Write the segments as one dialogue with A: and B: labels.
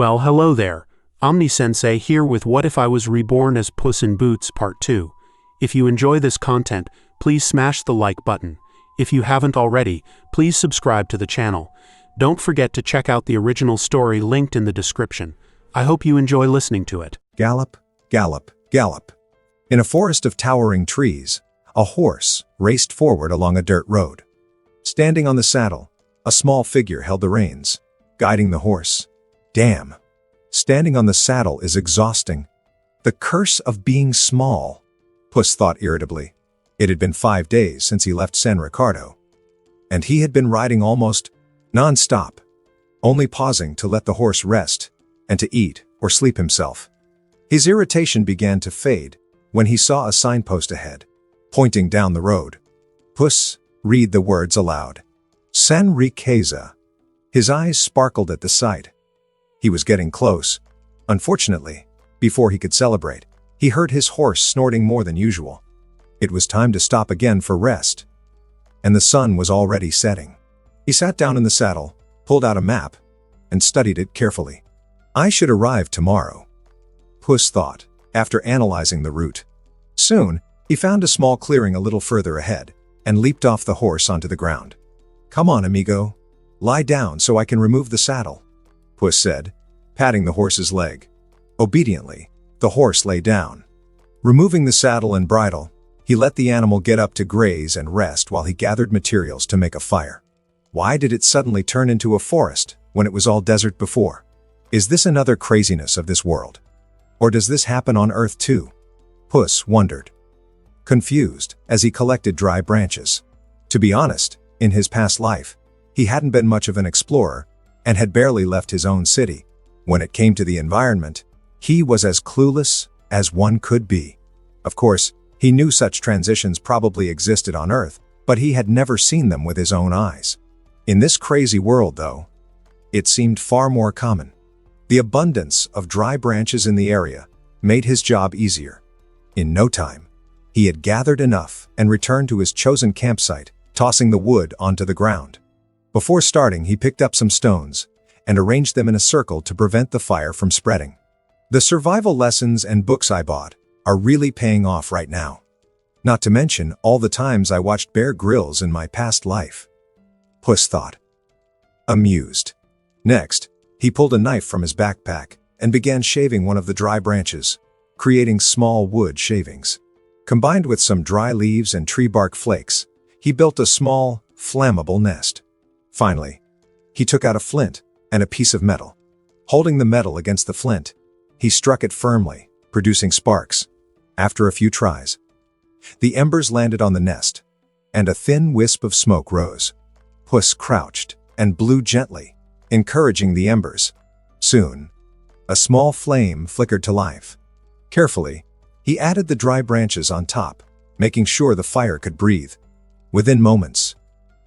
A: Well, hello there. Omni-sensei here with What If I Was Reborn as Puss in Boots Part 2. If you enjoy this content, please smash the like button. If you haven't already, please subscribe to the channel. Don't forget to check out the original story linked in the description. I hope you enjoy listening to it.
B: Gallop, gallop, gallop. In a forest of towering trees, a horse raced forward along a dirt road. Standing on the saddle, a small figure held the reins, guiding the horse. Damn. Standing on the saddle is exhausting. The curse of being small, Puss thought irritably. It had been 5 days since he left San Ricardo, and he had been riding almost non-stop, only pausing to let the horse rest and to eat or sleep himself. His irritation began to fade when he saw a signpost ahead, pointing down the road. Puss, read the words aloud. San Riqueza. His eyes sparkled at the sight. He was getting close. Unfortunately, before he could celebrate, he heard his horse snorting more than usual. It was time to stop again for rest, and the sun was already setting. He sat down in the saddle, pulled out a map, and studied it carefully. I should arrive tomorrow, Puss thought, after analyzing the route. Soon, he found a small clearing a little further ahead, and leaped off the horse onto the ground. Come on, amigo. Lie down so I can remove the saddle, Puss said, patting the horse's leg. Obediently, the horse lay down. Removing the saddle and bridle, he let the animal get up to graze and rest while he gathered materials to make a fire. Why did it suddenly turn into a forest when it was all desert before? Is this another craziness of this world? Or does this happen on Earth too? Puss wondered, confused as he collected dry branches. To be honest, in his past life, he hadn't been much of an explorer and had barely left his own city. When it came to the environment, he was as clueless as one could be. Of course, he knew such transitions probably existed on Earth, but he had never seen them with his own eyes. In this crazy world, though, it seemed far more common. The abundance of dry branches in the area made his job easier. In no time, he had gathered enough and returned to his chosen campsite, tossing the wood onto the ground. Before starting, he picked up some stones and arranged them in a circle to prevent the fire from spreading. The survival lessons and books I bought are really paying off right now. Not to mention all the times I watched Bear Grylls in my past life, Puss thought, amused. Next, he pulled a knife from his backpack and began shaving one of the dry branches, creating small wood shavings. Combined with some dry leaves and tree bark flakes, he built a small, flammable nest. Finally, he took out a flint and a piece of metal. Holding the metal against the flint, he struck it firmly, producing sparks. After a few tries, the embers landed on the nest, and a thin wisp of smoke rose. Puss crouched and blew gently, encouraging the embers. Soon, a small flame flickered to life. Carefully, he added the dry branches on top, making sure the fire could breathe. Within moments,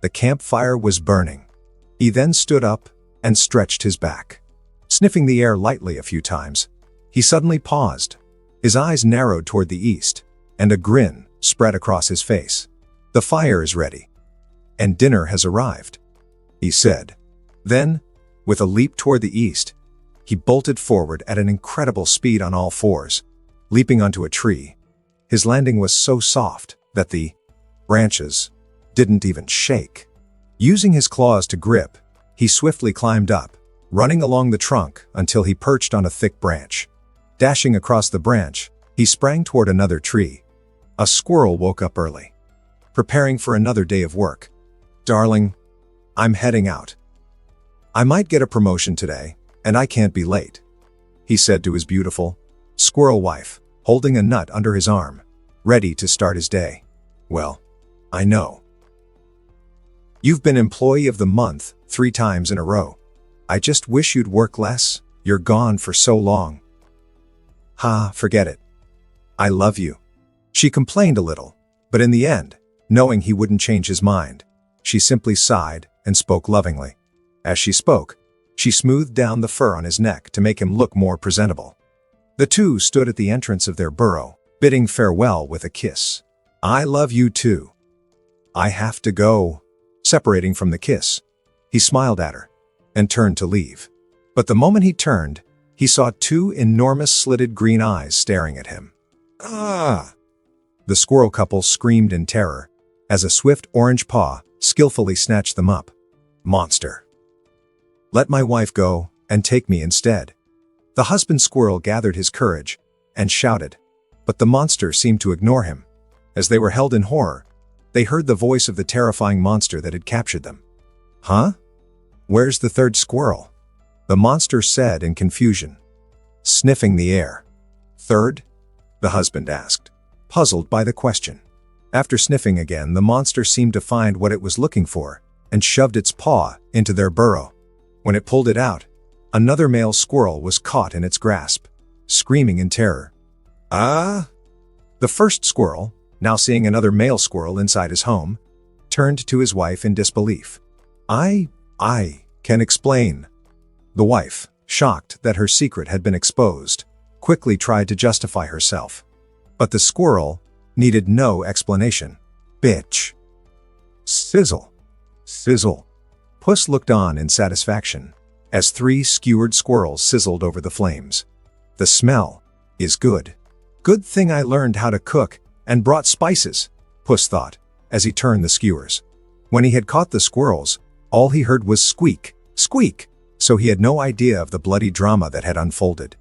B: the campfire was burning. He then stood up and stretched his back. Sniffing the air lightly a few times, he suddenly paused. His eyes narrowed toward the east, and a grin spread across his face. The fire is ready, and dinner has arrived, he said. Then, with a leap toward the east, he bolted forward at an incredible speed on all fours, leaping onto a tree. His landing was so soft that the branches didn't even shake. Using his claws to grip, he swiftly climbed up, running along the trunk until he perched on a thick branch. Dashing across the branch, he sprang toward another tree. A squirrel woke up early, preparing for another day of work. Darling, I'm heading out. I might get a promotion today, and I can't be late, he said to his beautiful squirrel wife, holding a nut under his arm, ready to start his day. Well, I know. You've been Employee of the Month 3 times in a row. I just wish you'd work less. You're gone for so long. Ha, forget it. I love you. She complained a little, but in the end, knowing he wouldn't change his mind, she simply sighed and spoke lovingly. As she spoke, she smoothed down the fur on his neck to make him look more presentable. The two stood at the entrance of their burrow, bidding farewell with a kiss. I love you too. I have to go. Separating from the kiss, he smiled at her and turned to leave. But the moment he turned, he saw two enormous slitted green eyes staring at him. Ah! The squirrel couple screamed in terror as a swift orange paw skillfully snatched them up. Monster! Let my wife go and take me instead. The husband squirrel gathered his courage and shouted, but the monster seemed to ignore him. As they were held in horror, they heard the voice of the terrifying monster that had captured them. Huh? Where's the third squirrel? The monster said in confusion, sniffing the air. Third? The husband asked, puzzled by the question. After sniffing again, the monster seemed to find what it was looking for and shoved its paw into their burrow. When it pulled it out, another male squirrel was caught in its grasp, screaming in terror. Ah! The first squirrel, now seeing another male squirrel inside his home, turned to his wife in disbelief. I can explain. The wife, shocked that her secret had been exposed, quickly tried to justify herself. But the squirrel needed no explanation. Bitch. Sizzle. Sizzle. Puss looked on in satisfaction as three skewered squirrels sizzled over the flames. The smell is good. Good thing I learned how to cook and brought spices, Puss thought, as he turned the skewers. When he had caught the squirrels, all he heard was squeak, squeak, so he had no idea of the bloody drama that had unfolded.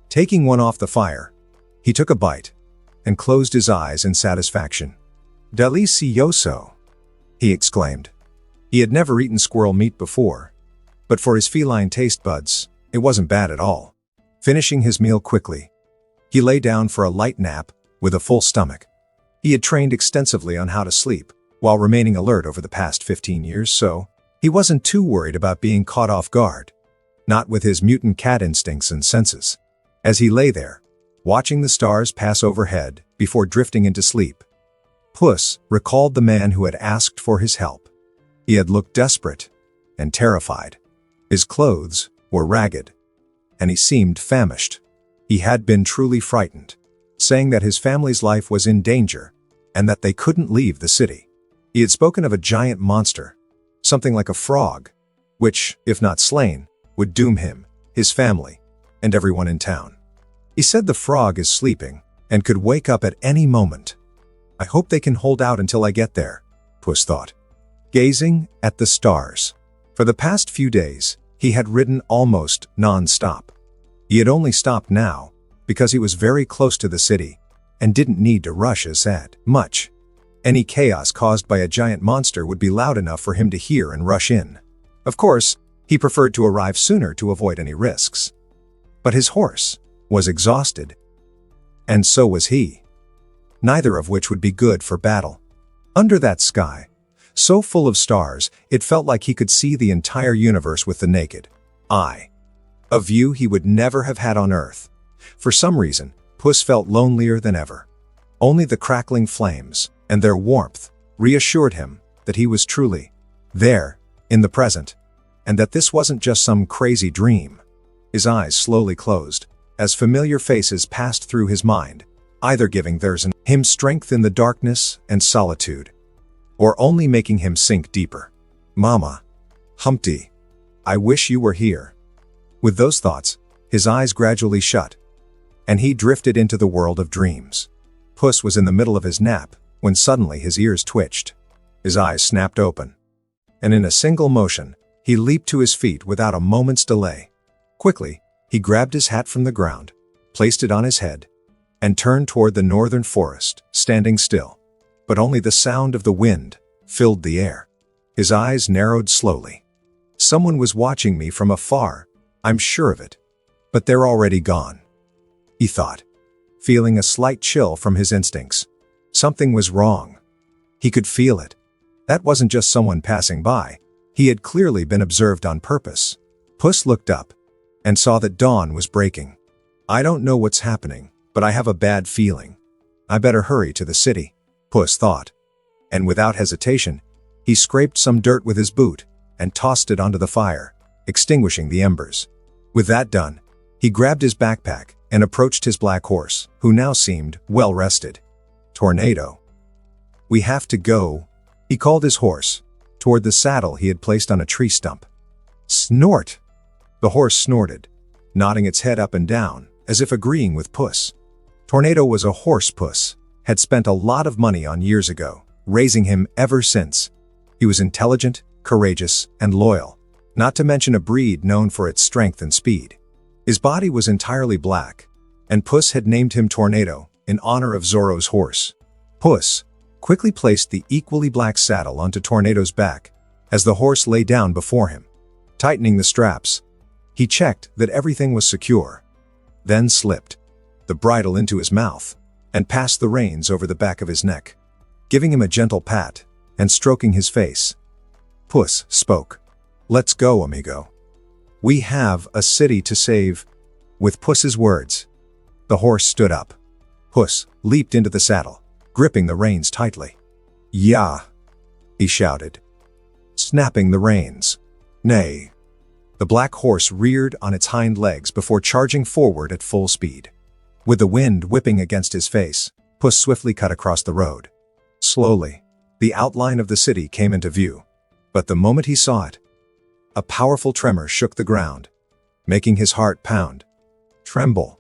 B: Taking one off the fire, he took a bite and closed his eyes in satisfaction. Delicioso, he exclaimed. He had never eaten squirrel meat before, but for his feline taste buds, it wasn't bad at all. Finishing his meal quickly, he lay down for a light nap with a full stomach. He had trained extensively on how to sleep while remaining alert over the past 15 years, so he wasn't too worried about being caught off guard, not with his mutant cat instincts and senses. As he lay there, watching the stars pass overhead before drifting into sleep, Puss recalled the man who had asked for his help. He had looked desperate and terrified. His clothes were ragged, and he seemed famished. He had been truly frightened, saying that his family's life was in danger and that they couldn't leave the city. He had spoken of a giant monster, something like a frog, which, if not slain, would doom him, his family, and everyone in town. He said the frog is sleeping and could wake up at any moment. I hope they can hold out until I get there, Puss thought, gazing at the stars. For the past few days, he had ridden almost non-stop. He had only stopped now because he was very close to the city and didn't need to rush as much. Any chaos caused by a giant monster would be loud enough for him to hear and rush in. Of course, he preferred to arrive sooner to avoid any risks. But his horse was exhausted, and so was he, neither of which would be good for battle. Under that sky, so full of stars, it felt like he could see the entire universe with the naked eye. A view he would never have had on Earth. For some reason, Puss felt lonelier than ever. Only the crackling flames and their warmth reassured him that he was truly there, in the present, and that this wasn't just some crazy dream. His eyes slowly closed as familiar faces passed through his mind, either giving him strength in the darkness and solitude, or only making him sink deeper. Mama, Humpty, I wish you were here. With those thoughts, his eyes gradually shut, and he drifted into the world of dreams. Puss was in the middle of his nap when suddenly his ears twitched. His eyes snapped open, and in a single motion, he leaped to his feet without a moment's delay. Quickly, he grabbed his hat from the ground, placed it on his head, and turned toward the northern forest, standing still. But only the sound of the wind filled the air. His eyes narrowed slowly. Someone was watching me from afar, I'm sure of it. But they're already gone, he thought, feeling a slight chill from his instincts. Something was wrong. He could feel it. That wasn't just someone passing by. He had clearly been observed on purpose. Puss looked up and saw that dawn was breaking. I don't know what's happening, but I have a bad feeling. I better hurry to the city, Puss thought. And without hesitation, he scraped some dirt with his boot and tossed it onto the fire, extinguishing the embers. With that done, he grabbed his backpack and approached his black horse, who now seemed well rested. Tornado. We have to go, he called his horse, toward the saddle he had placed on a tree stump. Snort! The horse snorted, nodding its head up and down, as if agreeing with Puss. Tornado was a horse Puss had spent a lot of money on years ago, raising him ever since. He was intelligent, courageous, and loyal, not to mention a breed known for its strength and speed. His body was entirely black, and Puss had named him Tornado in honor of Zorro's horse. Puss quickly placed the equally black saddle onto Tornado's back as the horse lay down before him. Tightening the straps, he checked that everything was secure, then slipped the bridle into his mouth and passed the reins over the back of his neck. Giving him a gentle pat and stroking his face, Puss spoke. "Let's go, amigo. We have a city to save." With Puss's words, the horse stood up. Puss leaped into the saddle, gripping the reins tightly. "Yeah," he shouted, snapping the reins. "Nay." The black horse reared on its hind legs before charging forward at full speed. With the wind whipping against his face, Puss swiftly cut across the road. Slowly, the outline of the city came into view, but the moment he saw it, a powerful tremor shook the ground, making his heart pound. Tremble.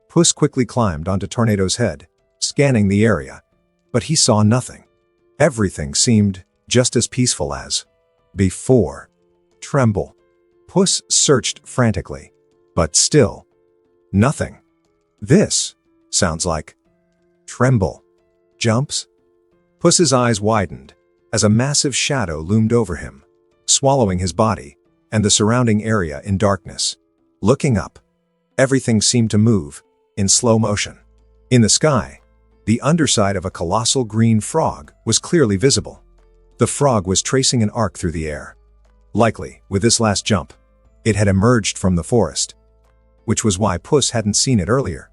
B: Puss quickly climbed onto Tornado's head, scanning the area, but he saw nothing. Everything seemed just as peaceful as before. Tremble. Puss searched frantically, but still, nothing. This sounds like tremble. Jumps? Puss's eyes widened as a massive shadow loomed over him, swallowing his body and the surrounding area in darkness. Looking up, everything seemed to move in slow motion. In the sky, the underside of a colossal green frog was clearly visible. The frog was tracing an arc through the air. Likely, with this last jump, it had emerged from the forest, which was why Puss hadn't seen it earlier.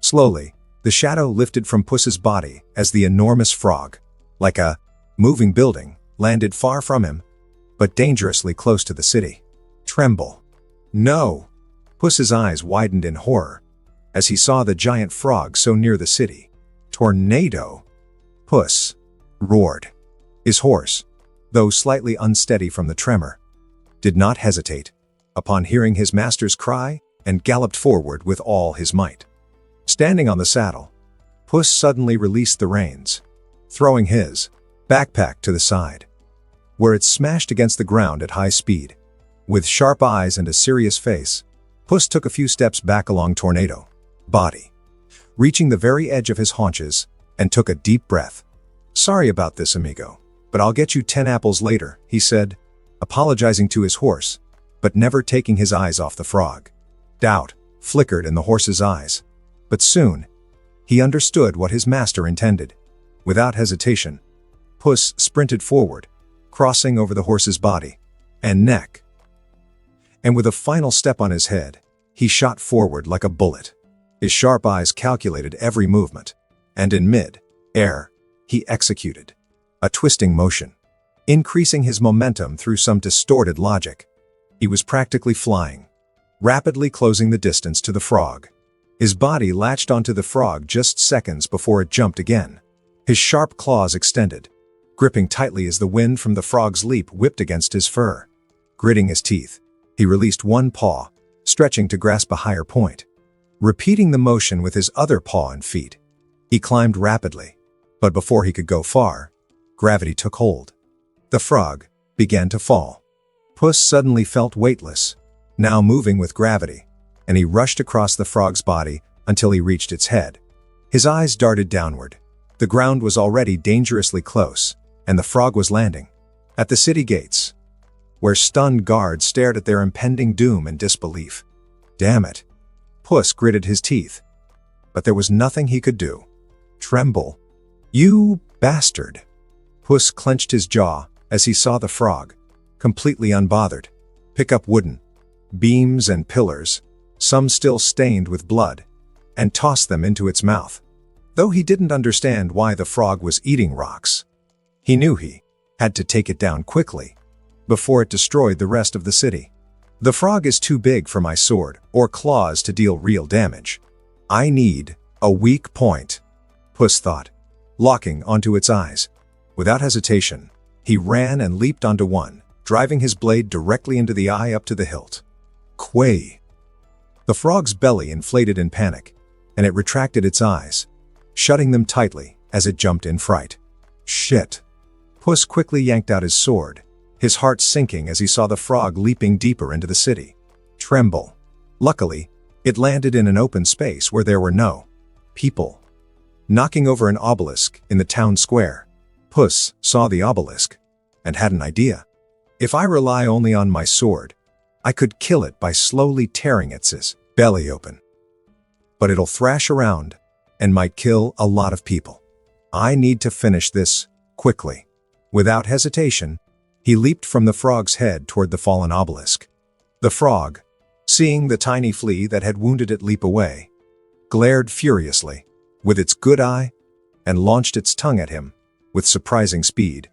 B: Slowly, the shadow lifted from Puss's body as the enormous frog, like a moving building, landed far from him, but dangerously close to the city. Tremble. No! Puss's eyes widened in horror as he saw the giant frog so near the city. Tornado! Puss roared. His horse, though slightly unsteady from the tremor, did not hesitate upon hearing his master's cry and galloped forward with all his might. Standing on the saddle, Puss suddenly released the reins, throwing his backpack to the side, where it smashed against the ground at high speed. With sharp eyes and a serious face, Puss took a few steps back along Tornado's body, reaching the very edge of his haunches, and took a deep breath. "Sorry about this, amigo, but I'll get you 10 apples later," he said, apologizing to his horse, but never taking his eyes off the frog. Doubt flickered in the horse's eyes, but soon, he understood what his master intended. Without hesitation, Puss sprinted forward, crossing over the horse's body and neck. And with a final step on his head, he shot forward like a bullet. His sharp eyes calculated every movement, and in mid-air, he executed a twisting motion, increasing his momentum through some distorted logic. He was practically flying, rapidly closing the distance to the frog. His body latched onto the frog just seconds before it jumped again. His sharp claws extended, gripping tightly as the wind from the frog's leap whipped against his fur. Gritting his teeth, he released one paw, stretching to grasp a higher point. Repeating the motion with his other paw and feet, he climbed rapidly, but before he could go far, gravity took hold. The frog began to fall. Puss suddenly felt weightless, now moving with gravity, and he rushed across the frog's body until he reached its head. His eyes darted downward. The ground was already dangerously close, and the frog was landing at the city gates, where stunned guards stared at their impending doom in disbelief. Damn it! Puss gritted his teeth, but there was nothing he could do. Tremble. You bastard! Puss clenched his jaw as he saw the frog, completely unbothered, pick up wooden beams and pillars, some still stained with blood, and toss them into its mouth. Though he didn't understand why the frog was eating rocks, he knew he had to take it down quickly before it destroyed the rest of the city. The frog is too big for my sword or claws to deal real damage. I need a weak point, Puss thought, locking onto its eyes. Without hesitation, he ran and leaped onto one, driving his blade directly into the eye up to the hilt. Quay. The frog's belly inflated in panic, and it retracted its eyes, shutting them tightly as it jumped in fright. Shit. Puss quickly yanked out his sword, his heart sinking as he saw the frog leaping deeper into the city. Tremble. Luckily, it landed in an open space where there were no people. Knocking over an obelisk in the town square, Puss saw the obelisk and had an idea. If I rely only on my sword, I could kill it by slowly tearing its belly open. But it'll thrash around and might kill a lot of people. I need to finish this quickly. Without hesitation, he leaped from the frog's head toward the fallen obelisk. The frog, seeing the tiny flea that had wounded it leap away, glared furiously with its good eye and launched its tongue at him with surprising speed.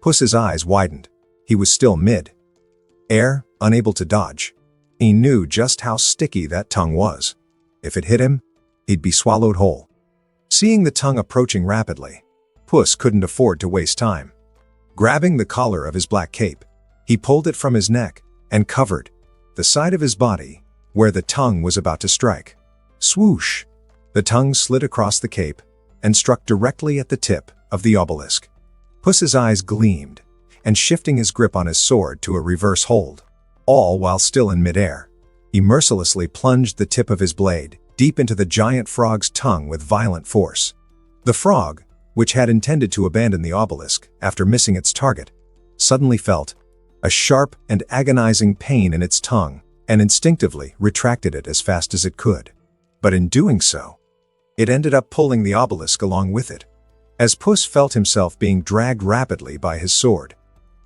B: Puss's eyes widened. He was still mid-air, unable to dodge. He knew just how sticky that tongue was. If it hit him, he'd be swallowed whole. Seeing the tongue approaching rapidly, Puss couldn't afford to waste time. Grabbing the collar of his black cape, he pulled it from his neck and covered the side of his body where the tongue was about to strike. Swoosh! The tongue slid across the cape and struck directly at the tip of the obelisk. Puss's eyes gleamed, and shifting his grip on his sword to a reverse hold, all while still in midair, he mercilessly plunged the tip of his blade deep into the giant frog's tongue with violent force. The frog, which had intended to abandon the obelisk after missing its target, suddenly felt a sharp and agonizing pain in its tongue and instinctively retracted it as fast as it could. But in doing so, it ended up pulling the obelisk along with it. As Puss felt himself being dragged rapidly by his sword,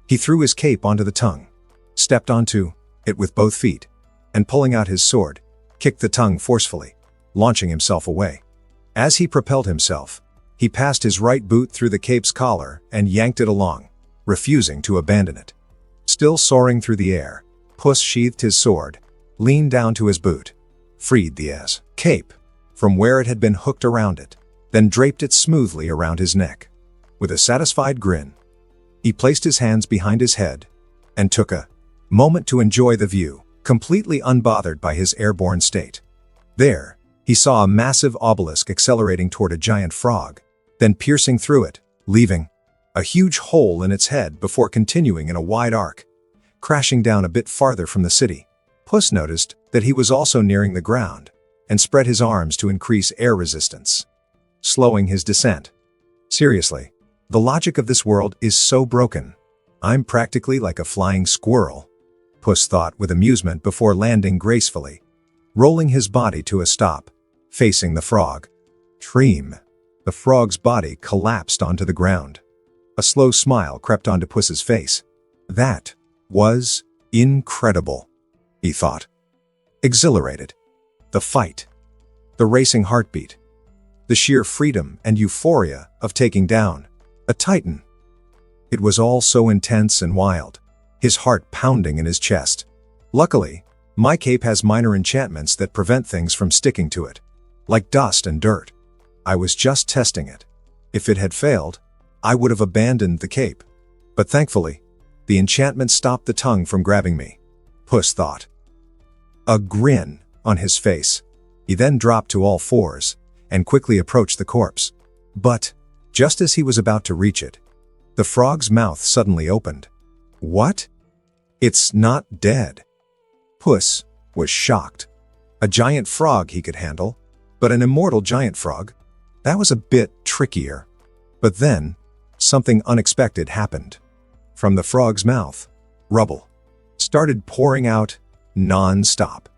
B: he threw his cape onto the tongue, stepped onto it with both feet, and pulling out his sword, kicked the tongue forcefully, launching himself away. As he propelled himself, he passed his right boot through the cape's collar and yanked it along, refusing to abandon it. Still soaring through the air, Puss sheathed his sword, leaned down to his boot, freed the cape from where it had been hooked around it, then draped it smoothly around his neck. With a satisfied grin, he placed his hands behind his head and took a moment to enjoy the view, completely unbothered by his airborne state. There, he saw a massive obelisk accelerating toward a giant frog, then piercing through it, leaving a huge hole in its head before continuing in a wide arc, crashing down a bit farther from the city. Puss noticed that he was also nearing the ground and spread his arms to increase air resistance, slowing his descent. Seriously, the logic of this world is so broken. I'm practically like a flying squirrel, Puss thought with amusement before landing gracefully, rolling his body to a stop, facing the frog. Treem. The frog's body collapsed onto the ground. A slow smile crept onto Puss's face. That was incredible, he thought. Exhilarated. The fight. The racing heartbeat. The sheer freedom and euphoria of taking down a titan. It was all so intense and wild, his heart pounding in his chest. Luckily, my cape has minor enchantments that prevent things from sticking to it, like dust and dirt. I was just testing it. If it had failed, I would have abandoned the cape. But thankfully, the enchantment stopped the tongue from grabbing me, Puss thought. A grin on his face, he then dropped to all fours and quickly approached the corpse. But, just as he was about to reach it, the frog's mouth suddenly opened. What? It's not dead. Puss was shocked. A giant frog he could handle, but an immortal giant frog? That was a bit trickier. But then, something unexpected happened. From the frog's mouth, rubble started pouring out non-stop.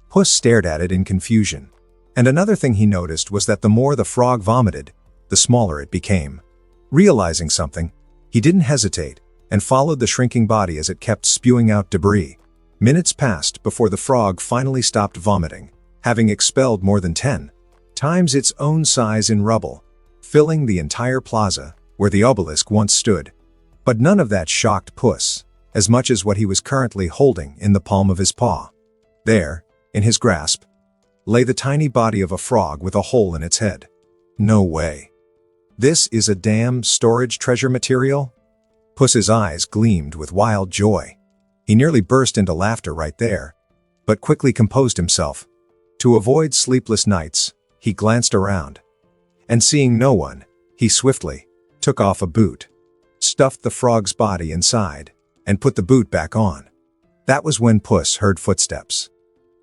B: Puss stared at it in confusion. And another thing he noticed was that the more the frog vomited, the smaller it became. Realizing something, he didn't hesitate and followed the shrinking body as it kept spewing out debris. Minutes passed before the frog finally stopped vomiting, having expelled more than 10 times its own size in rubble, filling the entire plaza where the obelisk once stood. But none of that shocked Puss, as much as what he was currently holding in the palm of his paw. There, in his grasp, lay the tiny body of a frog with a hole in its head. No way. This is a damn storage treasure material? Puss's eyes gleamed with wild joy. He nearly burst into laughter right there. but quickly composed himself. To avoid sleepless nights, he glanced around, and seeing no one, he swiftly took off a boot, stuffed the frog's body inside, and put the boot back on. That was when Puss heard footsteps,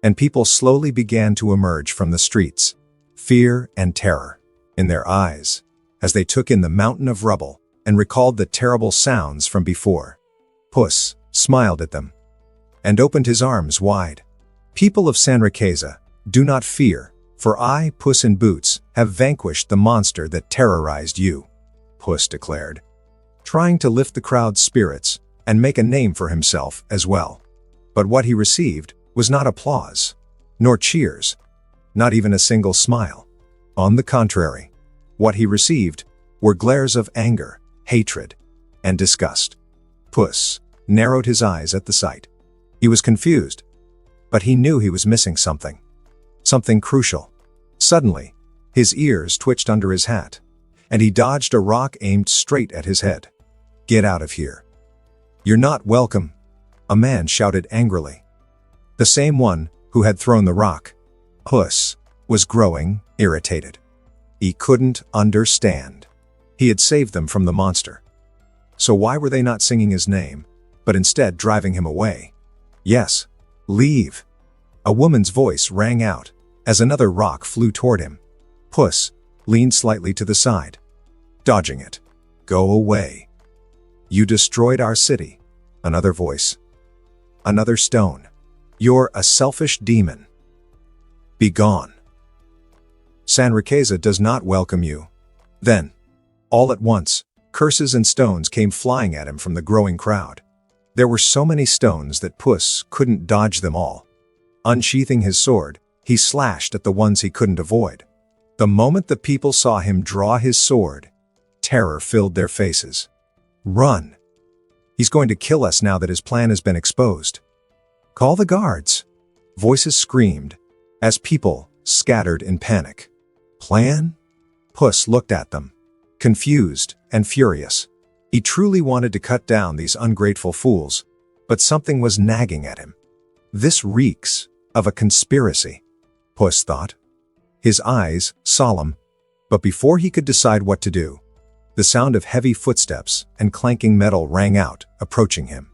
B: and people slowly began to emerge from the streets, fear and terror in their eyes, as they took in the mountain of rubble and recalled the terrible sounds from before. Puss smiled at them and opened his arms wide. "People of San Riqueza, do not fear, for I, Puss in Boots, have vanquished the monster that terrorized you," Puss declared, trying to lift the crowd's spirits and make a name for himself as well. But what he received was not applause, nor cheers, not even a single smile. On the contrary, what he received were glares of anger, hatred, and disgust. Puss narrowed his eyes at the sight. He was confused, but he knew he was missing something. Something crucial. Suddenly, his ears twitched under his hat, and he dodged a rock aimed straight at his head. "Get out of here. You're not welcome," a man shouted angrily. The same one who had thrown the rock. Puss was growing irritated. He couldn't understand. He had saved them from the monster. So why were they not singing his name, but instead driving him away? "Yes, leave." A woman's voice rang out as another rock flew toward him. Puss leaned slightly to the side, dodging it. "Go away. You destroyed our city." Another voice. Another stone. "You're a selfish demon. Be gone. San Riqueza does not welcome you." Then, all at once, curses and stones came flying at him from the growing crowd. There were so many stones that Puss couldn't dodge them all. Unsheathing his sword, he slashed at the ones he couldn't avoid. The moment the people saw him draw his sword, terror filled their faces. "Run! He's going to kill us now that his plan has been exposed. Call the guards!" Voices screamed as people scattered in panic. "Plan?" Puss looked at them, confused and furious. He truly wanted to cut down these ungrateful fools, but something was nagging at him. "This reeks of a conspiracy," Puss thought, his eyes solemn. But before he could decide what to do, the sound of heavy footsteps and clanking metal rang out, approaching him.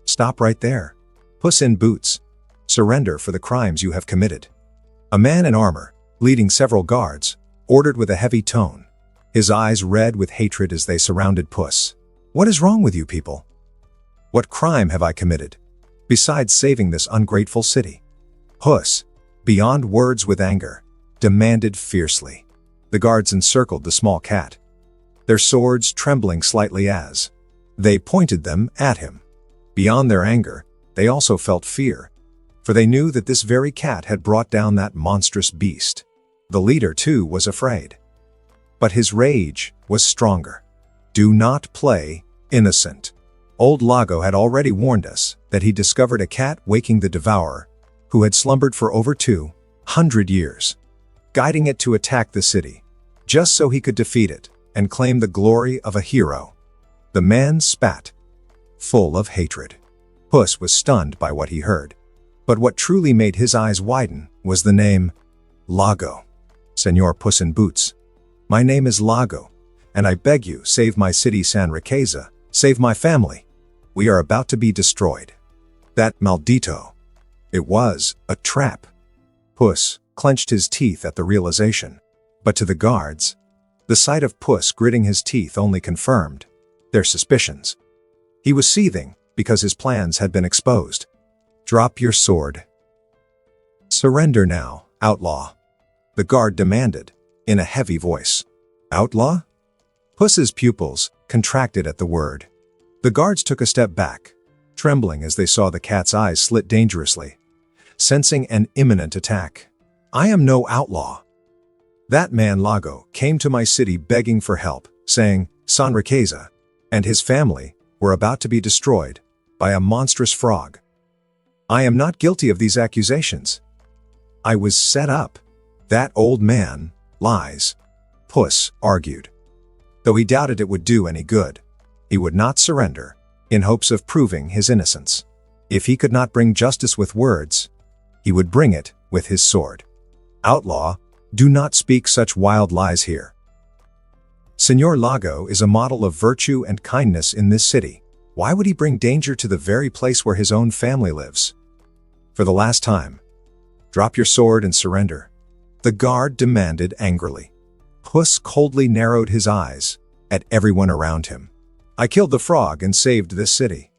B: "Stop right there. Puss in Boots. Surrender for the crimes you have committed." A man in armor, leading several guards, ordered with a heavy tone, his eyes red with hatred as they surrounded Puss. "What is wrong with you people? What crime have I committed, besides saving this ungrateful city?" Puss, beyond words with anger, demanded fiercely. The guards encircled the small cat, their swords trembling slightly as they pointed them at him. Beyond their anger, they also felt fear, for they knew that this very cat had brought down that monstrous beast. The leader, too, was afraid. But his rage was stronger. "Do not play innocent." Old Lago had already warned us that he discovered a cat waking the devourer, who had slumbered for over 200 years, guiding it to attack the city, just so he could defeat it and claim the glory of a hero. The man spat, full of hatred. Puss was stunned by what he heard. But what truly made his eyes widen was the name Lago. "Senor Puss in Boots, my name is Lago, and I beg you, save my city San Riqueza, save my family. We are about to be destroyed." That maldito. It was a trap. Puss clenched his teeth at the realization. But to the guards, the sight of Puss gritting his teeth only confirmed their suspicions. He was seething because his plans had been exposed. "Drop your sword. Surrender now, outlaw," the guard demanded, in a heavy voice. "Outlaw?" Puss's pupils contracted at the word. The guards took a step back, trembling as they saw the cat's eyes slit dangerously, sensing an imminent attack. "I am no outlaw. That man Lago came to my city begging for help, saying San Riqueza and his family were about to be destroyed by a monstrous frog. I am not guilty of these accusations. I was set up." "That old man lies," Puss argued. Though he doubted it would do any good, he would not surrender, in hopes of proving his innocence. If he could not bring justice with words, he would bring it with his sword. Outlaw, do not speak such wild lies here. Senor Lago is a model of virtue and kindness in this city. Why would he bring danger to the very place where his own family lives? For the last time, drop your sword and surrender, the guard demanded angrily. Puss coldly narrowed his eyes at everyone around him. I killed the frog and saved this city.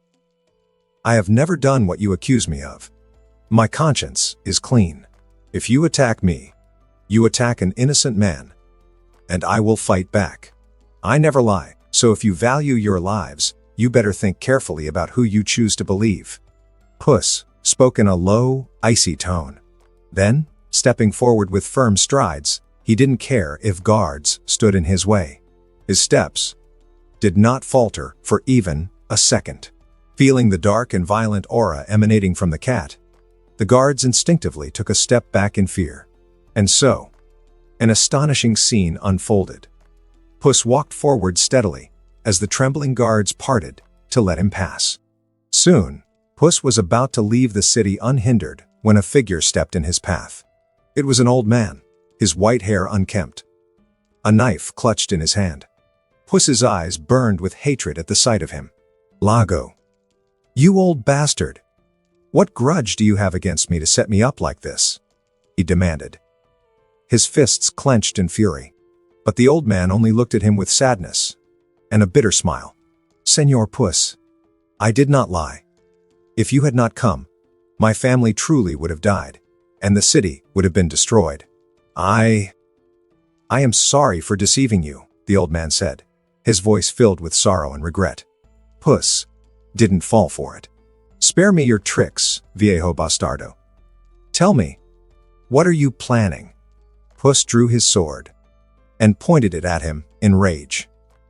B: I have never done what you accuse me of. My conscience is clean. If you attack me, you attack an innocent man, and I will fight back. I never lie, so if you value your lives, you better think carefully about who you choose to believe. Puss spoke in a low, icy tone. Then, stepping forward with firm strides, he didn't care if guards stood in his way. His steps did not falter for even a second. Feeling the dark and violent aura emanating from the cat, the guards instinctively took a step back in fear. And so, an astonishing scene unfolded. Puss walked forward steadily as the trembling guards parted to let him pass. Soon, Puss was about to leave the city unhindered when a figure stepped in his path. It was an old man, his white hair unkempt, a knife clutched in his hand. Puss's eyes burned with hatred at the sight of him. Lago, you old bastard! What grudge do you have against me to set me up like this? He demanded. His fists clenched in fury, but the old man only looked at him with sadness and a bitter smile. Senor Puss, I did not lie. If you had not come, my family truly would have died, and the city would have been destroyed. I am sorry for deceiving you, the old man said, his voice filled with sorrow and regret. Puss didn't fall for it. Spare me your tricks, viejo bastardo. Tell me, what are you planning? Puss drew his sword and pointed it at him in rage.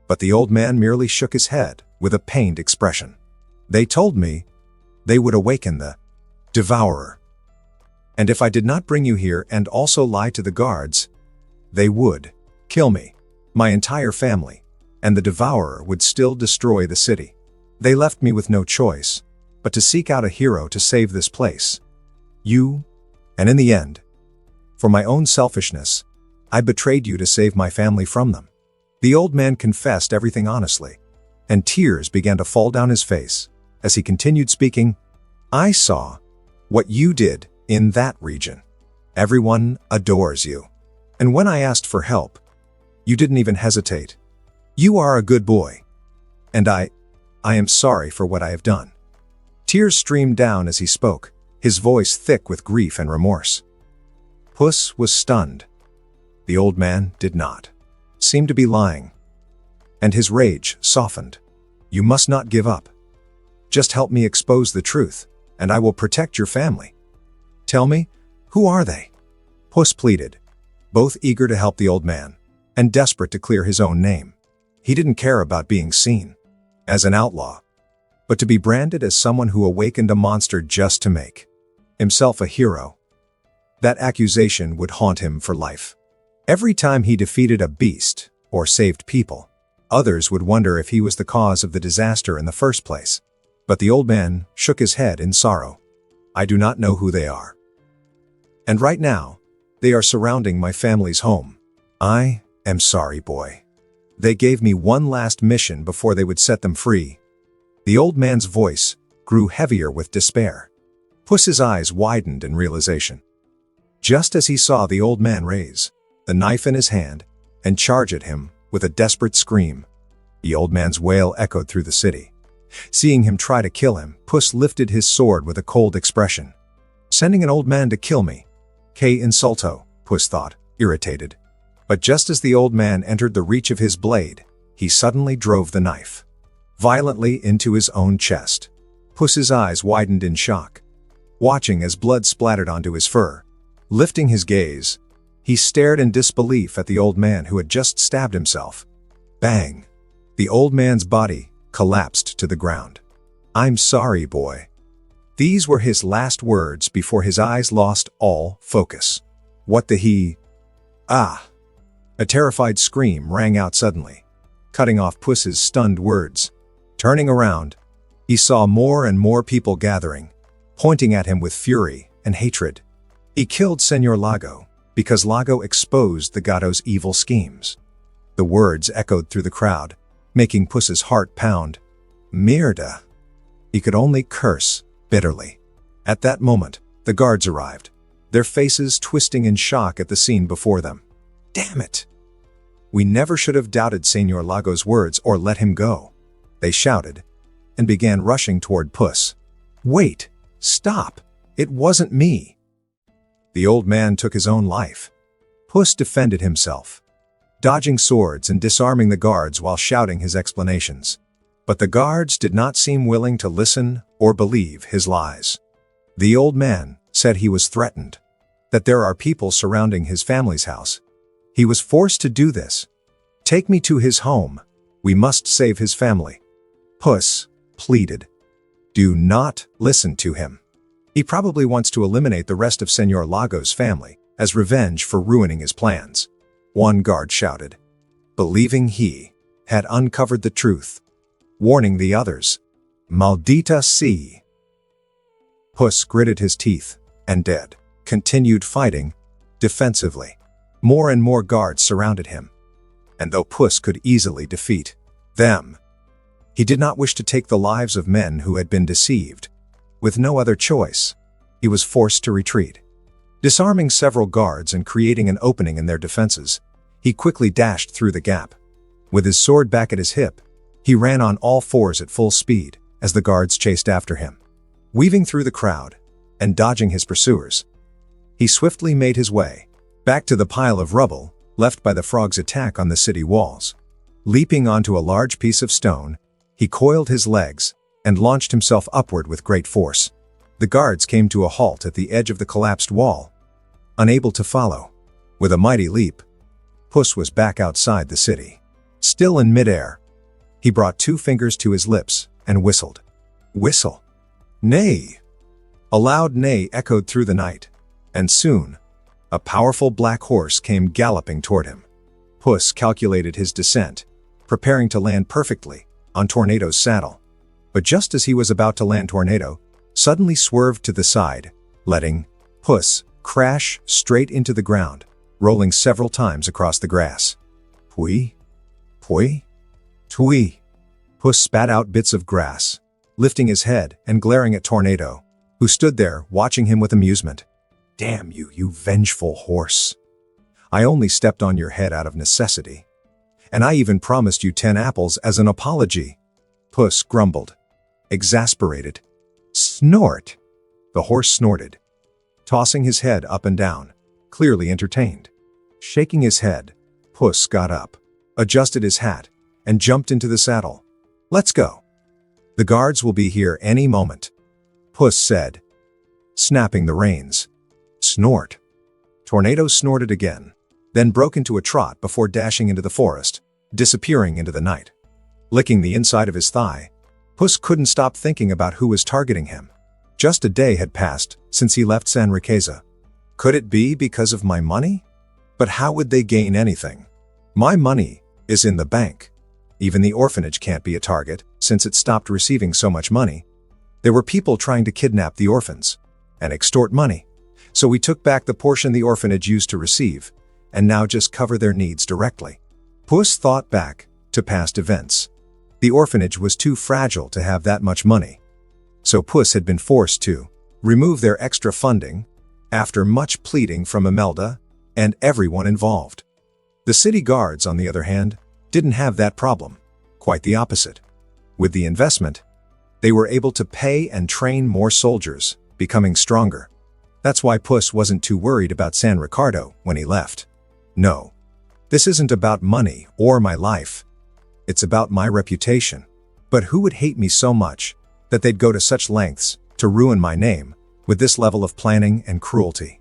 B: But the old man merely shook his head with a pained expression. They told me they would awaken the devourer. And if I did not bring you here and also lie to the guards, they would kill me, my entire family, and the devourer would still destroy the city. They left me with no choice but to seek out a hero to save this place. You, and in the end, for my own selfishness, I betrayed you to save my family from them. The old man confessed everything honestly, and tears began to fall down his face as he continued speaking. I saw what you did in that region. Everyone adores you. And when I asked for help, you didn't even hesitate. You are a good boy. And I am sorry for what I have done. Tears streamed down as he spoke, his voice thick with grief and remorse. Puss was stunned. The old man did not seem to be lying, and his rage softened. You must not give up. Just help me expose the truth, and I will protect your family. Tell me, who are they? Puss pleaded, both eager to help the old man and desperate to clear his own name. He didn't care about being seen as an outlaw, but to be branded as someone who awakened a monster just to make himself a hero. That accusation would haunt him for life. Every time he defeated a beast or saved people, others would wonder if he was the cause of the disaster in the first place. But the old man shook his head in sorrow. I do not know who they are. And right now, they are surrounding my family's home. I am sorry, boy. They gave me one last mission before they would set them free. The old man's voice grew heavier with despair. Puss's eyes widened in realization. Just as he saw the old man raise the knife in his hand and charge at him with a desperate scream, the old man's wail echoed through the city. Seeing him try to kill him, Puss lifted his sword with a cold expression. Sending an old man to kill me? Que insulto, Puss thought, irritated. But just as the old man entered the reach of his blade, he suddenly drove the knife violently into his own chest. Puss's eyes widened in shock, watching as blood splattered onto his fur. Lifting his gaze, he stared in disbelief at the old man who had just stabbed himself. Bang! The old man's body collapsed to the ground. I'm sorry, boy. These were his last words before his eyes lost all focus. What the he? Ah! A terrified scream rang out suddenly, cutting off Puss's stunned words. Turning around, he saw more and more people gathering, pointing at him with fury and hatred. He killed Senor Lago because Lago exposed the Gatto's evil schemes. The words echoed through the crowd, making Puss's heart pound. Mierda. He could only curse bitterly. At that moment, the guards arrived, their faces twisting in shock at the scene before them. Damn it! We never should have doubted Senor Lago's words or let him go, they shouted, and began rushing toward Puss. Wait! Stop! It wasn't me! The old man took his own life. Puss defended himself, dodging swords and disarming the guards while shouting his explanations. But the guards did not seem willing to listen or believe his lies. The old man said he was threatened, that there are people surrounding his family's house. He was forced to do this. Take me to his home. We must save his family. Puss pleaded. Do not listen to him. He probably wants to eliminate the rest of Senor Lago's family as revenge for ruining his plans, one guard shouted, believing he had uncovered the truth, warning the others. Maldita sea. Puss gritted his teeth and continued fighting defensively. More and more guards surrounded him, and though Puss could easily defeat them, he did not wish to take the lives of men who had been deceived. With no other choice, he was forced to retreat. Disarming several guards and creating an opening in their defenses, he quickly dashed through the gap. With his sword back at his hip, he ran on all fours at full speed as the guards chased after him. Weaving through the crowd and dodging his pursuers, he swiftly made his way back to the pile of rubble left by the frog's attack on the city walls. Leaping onto a large piece of stone, he coiled his legs and launched himself upward with great force. The guards came to a halt at the edge of the collapsed wall, unable to follow. With a mighty leap, Puss was back outside the city. Still in midair, he brought 2 fingers to his lips and whistled. Whistle. Neigh. A loud neigh echoed through the night, and soon, a powerful black horse came galloping toward him. Puss calculated his descent, preparing to land perfectly on Tornado's saddle. But just as he was about to land, Tornado suddenly swerved to the side, letting Puss crash straight into the ground, rolling several times across the grass. Pui, pui, tui. Puss spat out bits of grass, lifting his head and glaring at Tornado, who stood there watching him with amusement. Damn you, you vengeful horse. I only stepped on your head out of necessity. And I even promised you 10 apples as an apology. Puss grumbled, exasperated. Snort. The horse snorted, tossing his head up and down, clearly entertained. Shaking his head, Puss got up, adjusted his hat, and jumped into the saddle. Let's go. The guards will be here any moment, Puss said, snapping the reins. Snort. Tornado snorted again, then broke into a trot before dashing into the forest, disappearing into the night. Licking the inside of his thigh, Puss couldn't stop thinking about who was targeting him. Just a day had passed since he left San Riqueza. Could it be because of my money? But how would they gain anything? My money is in the bank. Even the orphanage can't be a target since it stopped receiving so much money. There were people trying to kidnap the orphans and extort money. So we took back the portion the orphanage used to receive, and now just cover their needs directly. Puss thought back to past events. The orphanage was too fragile to have that much money. So Puss had been forced to remove their extra funding after much pleading from Imelda and everyone involved. The city guards, on the other hand, didn't have that problem. Quite the opposite. With the investment, they were able to pay and train more soldiers, becoming stronger. That's why Puss wasn't too worried about San Ricardo when he left. No, this isn't about money or my life. It's about my reputation. But who would hate me so much that they'd go to such lengths to ruin my name with this level of planning and cruelty?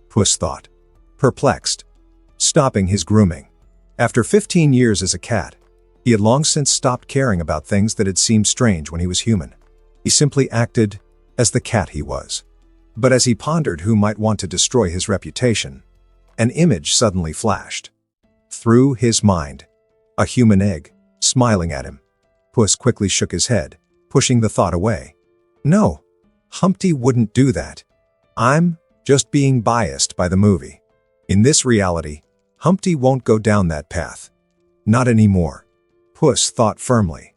B: Puss thought, perplexed, stopping his grooming. After 15 years as a cat, he had long since stopped caring about things that had seemed strange when he was human. He simply acted as the cat he was. But as he pondered who might want to destroy his reputation, an image suddenly flashed through his mind. A human egg, smiling at him. Puss quickly shook his head, pushing the thought away. No, Humpty wouldn't do that. I'm just being biased by the movie. In this reality, Humpty won't go down that path. Not anymore, Puss thought firmly,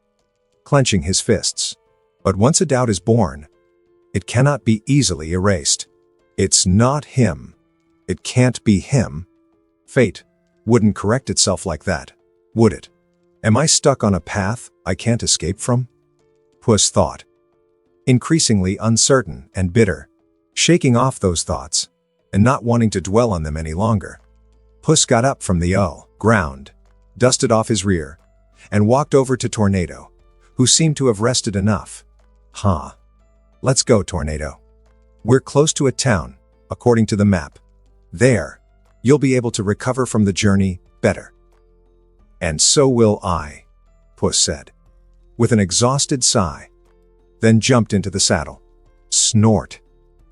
B: clenching his fists. But once a doubt is born, it cannot be easily erased. It's not him. It can't be him. Fate wouldn't correct itself like that, would it? Am I stuck on a path I can't escape from? Puss thought, increasingly uncertain and bitter, shaking off those thoughts and not wanting to dwell on them any longer. Puss got up from the ground, dusted off his rear, and walked over to Tornado, who seemed to have rested enough. Let's go, Tornado. We're close to a town, according to the map. There, you'll be able to recover from the journey better. And so will I, Puss said, with an exhausted sigh, then jumped into the saddle. Snort.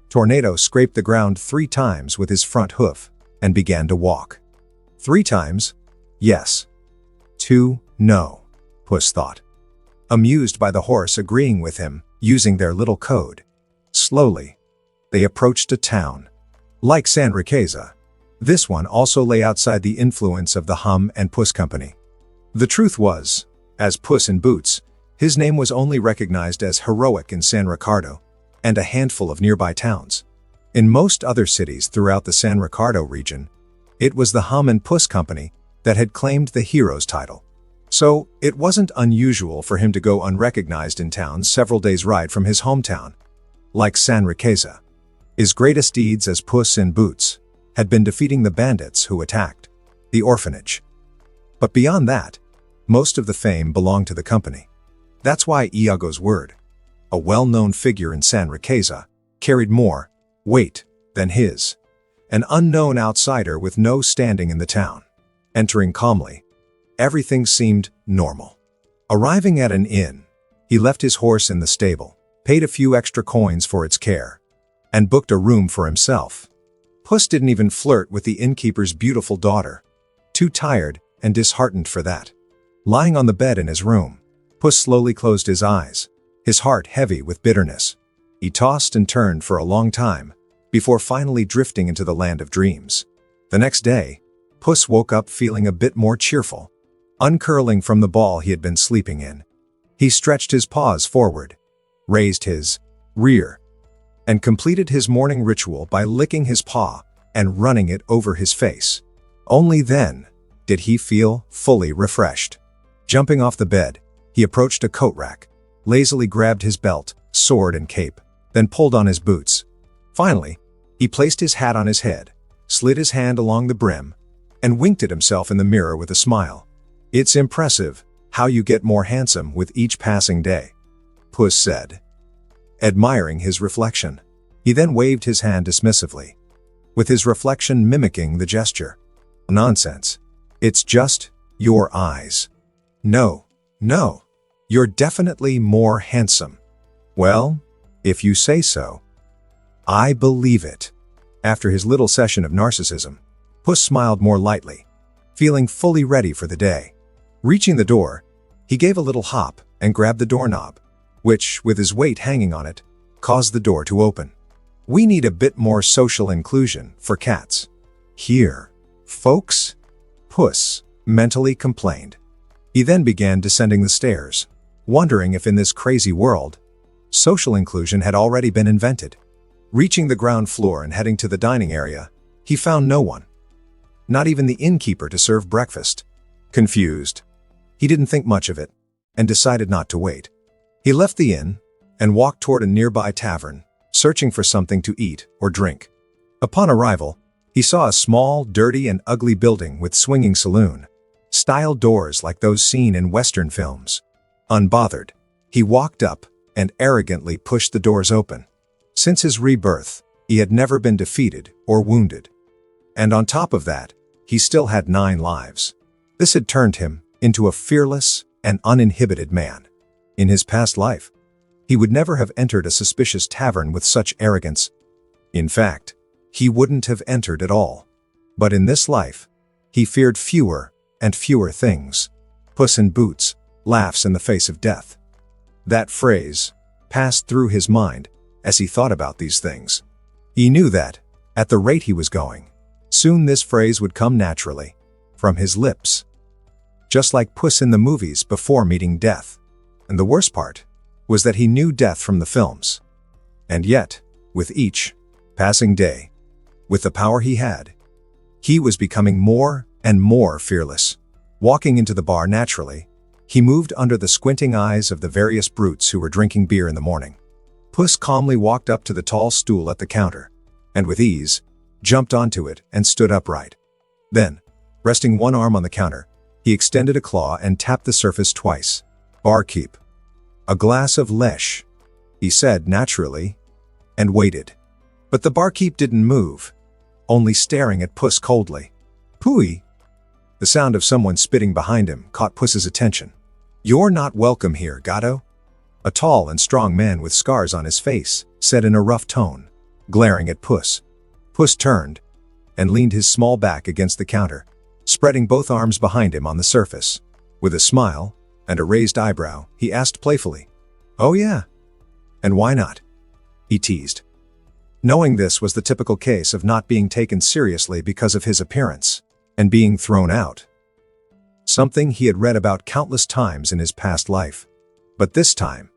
B: Tornado scraped the ground 3 times with his front hoof and began to walk. 3 times? Yes. 2, no, Puss thought, amused by the horse agreeing with him, using their little code. Slowly, they approached a town. Like San Riqueza, this one also lay outside the influence of the Hum and Puss Company. The truth was, as Puss in Boots, his name was only recognized as heroic in San Ricardo and a handful of nearby towns. In most other cities throughout the San Ricardo region, it was the Hum and Puss Company that had claimed the hero's title. So, it wasn't unusual for him to go unrecognized in towns several days' ride from his hometown. Like San Riqueza, his greatest deeds as Puss in Boots had been defeating the bandits who attacked the orphanage. But beyond that, most of the fame belonged to the company. That's why Iago's word, a well-known figure in San Riqueza, carried more weight than his, an unknown outsider with no standing in the town. Entering calmly, everything seemed normal. Arriving at an inn, he left his horse in the stable, paid a few extra coins for its care, and booked a room for himself. Puss didn't even flirt with the innkeeper's beautiful daughter, too tired and disheartened for that. Lying on the bed in his room, Puss slowly closed his eyes, his heart heavy with bitterness. He tossed and turned for a long time, before finally drifting into the land of dreams. The next day, Puss woke up feeling a bit more cheerful. Uncurling from the ball he had been sleeping in, he stretched his paws forward, raised his rear, and completed his morning ritual by licking his paw and running it over his face. Only then did he feel fully refreshed. Jumping off the bed, he approached a coat rack, lazily grabbed his belt, sword, and cape, then pulled on his boots. Finally, he placed his hat on his head, slid his hand along the brim, and winked at himself in the mirror with a smile. "It's impressive how you get more handsome with each passing day," Puss said, admiring his reflection. He then waved his hand dismissively, with his reflection mimicking the gesture. "Nonsense. It's just your eyes." No, you're definitely more handsome." "Well, if you say so, I believe it." After his little session of narcissism, Puss smiled more lightly, feeling fully ready for the day. Reaching the door, he gave a little hop and grabbed the doorknob, which, with his weight hanging on it, caused the door to open. "We need a bit more social inclusion for cats here, folks," Puss mentally complained. He then began descending the stairs, wondering if in this crazy world, social inclusion had already been invented. Reaching the ground floor and heading to the dining area, he found no one. Not even the innkeeper to serve breakfast. Confused, he didn't think much of it, and decided not to wait. He left the inn and walked toward a nearby tavern, searching for something to eat or drink. Upon arrival, he saw a small, dirty, and ugly building with swinging saloon style doors like those seen in Western films. Unbothered, he walked up and arrogantly pushed the doors open. Since his rebirth, he had never been defeated or wounded. And on top of that, he still had 9 lives. This had turned him into a fearless and uninhibited man. In his past life, he would never have entered a suspicious tavern with such arrogance. In fact, he wouldn't have entered at all. But in this life, he feared fewer and fewer things. Puss in Boots laughs in the face of death. That phrase passed through his mind as he thought about these things. He knew that, At the rate he was going, soon this phrase would come naturally from his lips, just like Puss in the movies before meeting death. And the worst part was that he knew death from the films. And yet, with each passing day, with the power he had, he was becoming more and more fearless. Walking into the bar naturally, he moved under the squinting eyes of the various brutes who were drinking beer in the morning. Puss calmly walked up to the tall stool at the counter, and with ease, jumped onto it and stood upright. Then, resting one arm on the counter, he extended a claw and tapped the surface twice. "Barkeep. A glass of lesh," he said naturally, and waited. But the barkeep didn't move, only staring at Puss coldly. "Pooey." The sound of someone spitting behind him caught Puss's attention. "You're not welcome here, Gato," a tall and strong man with scars on his face said in a rough tone, glaring at Puss. Puss turned and leaned his small back against the counter, spreading both arms behind him on the surface. With a smile and a raised eyebrow, he asked playfully, "Oh yeah? And why not?" he teased. Knowing this was the typical case of not being taken seriously because of his appearance and being thrown out. Something he had read about countless times in his past life. But this time,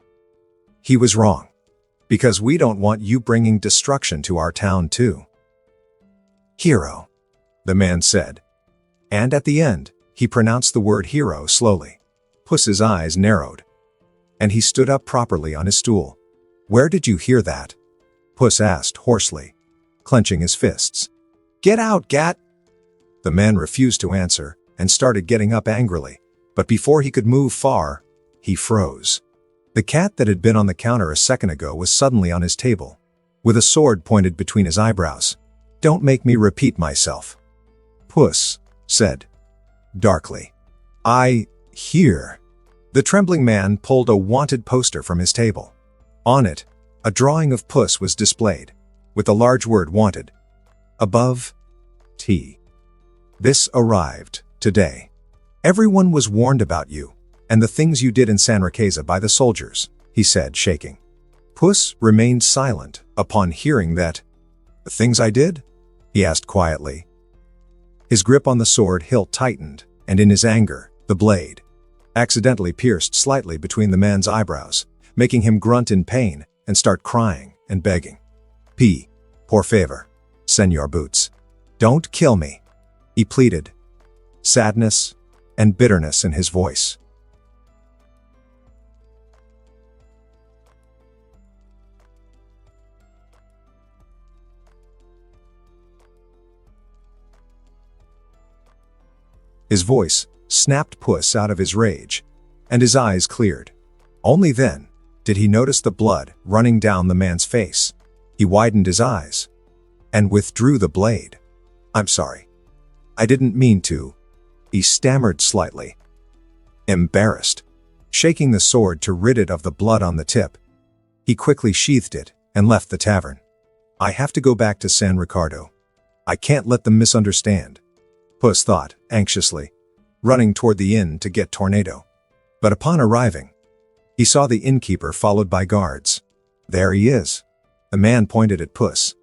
B: he was wrong. "Because we don't want you bringing destruction to our town too." "Hero," the man said. And at the end, he pronounced the word hero slowly. Puss's eyes narrowed, and he stood up properly on his stool. "Where did you hear that?" Puss asked hoarsely, clenching his fists. "Get out, Gat!" The man refused to answer and started getting up angrily, but before he could move far, he froze. The cat that had been on the counter a second ago was suddenly on his table, with a sword pointed between his eyebrows. "Don't make me repeat myself," Puss said darkly. "I hear." The trembling man pulled a wanted poster from his table. On it, a drawing of Puss was displayed, with the large word wanted above T. "This arrived today. Everyone was warned about you and the things you did in San Raqueza by the soldiers," he said, shaking. Puss remained silent upon hearing that. "The things I did?" he asked quietly. His grip on the sword hilt tightened, and in his anger, the blade accidentally pierced slightly between the man's eyebrows, making him grunt in pain and start crying and begging. Por favor, Senor Boots. Don't kill me," he pleaded, sadness and bitterness in his voice. His voice snapped Puss out of his rage, and his eyes cleared. Only then did he notice the blood running down the man's face. He widened his eyes and withdrew the blade. "I'm sorry. I didn't mean to," he stammered slightly, embarrassed. Shaking the sword to rid it of the blood on the tip, he quickly sheathed it and left the tavern. "I have to go back to San Ricardo. I can't let them misunderstand," Puss thought anxiously, running toward the inn to get Tornado. But upon arriving, he saw the innkeeper followed by guards. "There he is." The man pointed at Puss,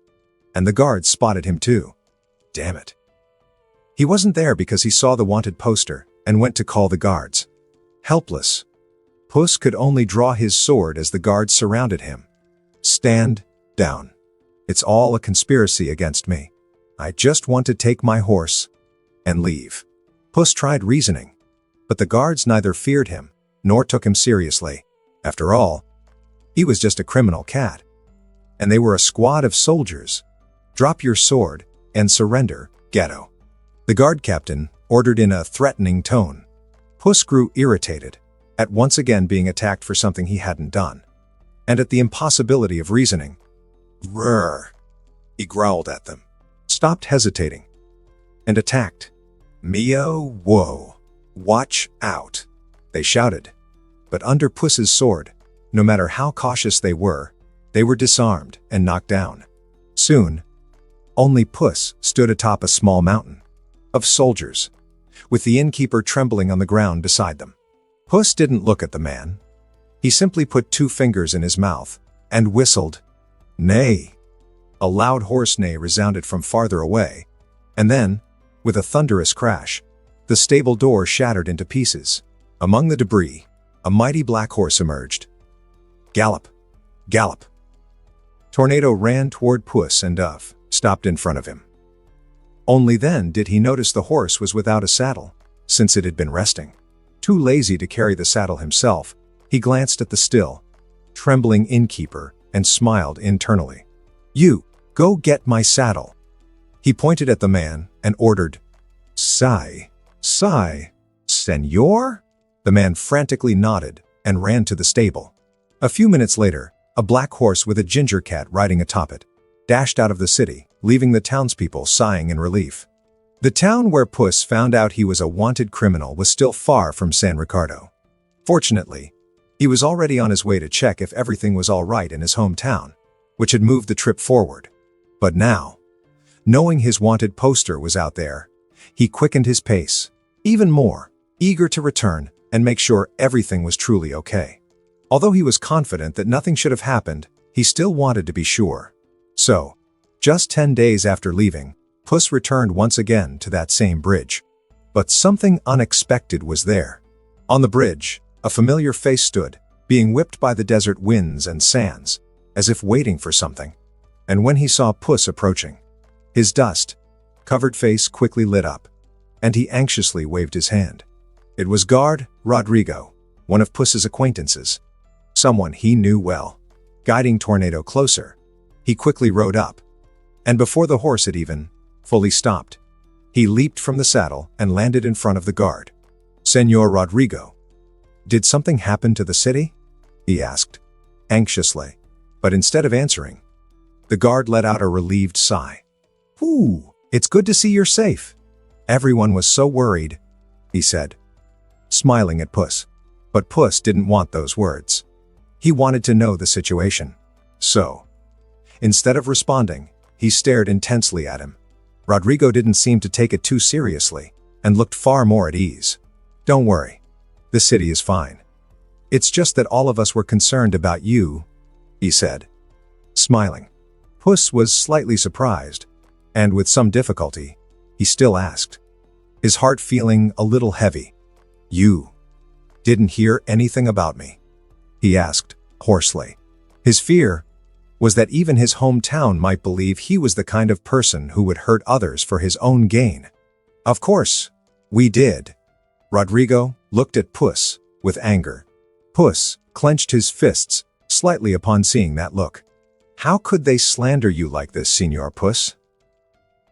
B: and the guards spotted him too. Damn it. He wasn't there because he saw the wanted poster and went to call the guards. Helpless, Puss could only draw his sword as the guards surrounded him. "Stand down. It's all a conspiracy against me. I just want to take my horse and leave." Puss tried reasoning, but the guards neither feared him nor took him seriously. After all, he was just a criminal cat, and they were a squad of soldiers. "Drop your sword and surrender, Gato," the guard captain ordered in a threatening tone. Puss grew irritated at once again being attacked for something he hadn't done, and at the impossibility of reasoning. "Rrr," he growled at them, stopped hesitating, and attacked. "Mio, whoa, watch out," they shouted. But under Puss's sword, no matter how cautious they were disarmed and knocked down. Soon, only Puss stood atop a small mountain of soldiers, with the innkeeper trembling on the ground beside them. Puss didn't look at the man. He simply put 2 fingers in his mouth and whistled, "Nay." A loud horse neigh resounded from farther away, and then, with a thunderous crash, the stable door shattered into pieces. Among the debris, a mighty black horse emerged. Gallop! Gallop! Tornado ran toward Puss and stopped in front of him. Only then did he notice the horse was without a saddle, since it had been resting. Too lazy to carry the saddle himself, he glanced at the still, trembling innkeeper and smiled internally. "You, go get my saddle." He pointed at the man and ordered, "Sai, senor?" The man frantically nodded and ran to the stable. A few minutes later, a black horse with a ginger cat riding atop it dashed out of the city, leaving the townspeople sighing in relief. The town where Puss found out he was a wanted criminal was still far from San Ricardo. Fortunately, he was already on his way to check if everything was all right in his hometown, which had moved the trip forward. But now, knowing his wanted poster was out there, he quickened his pace, even more, eager to return and make sure everything was truly okay. Although he was confident that nothing should have happened, he still wanted to be sure. So, just 10 days after leaving, Puss returned once again to that same bridge. But something unexpected was there. On the bridge, a familiar face stood, being whipped by the desert winds and sands, as if waiting for something. And when he saw Puss approaching, his dust-covered face quickly lit up, and he anxiously waved his hand. It was Guard Rodrigo, one of Puss's acquaintances, someone he knew well. Guiding Tornado closer, he quickly rode up, and before the horse had even fully stopped, he leaped from the saddle and landed in front of the guard. "Senor Rodrigo, did something happen to the city?" he asked, anxiously. But instead of answering, the guard let out a relieved sigh. "Ooh, it's good to see you're safe. Everyone was so worried," he said, smiling at Puss. But Puss didn't want those words. He wanted to know the situation. So, instead of responding, he stared intensely at him. Rodrigo didn't seem to take it too seriously, and looked far more at ease. "Don't worry. The city is fine. It's just that all of us were concerned about you," he said, smiling. Puss was slightly surprised, and with some difficulty, he still asked, his heart feeling a little heavy. "You didn't hear anything about me?" he asked, hoarsely. His fear was that even his hometown might believe he was the kind of person who would hurt others for his own gain. "Of course, we did." Rodrigo looked at Puss with anger. Puss clenched his fists slightly upon seeing that look. "How could they slander you like this, Senor Puss?"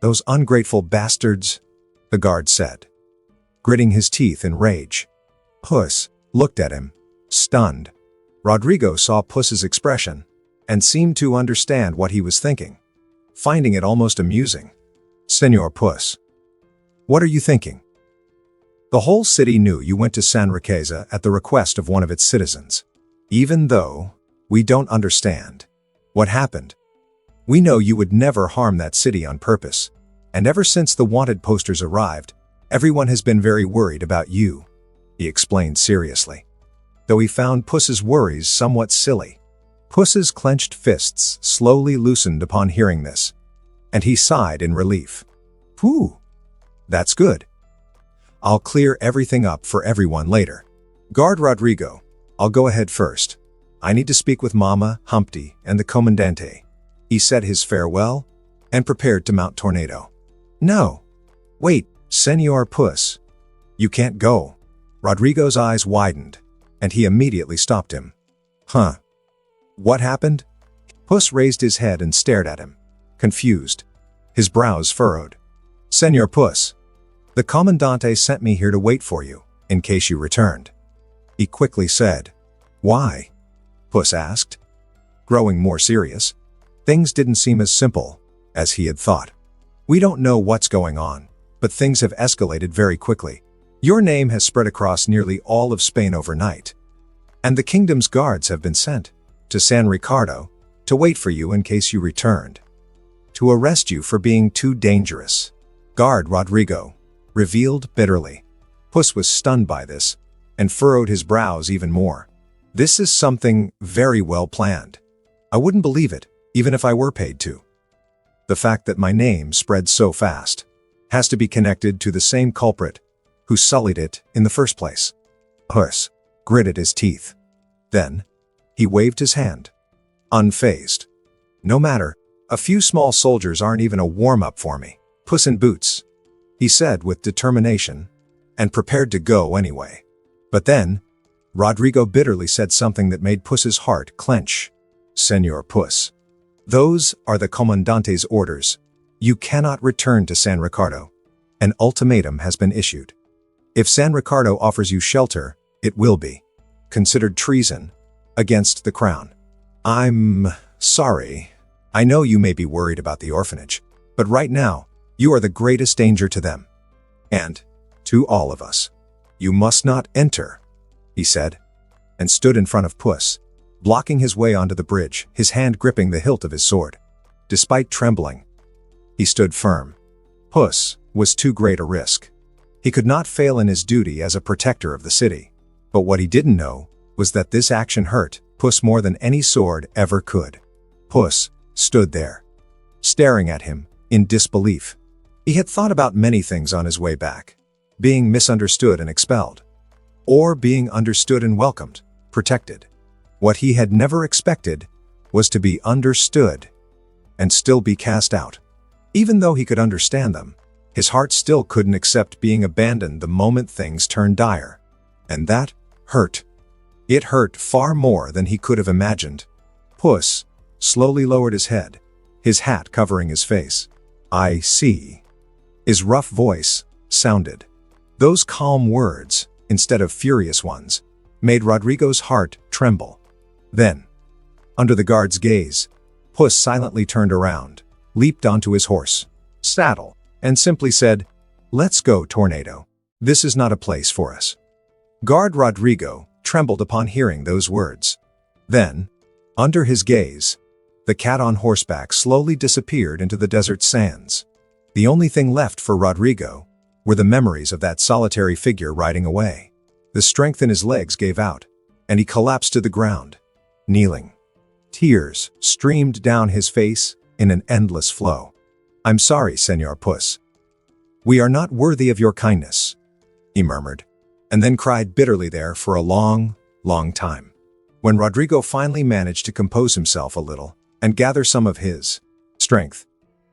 B: "Those ungrateful bastards," the guard said, gritting his teeth in rage. Puss looked at him, stunned. Rodrigo saw Puss's expression and seemed to understand what he was thinking, finding it almost amusing. "Senor Puss, what are you thinking? The whole city knew you went to San Riqueza at the request of one of its citizens. Even though we don't understand what happened, we know you would never harm that city on purpose. And ever since the wanted posters arrived, everyone has been very worried about you," he explained seriously, though he found Puss's worries somewhat silly. Puss's clenched fists slowly loosened upon hearing this, and he sighed in relief. "Whew, that's good. I'll clear everything up for everyone later. Guard Rodrigo, I'll go ahead first. I need to speak with Mama, Humpty, and the Comandante." He said his farewell and prepared to mount Tornado. "No, wait, Senor Puss. You can't go." Rodrigo's eyes widened, and he immediately stopped him. "Huh? What happened?" Puss raised his head and stared at him, confused, his brows furrowed. "Senor Puss, the Comandante sent me here to wait for you, in case you returned," he quickly said. "Why?" Puss asked, growing more serious. Things didn't seem as simple as he had thought. "We don't know what's going on, but things have escalated very quickly. Your name has spread across nearly all of Spain overnight, and the kingdom's guards have been sent to San Ricardo to wait for you in case you returned, to arrest you for being too dangerous," Guard Rodrigo revealed bitterly. Puss was stunned by this and furrowed his brows even more. "This is something very well planned. I wouldn't believe it, even if I were paid to." The fact that my name spread so fast has to be connected to the same culprit who sullied it in the first place. Puss gritted his teeth. Then, he waved his hand, unfazed. No matter, a few small soldiers aren't even a warm-up for me. Puss in Boots, he said with determination, and prepared to go anyway. But then, Rodrigo bitterly said something that made Puss's heart clench. Senor Puss, those are the Comandante's orders. You cannot return to San Ricardo. An ultimatum has been issued. If San Ricardo offers you shelter, it will be considered treason against the crown. I'm sorry. I know you may be worried about the orphanage, but right now, you are the greatest danger to them. And to all of us. You must not enter, he said, and stood in front of Puss, blocking his way onto the bridge, his hand gripping the hilt of his sword. Despite trembling, he stood firm. Puss was too great a risk. He could not fail in his duty as a protector of the city. But what he didn't know was that this action hurt Puss more than any sword ever could. Puss stood there, staring at him in disbelief. He had thought about many things on his way back. Being misunderstood and expelled. Or being understood and welcomed, protected. What he had never expected was to be understood and still be cast out. Even though he could understand them, his heart still couldn't accept being abandoned the moment things turned dire. And that hurt. It hurt far more than he could have imagined. Puss slowly lowered his head, his hat covering his face. I see. His rough voice sounded. Those calm words, instead of furious ones, made Rodrigo's heart tremble. Then, under the guard's gaze, Puss silently turned around, leaped onto his horse, saddle, and simply said, "Let's go, Tornado. This is not a place for us." Guard Rodrigo trembled upon hearing those words. Then, under his gaze, the cat on horseback slowly disappeared into the desert sands. The only thing left for Rodrigo were the memories of that solitary figure riding away. The strength in his legs gave out, and he collapsed to the ground, kneeling. Tears streamed down his face in an endless flow. "I'm sorry, Senor Puss. We are not worthy of your kindness," he murmured, and then cried bitterly there for a long, long time. When Rodrigo finally managed to compose himself a little and gather some of his strength,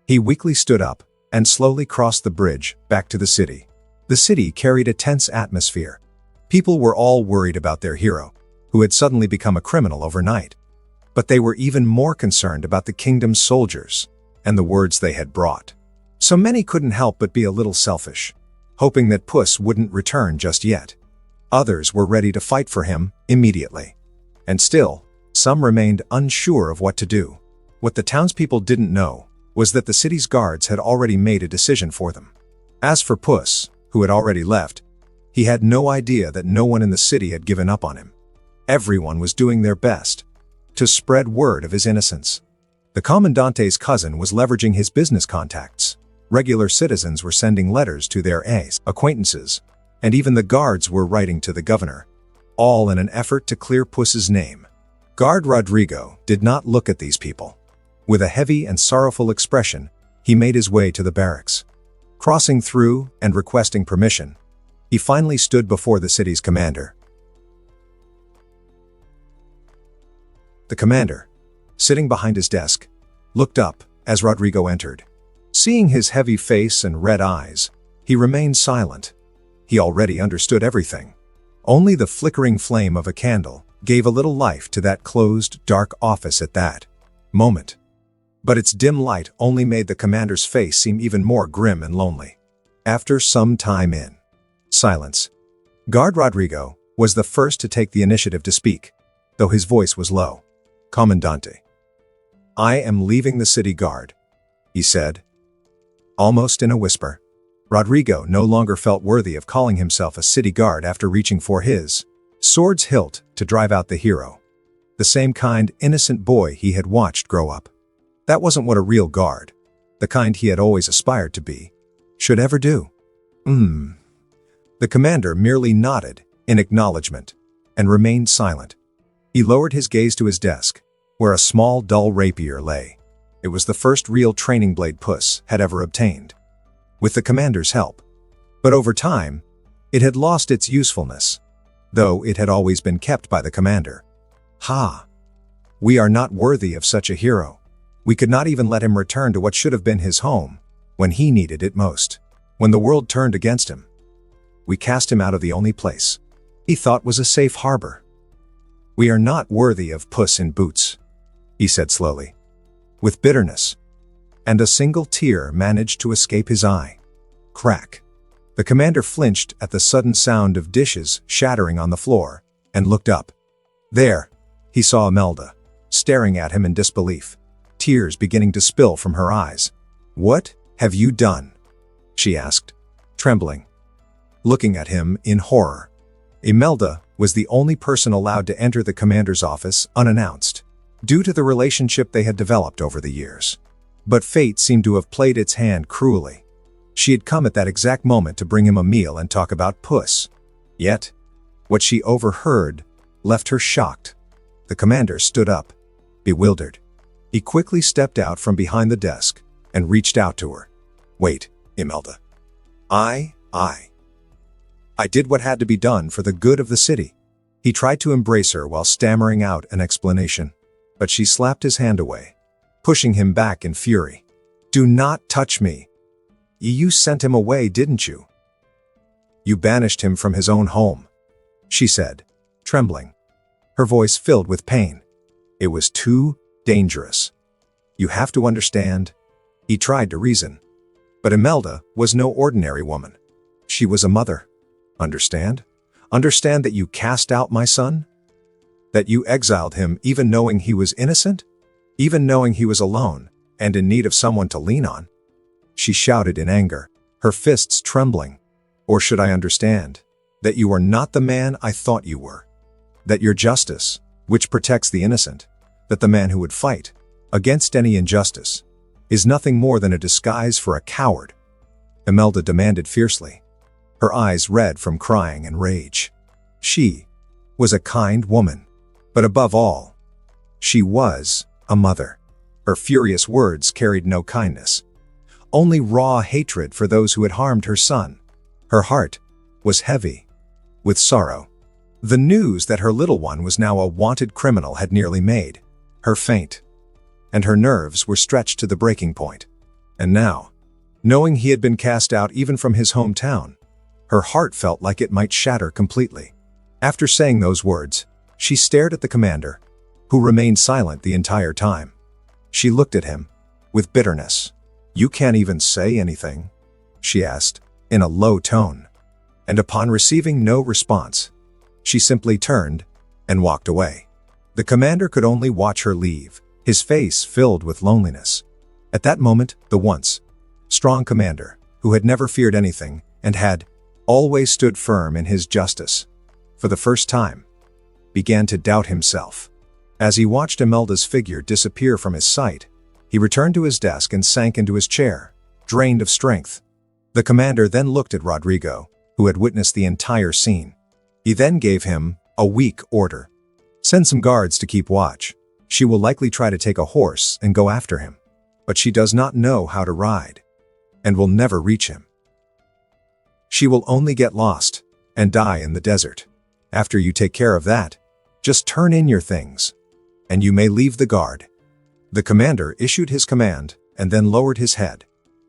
B: he weakly stood up and slowly crossed the bridge back to the city. The city carried a tense atmosphere. People were all worried about their hero, who had suddenly become a criminal overnight. But they were even more concerned about the kingdom's soldiers and the words they had brought. So many couldn't help but be a little selfish, hoping that Puss wouldn't return just yet. Others were ready to fight for him immediately. And still, some remained unsure of what to do. What the townspeople didn't know was that the city's guards had already made a decision for them. As for Puss, who had already left, he had no idea that no one in the city had given up on him. Everyone was doing their best to spread word of his innocence. The Comandante's cousin was leveraging his business contacts. Regular citizens were sending letters to their acquaintances, and even the guards were writing to the governor, all in an effort to clear Puss's name. Guard Rodrigo did not look at these people. With a heavy and sorrowful expression, he made his way to the barracks. Crossing through and requesting permission, he finally stood before the city's commander. The commander, sitting behind his desk, looked up as Rodrigo entered. Seeing his heavy face and red eyes, he remained silent. He already understood everything. Only the flickering flame of a candle gave a little life to that closed, dark office at that moment. But its dim light only made the commander's face seem even more grim and lonely. After some time in silence, Guard Rodrigo was the first to take the initiative to speak, though his voice was low. "Comandante, I am leaving the city guard," he said, almost in a whisper. Rodrigo no longer felt worthy of calling himself a city guard after reaching for his sword's hilt to drive out the hero. The same kind, innocent boy he had watched grow up. That wasn't what a real guard, the kind he had always aspired to be, should ever do. The commander merely nodded in acknowledgement and remained silent. He lowered his gaze to his desk, where a small, dull rapier lay. It was the first real training blade Puss had ever obtained, with the commander's help. But over time, it had lost its usefulness, though it had always been kept by the commander. Ha! We are not worthy of such a hero. We could not even let him return to what should have been his home, when he needed it most. When the world turned against him, we cast him out of the only place he thought was a safe harbor. We are not worthy of Puss in Boots, he said slowly, with bitterness, and a single tear managed to escape his eye. Crack. The commander flinched at the sudden sound of dishes shattering on the floor, and looked up. There, he saw Imelda, staring at him in disbelief, tears beginning to spill from her eyes. "What have you done?" she asked, trembling, looking at him in horror. Imelda was the only person allowed to enter the commander's office unannounced, due to the relationship they had developed over the years. But fate seemed to have played its hand cruelly. She had come at that exact moment to bring him a meal and talk about Puss. Yet, what she overheard left her shocked. The commander stood up, bewildered. He quickly stepped out from behind the desk and reached out to her. "Wait, Imelda. I did what had to be done for the good of the city." He tried to embrace her while stammering out an explanation, but she slapped his hand away, pushing him back in fury. "Do not touch me. You sent him away, didn't you? You banished him from his own home," she said, trembling, her voice filled with pain. "It was too dangerous. You have to understand." He tried to reason, but Imelda was no ordinary woman. She was a mother. "Understand? Understand that you cast out my son? That you exiled him even knowing he was innocent? Even knowing he was alone and in need of someone to lean on?" She shouted in anger, her fists trembling. "Or should I understand that you are not the man I thought you were? That your justice, which protects the innocent, that the man who would fight against any injustice, is nothing more than a disguise for a coward?" Imelda demanded fiercely, her eyes red from crying and rage. She was a kind woman, but above all, she was a mother. Her furious words carried no kindness, only raw hatred for those who had harmed her son. Her heart was heavy with sorrow. The news that her little one was now a wanted criminal had nearly made her faint, and her nerves were stretched to the breaking point. And now, knowing he had been cast out even from his hometown, her heart felt like it might shatter completely. After saying those words, she stared at the commander, who remained silent the entire time. She looked at him with bitterness. "You can't even say anything?" she asked, in a low tone. And upon receiving no response, she simply turned and walked away. The commander could only watch her leave, his face filled with loneliness. At that moment, the once strong commander, who had never feared anything and had always stood firm in his justice, for the first time, began to doubt himself. As he watched Imelda's figure disappear from his sight, he returned to his desk and sank into his chair, drained of strength. The commander then looked at Rodrigo, who had witnessed the entire scene. He then gave him a weak order. "Send some guards to keep watch. She will likely try to take a horse and go after him, but she does not know how to ride, and will never reach him. She will only get lost and die in the desert. After you take care of that, just turn in your things, and you may leave the guard." The commander issued his command and then lowered his head,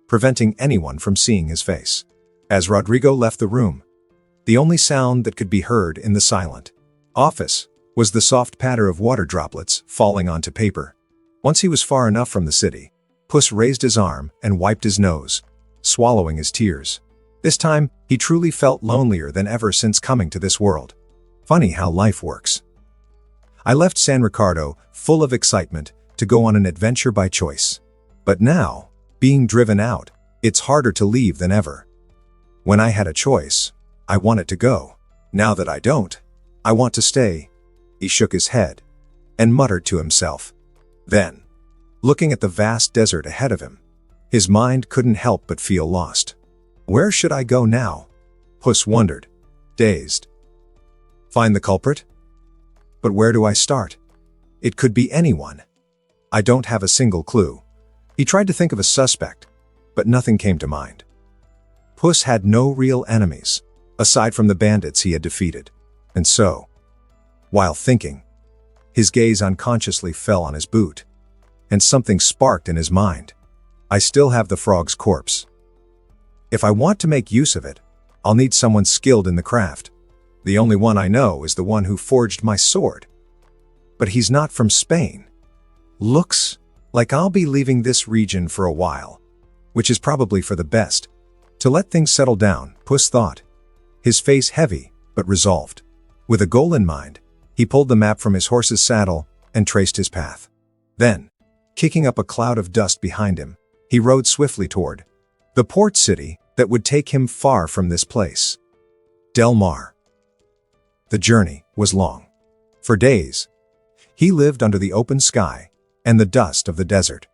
B: preventing anyone from seeing his face. As Rodrigo left the room, the only sound that could be heard in the silent office was the soft patter of water droplets falling onto paper. Once he was far enough from the city, Puss raised his arm and wiped his nose, swallowing his tears. This time, he truly felt lonelier than ever since coming to this world. Funny how life works. I left San Ricardo full of excitement to go on an adventure by choice. But now, being driven out, it's harder to leave than ever. When I had a choice, I wanted to go. Now that I don't, I want to stay. He shook his head and muttered to himself. Then, looking at the vast desert ahead of him, his mind couldn't help but feel lost. Where should I go now? Puss wondered, dazed. Find the culprit? But where do I start? It could be anyone. I don't have a single clue. He tried to think of a suspect, but nothing came to mind. Puss had no real enemies, aside from the bandits he had defeated. And so, while thinking, his gaze unconsciously fell on his boot, and something sparked in his mind. I still have the frog's corpse. If I want to make use of it, I'll need someone skilled in the craft. The only one I know is the one who forged my sword. But he's not from Spain. Looks like I'll be leaving this region for a while, which is probably for the best. To let things settle down, Puss thought, his face heavy but resolved. With a goal in mind, he pulled the map from his horse's saddle and traced his path. Then, kicking up a cloud of dust behind him, he rode swiftly toward the port city that would take him far from this place. Del Mar. The journey was long. For days, he lived under the open sky and the dust of the desert,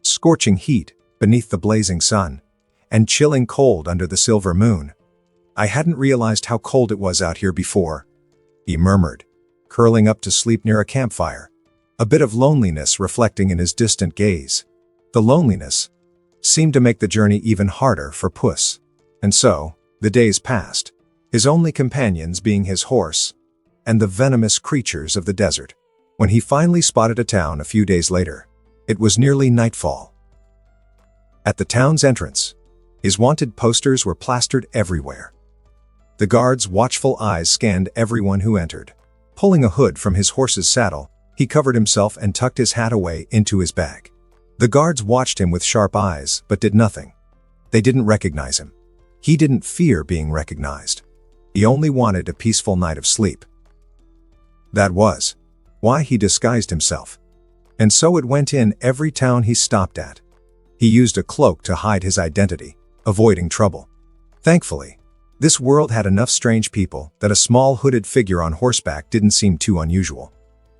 B: scorching heat beneath the blazing sun, and chilling cold under the silver moon. I hadn't realized how cold it was out here before, he murmured, curling up to sleep near a campfire, a bit of loneliness reflecting in his distant gaze. The loneliness seemed to make the journey even harder for Puss. And so, the days passed, his only companions being his horse and the venomous creatures of the desert. When he finally spotted a town a few days later, it was nearly nightfall. At the town's entrance, his wanted posters were plastered everywhere. The guard's watchful eyes scanned everyone who entered. Pulling a hood from his horse's saddle, he covered himself and tucked his hat away into his bag. The guards watched him with sharp eyes, but did nothing. They didn't recognize him. He didn't fear being recognized. He only wanted a peaceful night of sleep. That was why he disguised himself. And so it went in every town he stopped at. He used a cloak to hide his identity, avoiding trouble. Thankfully, this world had enough strange people that a small hooded figure on horseback didn't seem too unusual.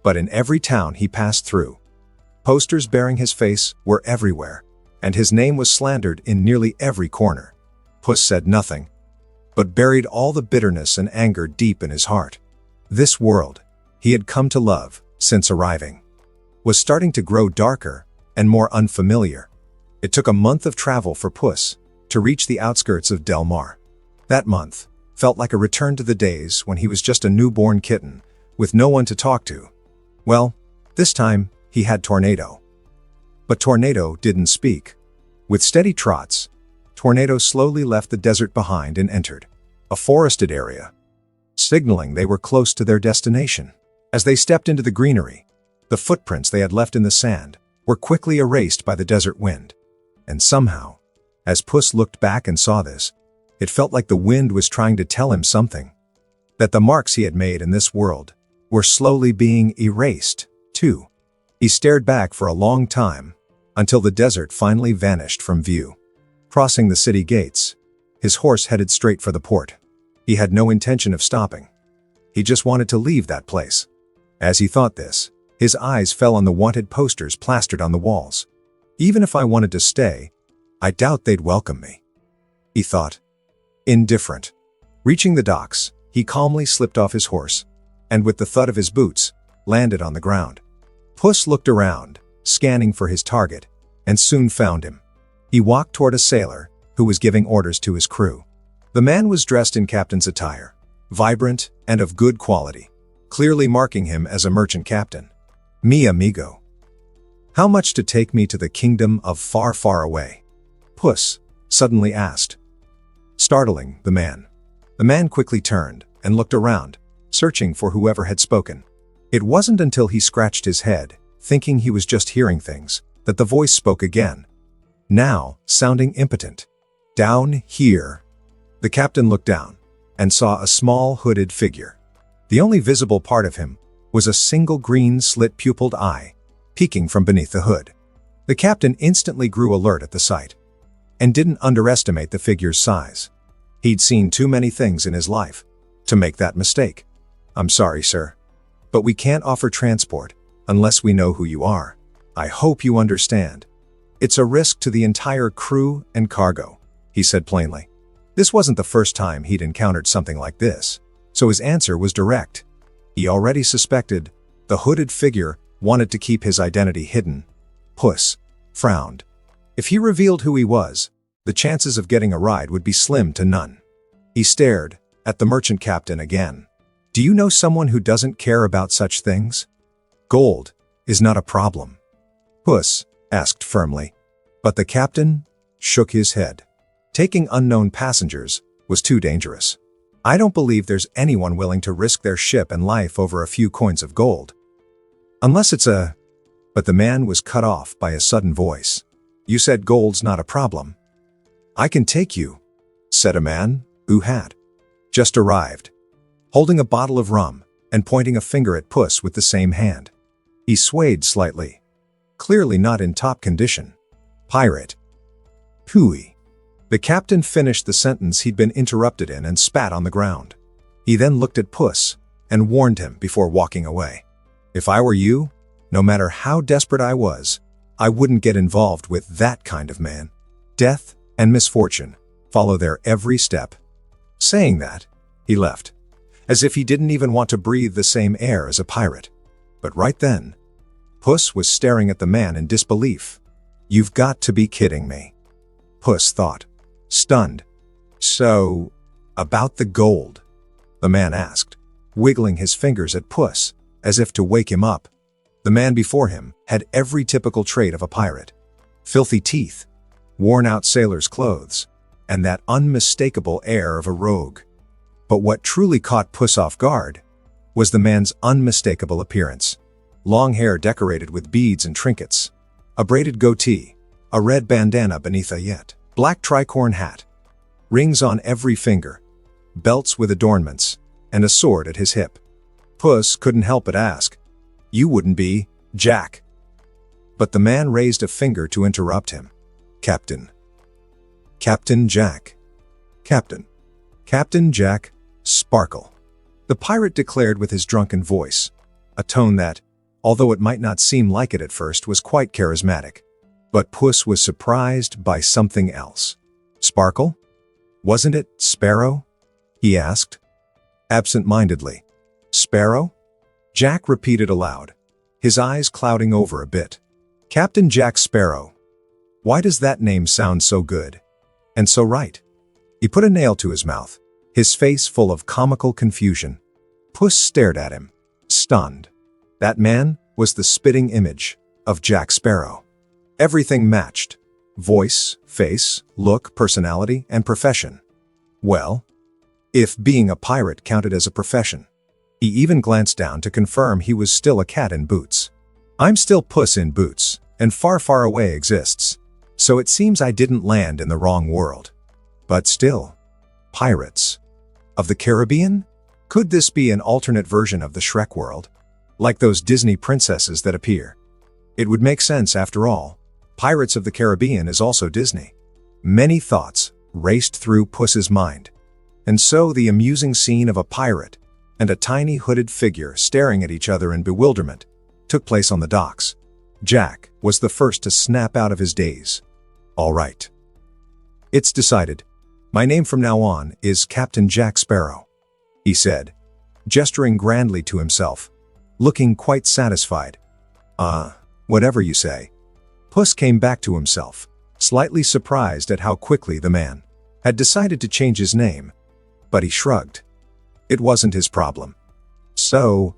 B: But in every town he passed through, posters bearing his face were everywhere, and his name was slandered in nearly every corner. Puss said nothing, but buried all the bitterness and anger deep in his heart. This world he had come to love since arriving was starting to grow darker and more unfamiliar. It took a month of travel for Puss to reach the outskirts of Del Mar. That month felt like a return to the days when he was just a newborn kitten with no one to talk to. Well, this time he had Tornado. But Tornado didn't speak. With steady trots, Tornado slowly left the desert behind and entered a forested area, signaling they were close to their destination. As they stepped into the greenery, the footprints they had left in the sand were quickly erased by the desert wind. And somehow, as Puss looked back and saw this, it felt like the wind was trying to tell him something. That the marks he had made in this world were slowly being erased, too. He stared back for a long time, until the desert finally vanished from view. Crossing the city gates, his horse headed straight for the port. He had no intention of stopping. He just wanted to leave that place. As he thought this, his eyes fell on the wanted posters plastered on the walls. Even if I wanted to stay, I doubt they'd welcome me, he thought. Indifferent. Reaching the docks, he calmly slipped off his horse, and with the thud of his boots, landed on the ground. Puss looked around, scanning for his target, and soon found him. He walked toward a sailor who was giving orders to his crew. The man was dressed in captain's attire, vibrant and of good quality, clearly marking him as a merchant captain. "Mi amigo. How much to take me to the kingdom of far, far away?" Puss suddenly asked, startling the man. The man quickly turned and looked around, searching for whoever had spoken. It wasn't until he scratched his head, thinking he was just hearing things, that the voice spoke again, now sounding impotent. "Down here." The captain looked down and saw a small hooded figure. The only visible part of him was a single green slit-pupiled eye peeking from beneath the hood. The captain instantly grew alert at the sight and didn't underestimate the figure's size. He'd seen too many things in his life to make that mistake. "I'm sorry, sir, but we can't offer transport unless we know who you are. I hope you understand. It's a risk to the entire crew and cargo," he said plainly. This wasn't the first time he'd encountered something like this, so his answer was direct. He already suspected the hooded figure wanted to keep his identity hidden. Puss frowned. If he revealed who he was, the chances of getting a ride would be slim to none. He stared at the merchant captain again. Do you know someone who doesn't care about such things? Gold is not a problem, Puss asked firmly. But the captain shook his head. Taking unknown passengers was too dangerous. I don't believe there's anyone willing to risk their ship and life over a few coins of gold. Unless it's a... But the man was cut off by a sudden voice. You said gold's not a problem. I can take you, said a man who had just arrived, holding a bottle of rum and pointing a finger at Puss with the same hand. He swayed slightly, clearly not in top condition. Pirate. Pooey. The captain finished the sentence he'd been interrupted in and spat on the ground. He then looked at Puss and warned him before walking away. If I were you, no matter how desperate I was, I wouldn't get involved with that kind of man. Death and misfortune follow their every step. Saying that, he left, as if he didn't even want to breathe the same air as a pirate. But right then, Puss was staring at the man in disbelief. You've got to be kidding me, Puss thought, stunned. So, about the gold? The man asked, wiggling his fingers at Puss, as if to wake him up. The man before him had every typical trait of a pirate. Filthy teeth, worn-out sailor's clothes, and that unmistakable air of a rogue. But what truly caught Puss off guard was the man's unmistakable appearance. Long hair decorated with beads and trinkets, a braided goatee, a red bandana beneath a yet black tricorn hat, rings on every finger, belts with adornments, and a sword at his hip. Puss couldn't help but ask, "You wouldn't be Jack?" But the man raised a finger to interrupt him. Captain. Captain Jack. Captain Jack Sparkle. The pirate declared with his drunken voice, a tone that, although it might not seem like it at first, was quite charismatic. But Puss was surprised by something else. Sparkle? Wasn't it Sparrow? He asked, absent-mindedly. Sparrow? Jack repeated aloud, his eyes clouding over a bit. Captain Jack Sparrow. Why does that name sound so good? And so right? He put a nail to his mouth, his face full of comical confusion. Puss stared at him, stunned. That man was the spitting image of Jack Sparrow. Everything matched. Voice, face, look, personality, and profession. Well, if being a pirate counted as a profession. He even glanced down to confirm he was still a cat in boots. I'm still Puss in Boots, and Far, Far Away exists. So it seems I didn't land in the wrong world. But still, pirates. Of the Caribbean? Could this be an alternate version of the Shrek world? Like those Disney princesses that appear? It would make sense after all. Pirates of the Caribbean is also Disney. Many thoughts raced through Puss's mind. And so the amusing scene of a pirate and a tiny hooded figure staring at each other in bewilderment took place on the docks. Jack was the first to snap out of his daze. All right. It's decided. My name from now on is Captain Jack Sparrow, he said, gesturing grandly to himself, looking quite satisfied. Whatever you say. Puss came back to himself, slightly surprised at how quickly the man had decided to change his name, but he shrugged. It wasn't his problem. So,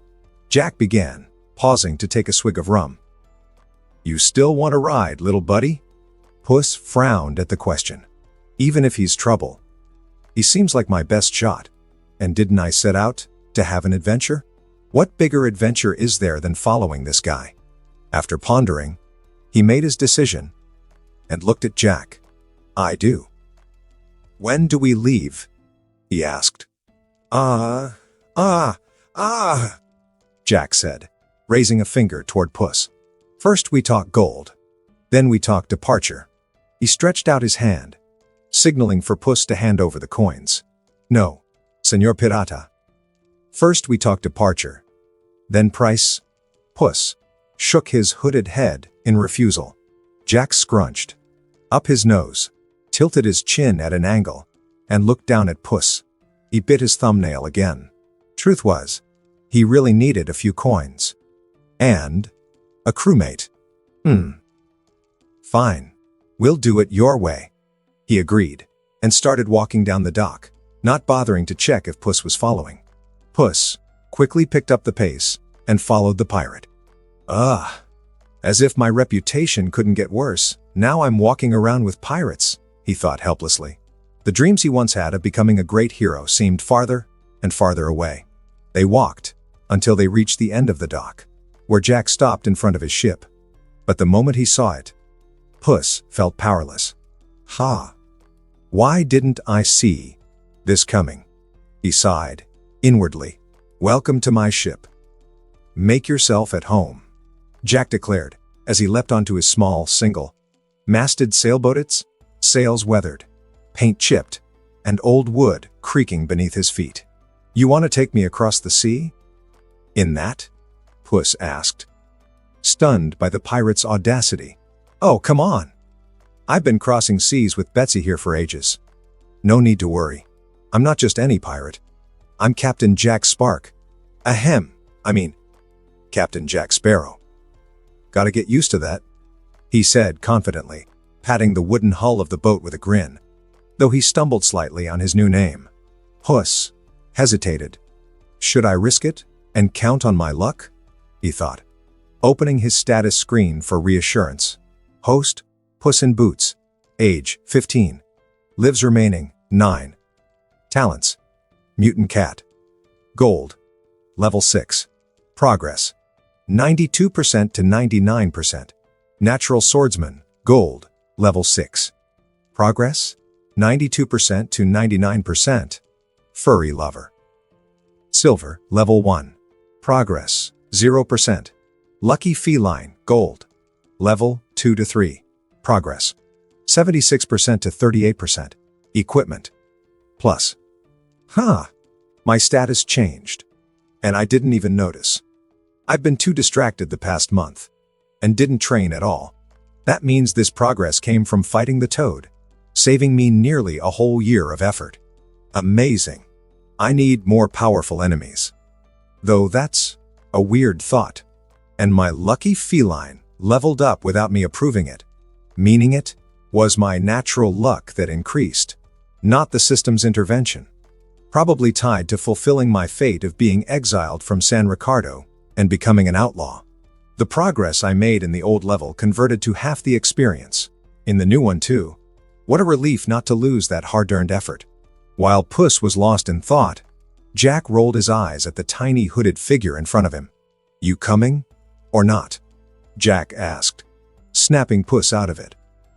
B: Jack began, pausing to take a swig of rum. You still want to ride, little buddy? Puss frowned at the question. Even if he's trouble. He seems like my best shot. And didn't I set out to have an adventure? What bigger adventure is there than following this guy? After pondering, he made his decision and looked at Jack. I do. When do we leave? He asked. Jack said, raising a finger toward Puss. First we talk gold. Then we talk departure. He stretched out his hand, signaling for Puss to hand over the coins. No, Señor Pirata. First we talk departure. Then price. Puss shook his hooded head in refusal. Jack scrunched up his nose, tilted his chin at an angle, and looked down at Puss. He bit his thumbnail again. Truth was, he really needed a few coins. And a crewmate. Fine. We'll do it your way. He agreed, and started walking down the dock, not bothering to check if Puss was following. Puss quickly picked up the pace and followed the pirate. As if my reputation couldn't get worse, now I'm walking around with pirates, he thought helplessly. The dreams he once had of becoming a great hero seemed farther and farther away. They walked until they reached the end of the dock, where Jack stopped in front of his ship. But the moment he saw it, Puss felt powerless. Why didn't I see this coming? He sighed inwardly. Welcome to my ship. Make yourself at home, Jack declared as he leapt onto his small, single-masted sailboat, its sails weathered, paint chipped, and old wood creaking beneath his feet. You want to take me across the sea? In that? Puss asked, stunned by the pirate's audacity. Oh, come on. I've been crossing seas with Betsy here for ages. No need to worry. I'm not just any pirate. I'm Captain Jack Spark. Captain Jack Sparrow. Gotta get used to that, he said confidently, patting the wooden hull of the boat with a grin, though he stumbled slightly on his new name. Puss hesitated. Should I risk it and count on my luck? He thought, opening his status screen for reassurance. Host, Puss in Boots. Age, 15. Lives remaining, 9. Talents, Mutant Cat. Gold, Level 6. Progress, 92% to 99%. Natural Swordsman, Gold, Level 6. Progress, 92% to 99%. Furry Lover. Silver, Level 1. Progress, 0%. Lucky Feline, Gold. Level 2 to 3. Progress, 76% to 38%. Equipment. Plus. My status changed. And I didn't even notice. I've been too distracted the past month. And didn't train at all. That means this progress came from fighting the toad, saving me nearly a whole year of effort. Amazing. I need more powerful enemies. Though that's a weird thought. And my lucky feline leveled up without me approving it. Meaning it was my natural luck that increased, not the system's intervention. Probably tied to fulfilling my fate of being exiled from San Ricardo and becoming an outlaw. The progress I made in the old level converted to half the experience. In the new one too. What a relief not to lose that hard-earned effort. While Puss was lost in thought, Jack rolled his eyes at the tiny hooded figure in front of him. You coming? Or not? Jack asked, snapping Puss out of it.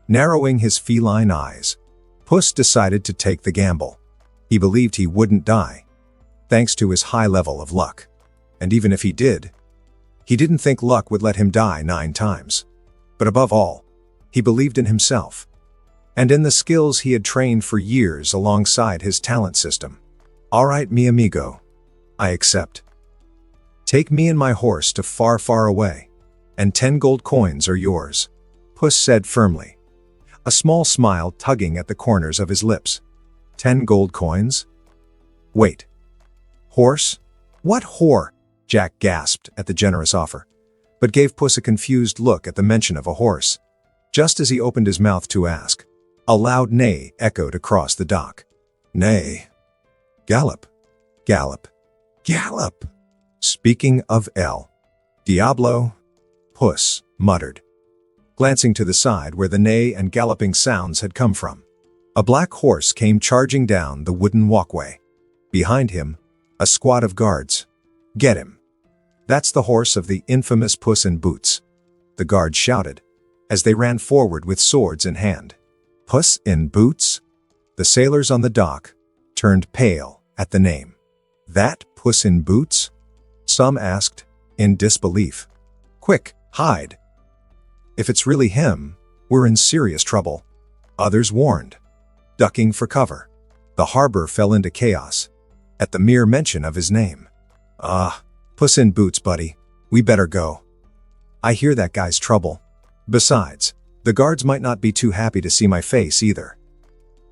B: Narrowing his feline eyes, Puss decided to take the gamble. He believed he wouldn't die, thanks to his high level of luck. And even if he did, he didn't think luck would let him die 9 times. But above all, he believed in himself, and in the skills he had trained for years alongside his talent system. All right, mi amigo. I accept. Take me and my horse to far, far away, and 10 gold coins are yours, Puss said firmly, a small smile tugging at the corners of his lips. 10 gold coins? Wait. Horse? What whore? Jack gasped at the generous offer, but gave Puss a confused look at the mention of a horse. Just as he opened his mouth to ask, a loud neigh echoed across the dock. Neigh. Gallop. Gallop. Gallop. Speaking of El Diablo, Puss muttered, glancing to the side where the neigh and galloping sounds had come from. A black horse came charging down the wooden walkway. Behind him, a squad of guards. Get him. That's the horse of the infamous Puss in Boots, the guards shouted, as they ran forward with swords in hand. Puss in Boots? The sailors on the dock turned pale at the name. That Puss in Boots? Some asked, in disbelief. Quick, hide. If it's really him, we're in serious trouble. Others warned, ducking for cover. The harbor fell into chaos at the mere mention of his name. Puss in Boots, buddy. We better go. I hear that guy's trouble. Besides, the guards might not be too happy to see my face either.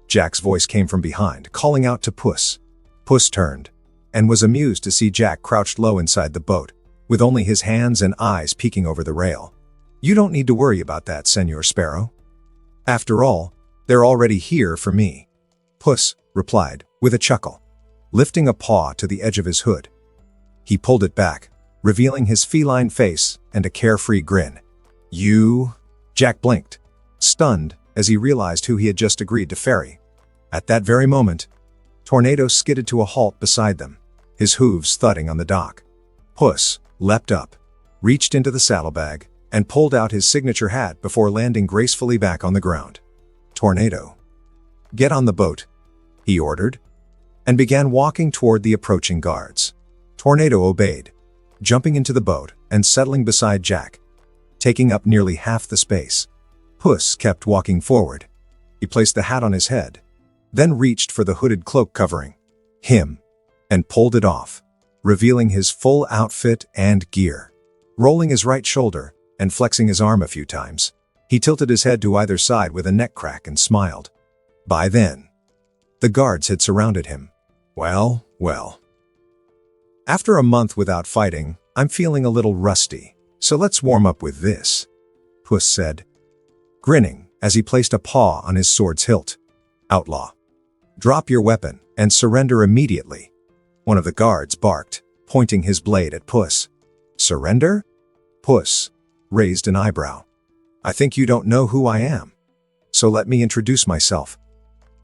B: Jack's voice came from behind, calling out to Puss. Puss turned, and was amused to see Jack crouched low inside the boat, with only his hands and eyes peeking over the rail. You don't need to worry about that, Senor Sparrow. After all, they're already here for me. Puss replied, with a chuckle, lifting a paw to the edge of his hood. He pulled it back, revealing his feline face and a carefree grin. You? Jack blinked, stunned as he realized who he had just agreed to ferry. At that very moment, Tornado skidded to a halt beside them, his hooves thudding on the dock. Puss leapt up, reached into the saddlebag, and pulled out his signature hat before landing gracefully back on the ground. Tornado, get on the boat, he ordered, and began walking toward the approaching guards. Tornado obeyed, jumping into the boat and settling beside Jack, taking up nearly half the space. Puss kept walking forward. He placed the hat on his head, then reached for the hooded cloak covering him and pulled it off, revealing his full outfit and gear. Rolling his right shoulder and flexing his arm a few times, he tilted his head to either side with a neck crack and smiled. By then, the guards had surrounded him. Well. After a month without fighting, I'm feeling a little rusty, so let's warm up with this, Puss said, grinning as he placed a paw on his sword's hilt. Outlaw, drop your weapon and surrender immediately, one of the guards barked, pointing his blade at Puss. Surrender? Puss raised an eyebrow. I think you don't know who I am, so let me introduce myself.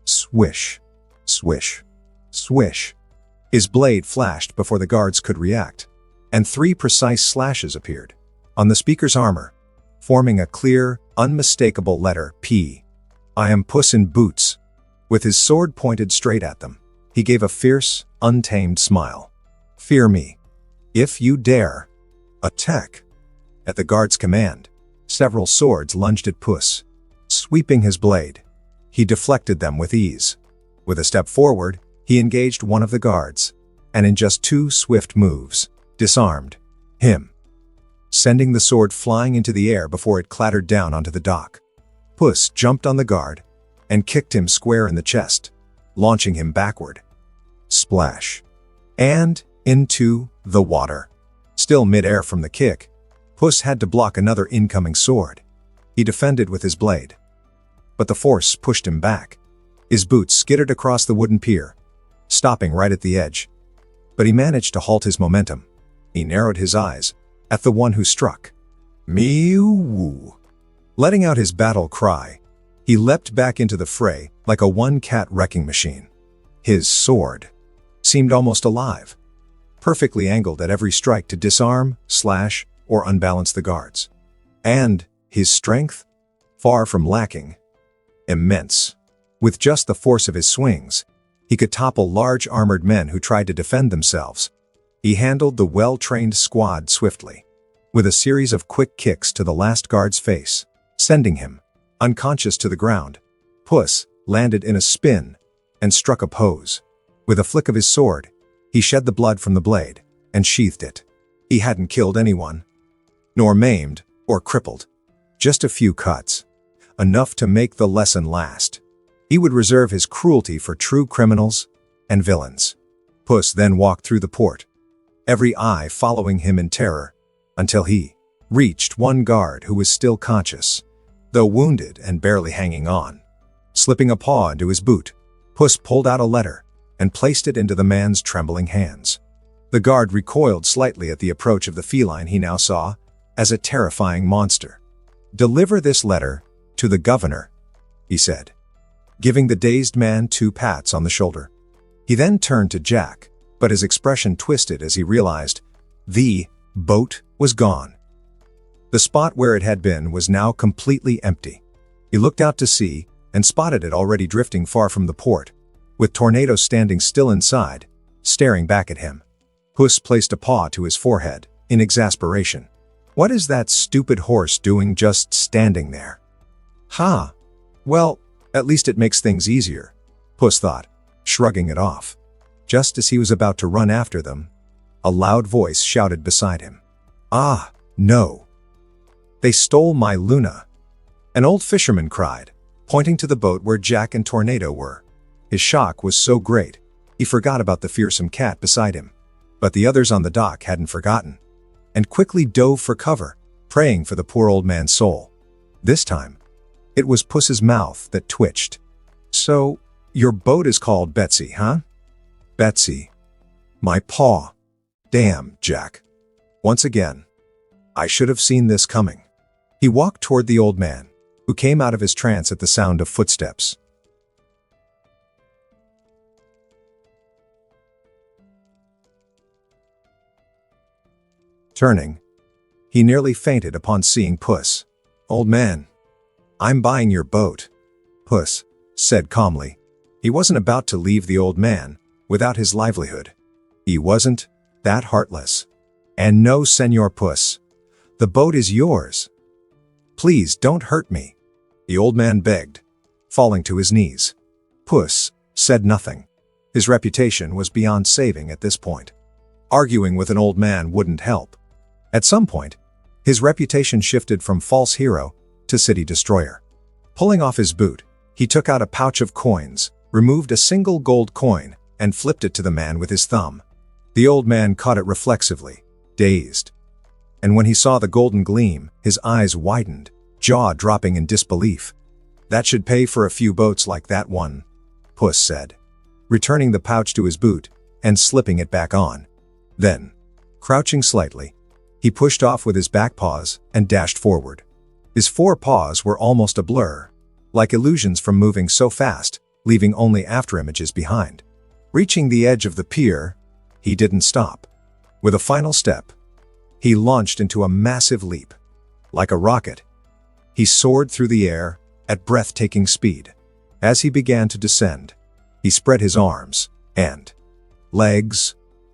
B: Swish, swish, swish. His blade flashed before the guards could react, and 3 precise slashes appeared on the speaker's armor, forming a clear, unmistakable letter P. I am Puss in Boots. With his sword pointed straight at them, he gave a fierce, untamed smile. Fear me, if you dare. Attack. At the guard's command, several swords lunged at Puss. Sweeping his blade, he deflected them with ease. With a step forward, he engaged one of the guards, and in just 2 swift moves, disarmed him, sending the sword flying into the air before it clattered down onto the dock. Puss jumped on the guard and kicked him square in the chest, launching him backward. Splash. And into the water. Still mid-air from the kick, Puss had to block another incoming sword. He defended with his blade, but the force pushed him back. His boots skittered across the wooden pier, stopping right at the edge. But he managed to halt his momentum. He narrowed his eyes at the one who struck. Meow. Letting out his battle cry, he leapt back into the fray like a one-cat wrecking machine. His sword seemed almost alive, perfectly angled at every strike to disarm, slash, or unbalance the guards. And his strength, far from lacking, immense. With just the force of his swings, he could topple large armored men who tried to defend themselves. He handled the well-trained squad swiftly, with a series of quick kicks to the last guard's face, sending him unconscious to the ground. Puss landed in a spin and struck a pose. With a flick of his sword, he shed the blood from the blade and sheathed it. He hadn't killed anyone, nor maimed or crippled. Just a few cuts, enough to make the lesson last. He would reserve his cruelty for true criminals and villains. Puss then walked through the port, every eye following him in terror, until he reached one guard who was still conscious, though wounded and barely hanging on. Slipping a paw into his boot, Puss pulled out a letter and placed it into the man's trembling hands. The guard recoiled slightly at the approach of the feline he now saw as a terrifying monster. Deliver this letter to the governor, he said, giving the dazed man 2 pats on the shoulder. He then turned to Jack, but his expression twisted as he realized the boat was gone. The spot where it had been was now completely empty. He looked out to sea and spotted it already drifting far from the port, with Tornado standing still inside, staring back at him. Puss placed a paw to his forehead in exasperation. What is that stupid horse doing just standing there? Ha! Well, at least it makes things easier, Puss thought, shrugging it off. Just as he was about to run after them, a loud voice shouted beside him. Ah, no! They stole my Luna! An old fisherman cried, pointing to the boat where Jack and Tornado were. His shock was so great, he forgot about the fearsome cat beside him. But the others on the dock hadn't forgotten, and quickly dove for cover, praying for the poor old man's soul. This time, It was Puss's mouth that twitched. "So, your boat is called Betsy, huh?" "Betsy. My paw. Damn, Jack. Once again. I should have seen this coming." He walked toward the old man, who came out of his trance at the sound of footsteps. Turning, he nearly fainted upon seeing Puss. "Old man, I'm buying your boat," Puss said calmly. He wasn't about to leave the old man without his livelihood. He wasn't that heartless. "And no, Senor Puss, the boat is yours. Please don't hurt me," the old man begged, falling to his knees. Puss said nothing. His reputation was beyond saving at this point. Arguing with an old man wouldn't help. At some point, his reputation shifted from false hero to city destroyer. Pulling off his boot, he took out a pouch of coins, removed a single gold coin, and flipped it to the man with his thumb. The old man caught it reflexively, dazed. And when he saw the golden gleam, his eyes widened, jaw dropping in disbelief. "That should pay for a few boats like that one," Puss said, returning the pouch to his boot and slipping it back on. Then, crouching slightly, he pushed off with his back paws and dashed forward. His fore paws were almost a blur, like illusions from moving so fast, leaving only afterimages behind. Reaching the edge of the pier, he didn't stop. With a final step, he launched into a massive leap. Like a rocket, he soared through the air at breathtaking speed. As he began to descend, he spread his arms and legs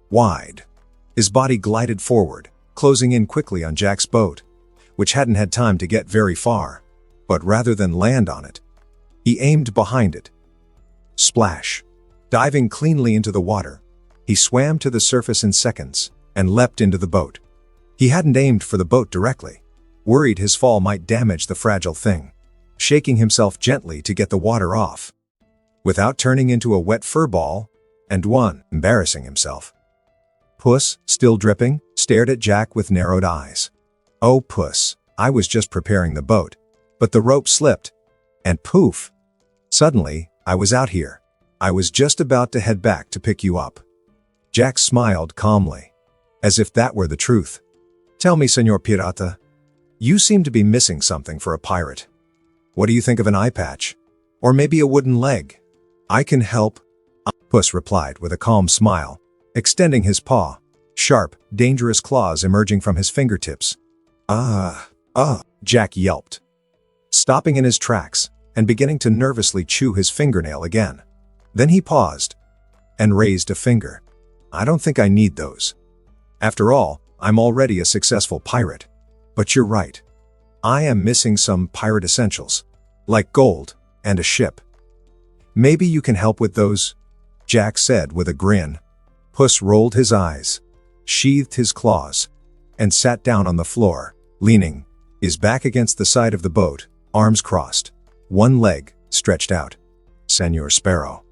B: wide. His body glided forward, closing in quickly on Jack's boat, which hadn't had time to get very far. But rather than land on it, he aimed behind it. Splash! Diving cleanly into the water, he swam to the surface in seconds and leapt into the boat. He hadn't aimed for the boat directly, worried his fall might damage the fragile thing, shaking himself gently to get the water off, without turning into a wet fur ball and embarrassing himself. Puss, still dripping, stared at Jack with narrowed eyes. "Oh, Puss, I was just preparing the boat, but the rope slipped, and poof! Suddenly, I was out here. I was just about to head back to pick you up." Jack smiled calmly, as if that were the truth. "Tell me, Senor Pirata, you seem to be missing something for a pirate. What do you think of an eye patch? Or maybe a wooden leg? I can help," Puss replied with a calm smile, extending his paw, sharp, dangerous claws emerging from his fingertips. Jack yelped, stopping in his tracks and beginning to nervously chew his fingernail again. Then he paused and raised a finger. "I don't think I need those. After all, I'm already a successful pirate. But you're right. I am missing some pirate essentials, like gold and a ship. Maybe you can help with those," Jack said with a grin. Puss rolled his eyes, sheathed his claws, and sat down on the floor, leaning, his back against the side of the boat, arms crossed, one leg stretched out. "Senor Sparrow,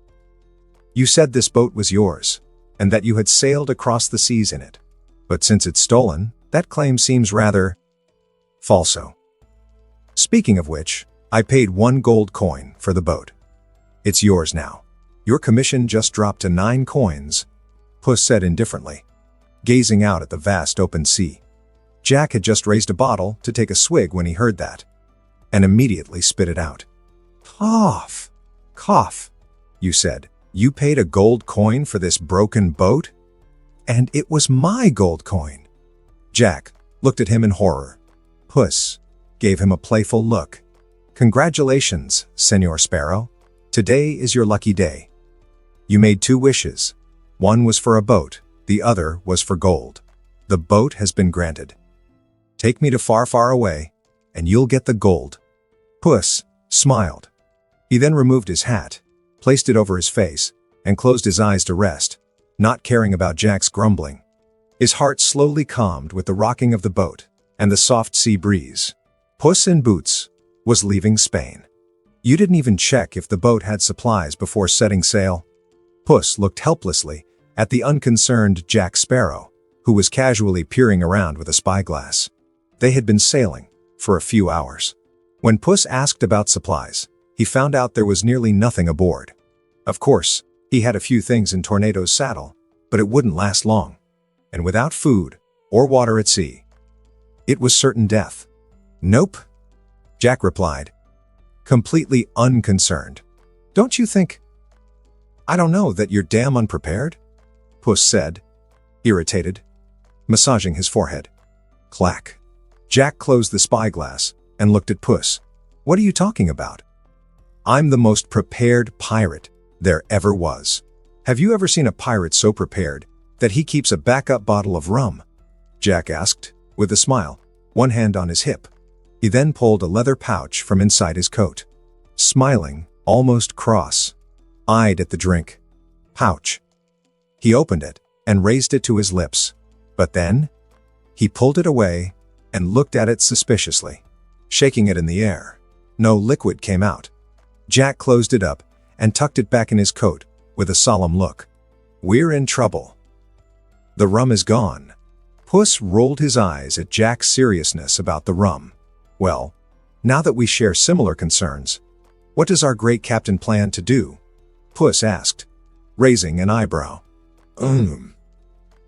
B: you said this boat was yours, and that you had sailed across the seas in it. But since it's stolen, that claim seems rather falso. Speaking of which, I paid 1 gold coin for the boat. It's yours now. Your commission just dropped to 9 coins, Puss said indifferently, gazing out at the vast open sea. Jack had just raised a bottle to take a swig when he heard that, and immediately spit it out. "Cough! Cough! You said you paid a gold coin for this broken boat? And it was my gold coin." Jack looked at him in horror. Puss gave him a playful look. "Congratulations, Senor Sparrow. Today is your lucky day. You made 2 wishes. One was for a boat, the other was for gold. The boat has been granted. Take me to far, far away, and you'll get the gold." Puss smiled. He then removed his hat, placed it over his face, and closed his eyes to rest, not caring about Jack's grumbling. His heart slowly calmed with the rocking of the boat and the soft sea breeze. Puss in Boots was leaving Spain. "You didn't even check if the boat had supplies before setting sail?" Puss looked helplessly at the unconcerned Jack Sparrow, who was casually peering around with a spyglass. They had been sailing for a few hours. When Puss asked about supplies, he found out there was nearly nothing aboard. Of course, he had a few things in Tornado's saddle, but it wouldn't last long. And without food or water at sea, it was certain death. "Nope," Jack replied, completely unconcerned. "Don't you think? I don't know that you're damn unprepared," Puss said, irritated, massaging his forehead. Clack. Jack closed the spyglass and looked at Puss. "What are you talking about? I'm the most prepared pirate there ever was. Have you ever seen a pirate so prepared that he keeps a backup bottle of rum?" Jack asked, with a smile, one hand on his hip. He then pulled a leather pouch from inside his coat. Smiling, almost cross-eyed at the drink pouch, he opened it and raised it to his lips. But then, he pulled it away and looked at it suspiciously, shaking it in the air. No liquid came out. Jack closed it up and tucked it back in his coat with a solemn look. "We're in trouble. The rum is gone." Puss rolled his eyes at Jack's seriousness about the rum. "Well, now that we share similar concerns, what does our great captain plan to do?" Puss asked, raising an eyebrow.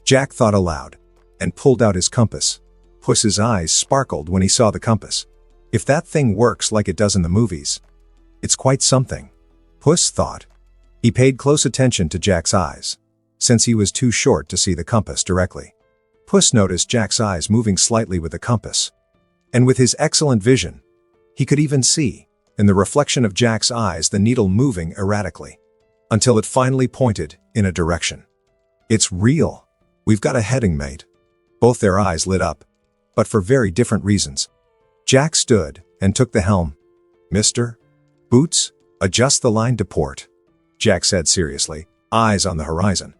B: Jack thought aloud and pulled out his compass. Puss's eyes sparkled when he saw the compass. If that thing works like it does in the movies, it's quite something, Puss thought. He paid close attention to Jack's eyes, since he was too short to see the compass directly. Puss noticed Jack's eyes moving slightly with the compass. And with his excellent vision, he could even see, in the reflection of Jack's eyes, the needle moving erratically, until it finally pointed in a direction. "It's real. We've got a heading, mate." Both their eyes lit up, but for very different reasons. Jack stood and took the helm. "Mr. Boots, adjust the line to port," Jack said seriously, eyes on the horizon.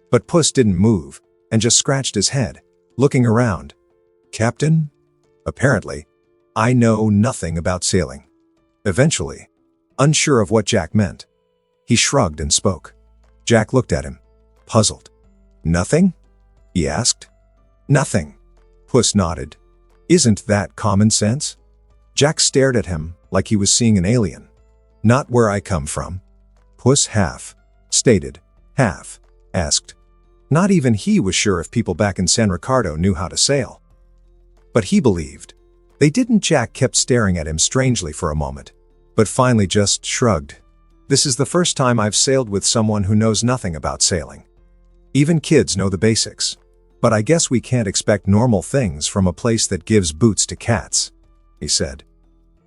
B: But Puss didn't move and just scratched his head, looking around. "Captain? Apparently, I know nothing about sailing." Eventually, unsure of what Jack meant, he shrugged and spoke. Jack looked at him, puzzled. "Nothing?" he asked. "Nothing," Puss nodded. "Isn't that common sense?" Jack stared at him like he was seeing an alien. "Not where I come from," Puss half stated, half asked. Not even he was sure if people back in San Ricardo knew how to sail. But he believed they didn't. Jack kept staring at him strangely for a moment, but finally just shrugged. "This is the first time I've sailed with someone who knows nothing about sailing. Even kids know the basics. But I guess we can't expect normal things from a place that gives boots to cats," he said,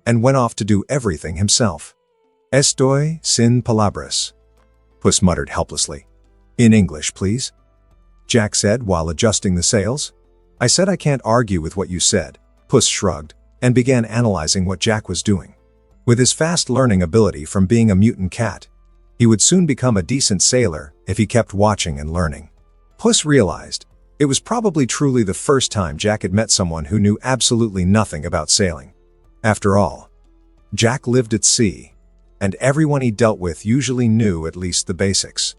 B: and went off to do everything himself. "Estoy sin palabras," Puss muttered helplessly. "In English, please," Jack said while adjusting the sails. "I said I can't argue with what you said," Puss shrugged and began analyzing what Jack was doing. With his fast learning ability from being a mutant cat, he would soon become a decent sailor if he kept watching and learning. Puss realized it was probably truly the first time Jack had met someone who knew absolutely nothing about sailing. After all, Jack lived at sea, and everyone he dealt with usually knew at least the basics.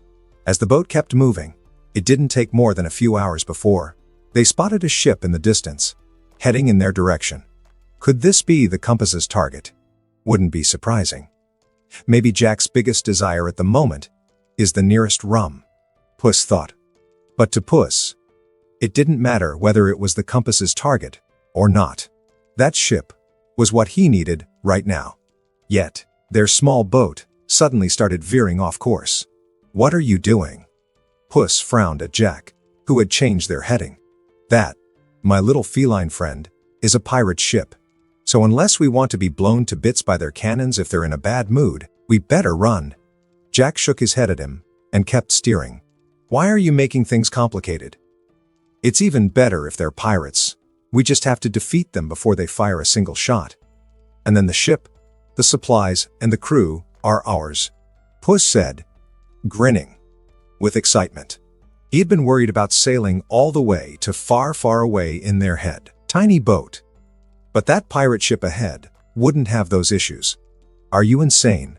B: As the boat kept moving, it didn't take more than a few hours before they spotted a ship in the distance, heading in their direction. Could this be the compass's target? Wouldn't be surprising. Maybe Jack's biggest desire at the moment is the nearest rum, Puss thought. But to Puss, it didn't matter whether it was the compass's target or not. That ship was what he needed right now. Yet, their small boat suddenly started veering off course. "What are you doing?" Puss frowned at Jack, who had changed their heading. "That, my little feline friend, is a pirate ship. So unless we want to be blown to bits by their cannons if they're in a bad mood, we better run." Jack shook his head at him and kept steering. "Why are you making things complicated? It's even better if they're pirates. We just have to defeat them before they fire a single shot. And then the ship, the supplies, and the crew are ours," Puss said, grinning with excitement. He had been worried about sailing all the way to far, far away in their head. Tiny boat. But that pirate ship ahead wouldn't have those issues. "Are you insane?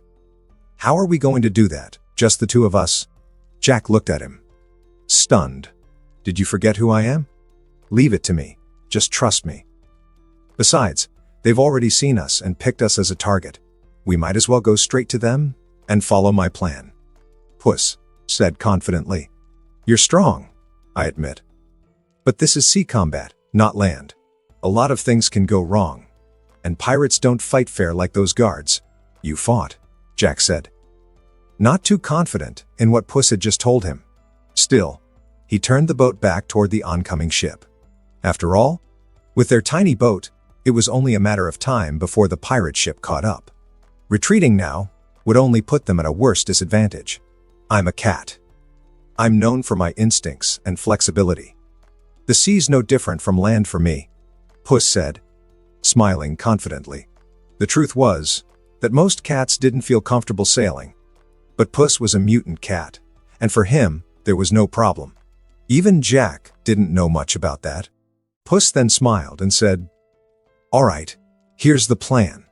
B: How are we going to do that, just the two of us?" Jack looked at him, stunned. "Did you forget who I am? Leave it to me. Just trust me. Besides, They've already seen us and picked us as a target. We might as well go straight to them and follow my plan." Puss said confidently. "You're strong, I admit. But this is sea combat, not land. A lot of things can go wrong. And pirates don't fight fair like those guards you fought," Jack said. Not too confident in what Puss had just told him. Still, he turned the boat back toward the oncoming ship. After all, with their tiny boat, it was only a matter of time before the pirate ship caught up. Retreating now would only put them at a worse disadvantage. "I'm a cat. I'm known for my instincts and flexibility. The sea's no different from land for me," Puss said, smiling confidently. The truth was that most cats didn't feel comfortable sailing. But Puss was a mutant cat, and for him, there was no problem. Even Jack didn't know much about that. Puss then smiled and said, "All right, here's the plan.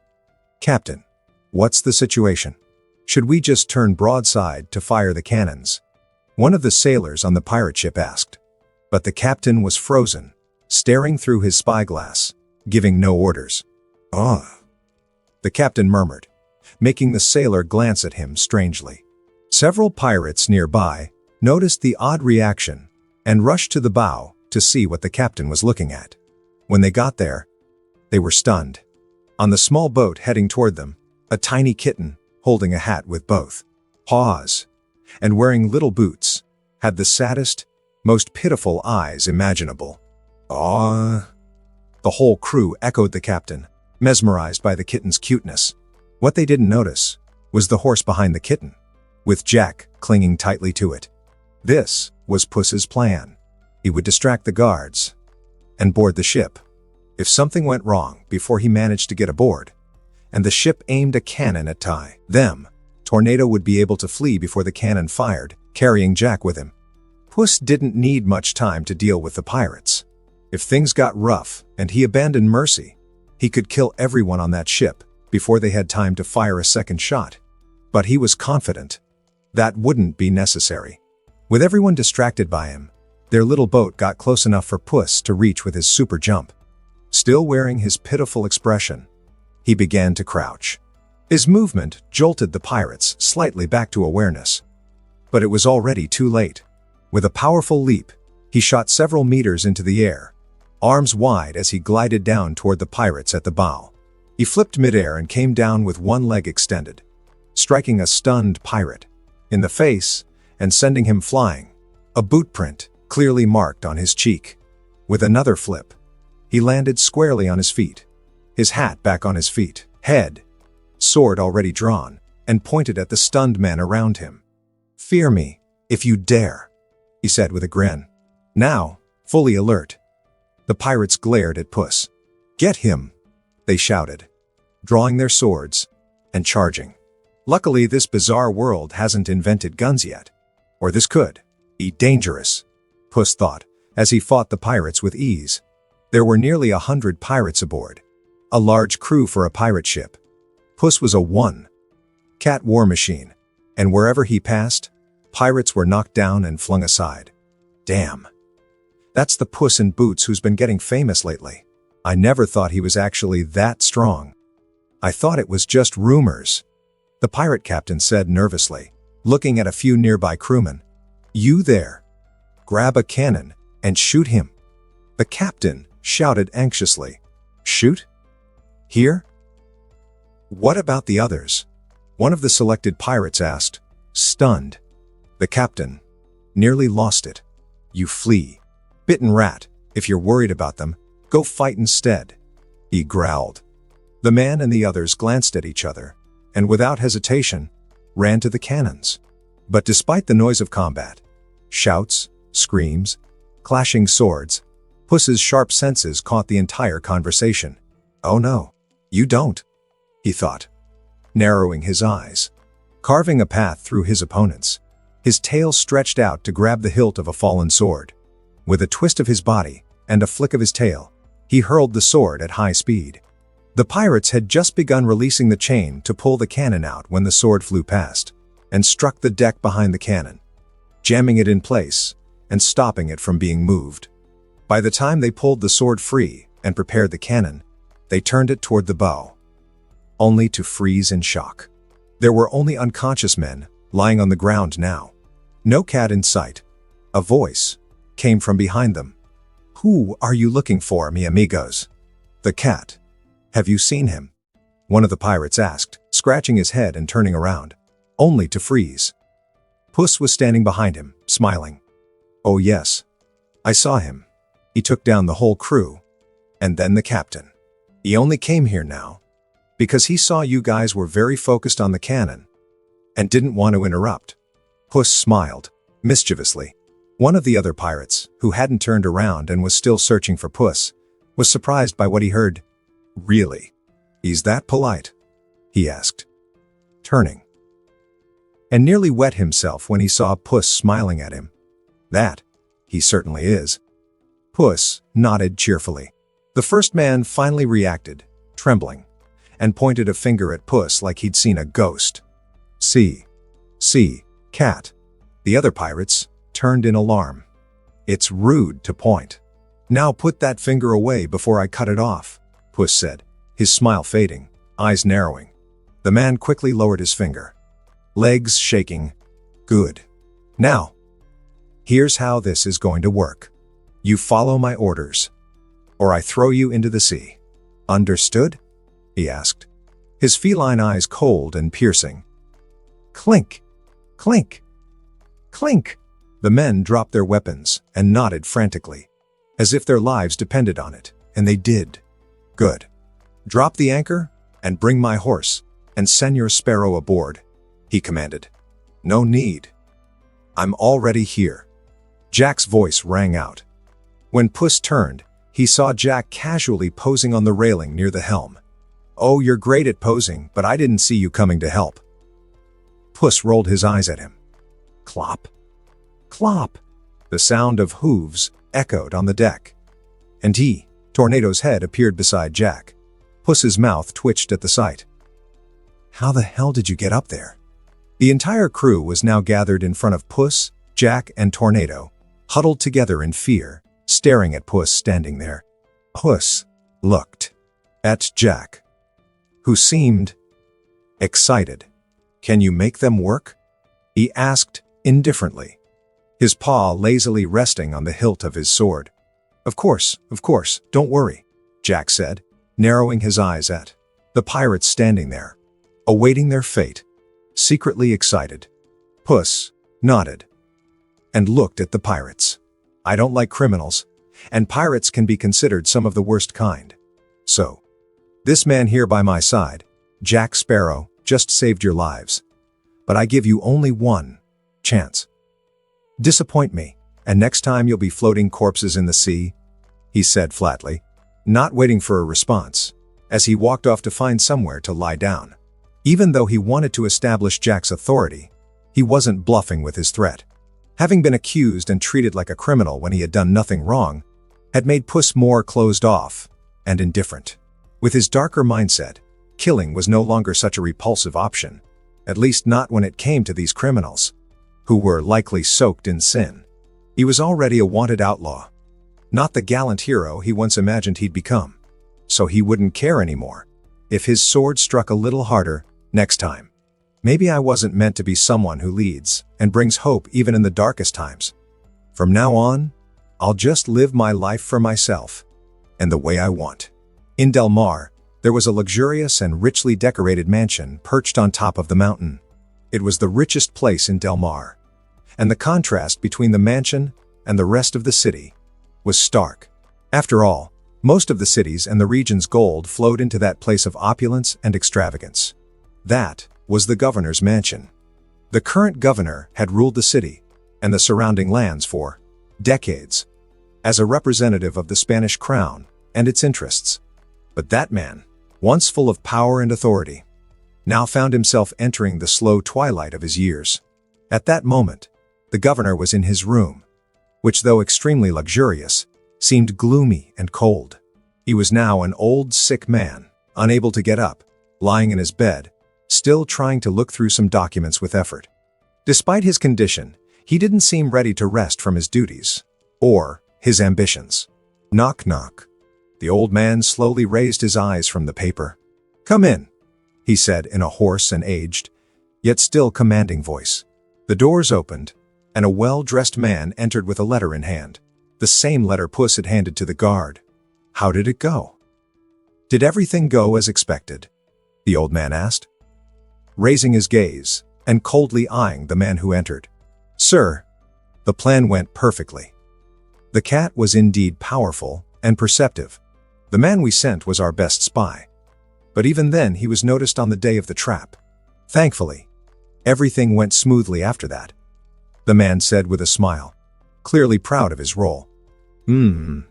B: Captain, what's the situation? Should we just turn broadside to fire the cannons?" One of the sailors on the pirate ship asked. But the captain was frozen, staring through his spyglass, giving no orders. "Ugh," the captain murmured, making the sailor glance at him strangely. Several pirates nearby noticed the odd reaction and rushed to the bow to see what the captain was looking at. When they got there, they were stunned. On the small boat heading toward them, a tiny kitten, holding a hat with both paws and wearing little boots, had the saddest, most pitiful eyes imaginable. "Aw." The whole crew echoed the captain, mesmerized by the kitten's cuteness. What they didn't notice was the horse behind the kitten, with Jack clinging tightly to it. This was Puss's plan. He would distract the guards and board the ship. If something went wrong before he managed to get aboard, and the ship aimed a cannon at them, Tornado would be able to flee before the cannon fired, carrying Jack with him. Puss didn't need much time to deal with the pirates. If things got rough and he abandoned mercy, he could kill everyone on that ship before they had time to fire a second shot. But he was confident that wouldn't be necessary. With everyone distracted by him, their little boat got close enough for Puss to reach with his super jump. Still wearing his pitiful expression, he began to crouch. His movement jolted the pirates slightly back to awareness. But it was already too late. With a powerful leap, he shot several meters into the air, arms wide as he glided down toward the pirates at the bow. He flipped midair and came down with one leg extended, striking a stunned pirate in the face and sending him flying, a boot print clearly marked on his cheek. With another flip, he landed squarely on his feet, his hat back on his feet, head, sword already drawn, and pointed at the stunned men around him. "Fear me, if you dare," he said with a grin. Now, fully alert, the pirates glared at Puss. "Get him," they shouted, drawing their swords and charging. Luckily, this bizarre world hasn't invented guns yet. Or this could be dangerous, Puss thought, as he fought the pirates with ease. There were nearly 100 pirates aboard, a large crew for a pirate ship. Puss was a one-cat war machine, and wherever he passed, pirates were knocked down and flung aside. Damn. That's the Puss in Boots who's been getting famous lately. I never thought he was actually that strong. I thought it was just rumors, the pirate captain said nervously, looking at a few nearby crewmen. "You there. Grab a cannon and shoot him," the captain shouted anxiously. "Shoot? Here? What about the others?" one of the selected pirates asked, stunned. The captain nearly lost it. "You flea bitten rat, if you're worried about them, go fight instead," he growled. The man and the others glanced at each other, and without hesitation, ran to the cannons. But despite the noise of combat, shouts, screams, clashing swords, Puss's sharp senses caught the entire conversation. "Oh no, you don't," he thought, narrowing his eyes. Carving a path through his opponents, his tail stretched out to grab the hilt of a fallen sword. With a twist of his body and a flick of his tail, he hurled the sword at high speed. The pirates had just begun releasing the chain to pull the cannon out when the sword flew past and struck the deck behind the cannon, jamming it in place and stopping it from being moved. By the time they pulled the sword free and prepared the cannon, They turned it toward the bow, only to freeze in shock. There were only unconscious men lying on the ground now. No cat in sight. A voice came from behind them. "Who are you looking for, mi amigos?" "The cat. Have you seen him?" one of the pirates asked, scratching his head and turning around, only to freeze. Puss was standing behind him, smiling. "Oh yes, I saw him. He took down the whole crew, and then the captain. He only came here now because he saw you guys were very focused on the cannon and didn't want to interrupt." Puss smiled, mischievously. One of the other pirates, who hadn't turned around and was still searching for Puss, was surprised by what he heard. "Really? He's that polite?" he asked, turning, and nearly wet himself when he saw Puss smiling at him. "That he certainly is." Puss nodded cheerfully. The first man finally reacted, trembling, and pointed a finger at Puss like he'd seen a ghost. See, cat." The other pirates turned in alarm. "It's rude to point. Now put that finger away before I cut it off," Puss said, his smile fading, eyes narrowing. The man quickly lowered his finger, legs shaking. "Good. Now, here's how this is going to work. You follow my orders, or I throw you into the sea. Understood?" he asked, his feline eyes cold and piercing. Clink, clink, clink. The men dropped their weapons and nodded frantically, as if their lives depended on it, and they did. "Good. Drop the anchor and bring my horse and Senor Sparrow aboard," he commanded. "No need. I'm already here." Jack's voice rang out. When Puss turned, he saw Jack casually posing on the railing near the helm. "Oh, you're great at posing, but I didn't see you coming to help." Puss rolled his eyes at him. Clop, clop. The sound of hooves echoed on the deck. And Tornado's head appeared beside Jack. Puss's mouth twitched at the sight. "How the hell did you get up there?" The entire crew was now gathered in front of Puss, Jack, and Tornado, huddled together in fear, staring at Puss standing there. Puss looked at Jack, who seemed excited. "Can you make them work?" he asked indifferently, his paw lazily resting on the hilt of his sword. Of course, don't worry," Jack said, narrowing his eyes at the pirates standing there, awaiting their fate, secretly excited. Puss nodded and looked at the pirates. "I don't like criminals, and pirates can be considered some of the worst kind. So, this man here by my side, Jack Sparrow, just saved your lives. But I give you only one chance. Disappoint me, and next time you'll be floating corpses in the sea," he said flatly, not waiting for a response, as he walked off to find somewhere to lie down. Even though he wanted to establish Jack's authority, he wasn't bluffing with his threat. Having been accused and treated like a criminal when he had done nothing wrong, had made Puss more closed off and indifferent. With his darker mindset, killing was no longer such a repulsive option, at least not when it came to these criminals, who were likely soaked in sin. He was already a wanted outlaw, not the gallant hero he once imagined he'd become, so he wouldn't care anymore if his sword struck a little harder next time. Maybe I wasn't meant to be someone who leads and brings hope even in the darkest times. From now on, I'll just live my life for myself and the way I want. In Del Mar, there was a luxurious and richly decorated mansion perched on top of the mountain. It was the richest place in Del Mar, and the contrast between the mansion and the rest of the city was stark. After all, most of the city's and the region's gold flowed into that place of opulence and extravagance. That was the governor's mansion. The current governor had ruled the city and the surrounding lands for decades as a representative of the Spanish crown and its interests. But that man, once full of power and authority, now found himself entering the slow twilight of his years. At that moment, the governor was in his room, which, though extremely luxurious, seemed gloomy and cold. He was now an old, sick man, unable to get up, lying in his bed, still trying to look through some documents with effort. Despite his condition, he didn't seem ready to rest from his duties or his ambitions. Knock, knock. The old man slowly raised his eyes from the paper. "Come in," he said in a hoarse and aged, yet still commanding voice. The doors opened, and a well-dressed man entered with a letter in hand. The same letter Puss had handed to the guard. How did it go? Did everything go as expected? The old man asked, raising his gaze and coldly eyeing the man who entered. "Sir, the plan went perfectly. The cat was indeed powerful and perceptive. The man we sent was our best spy. But even then he was noticed on the day of the trap. Thankfully, everything went smoothly after that," the man said with a smile, clearly proud of his role. The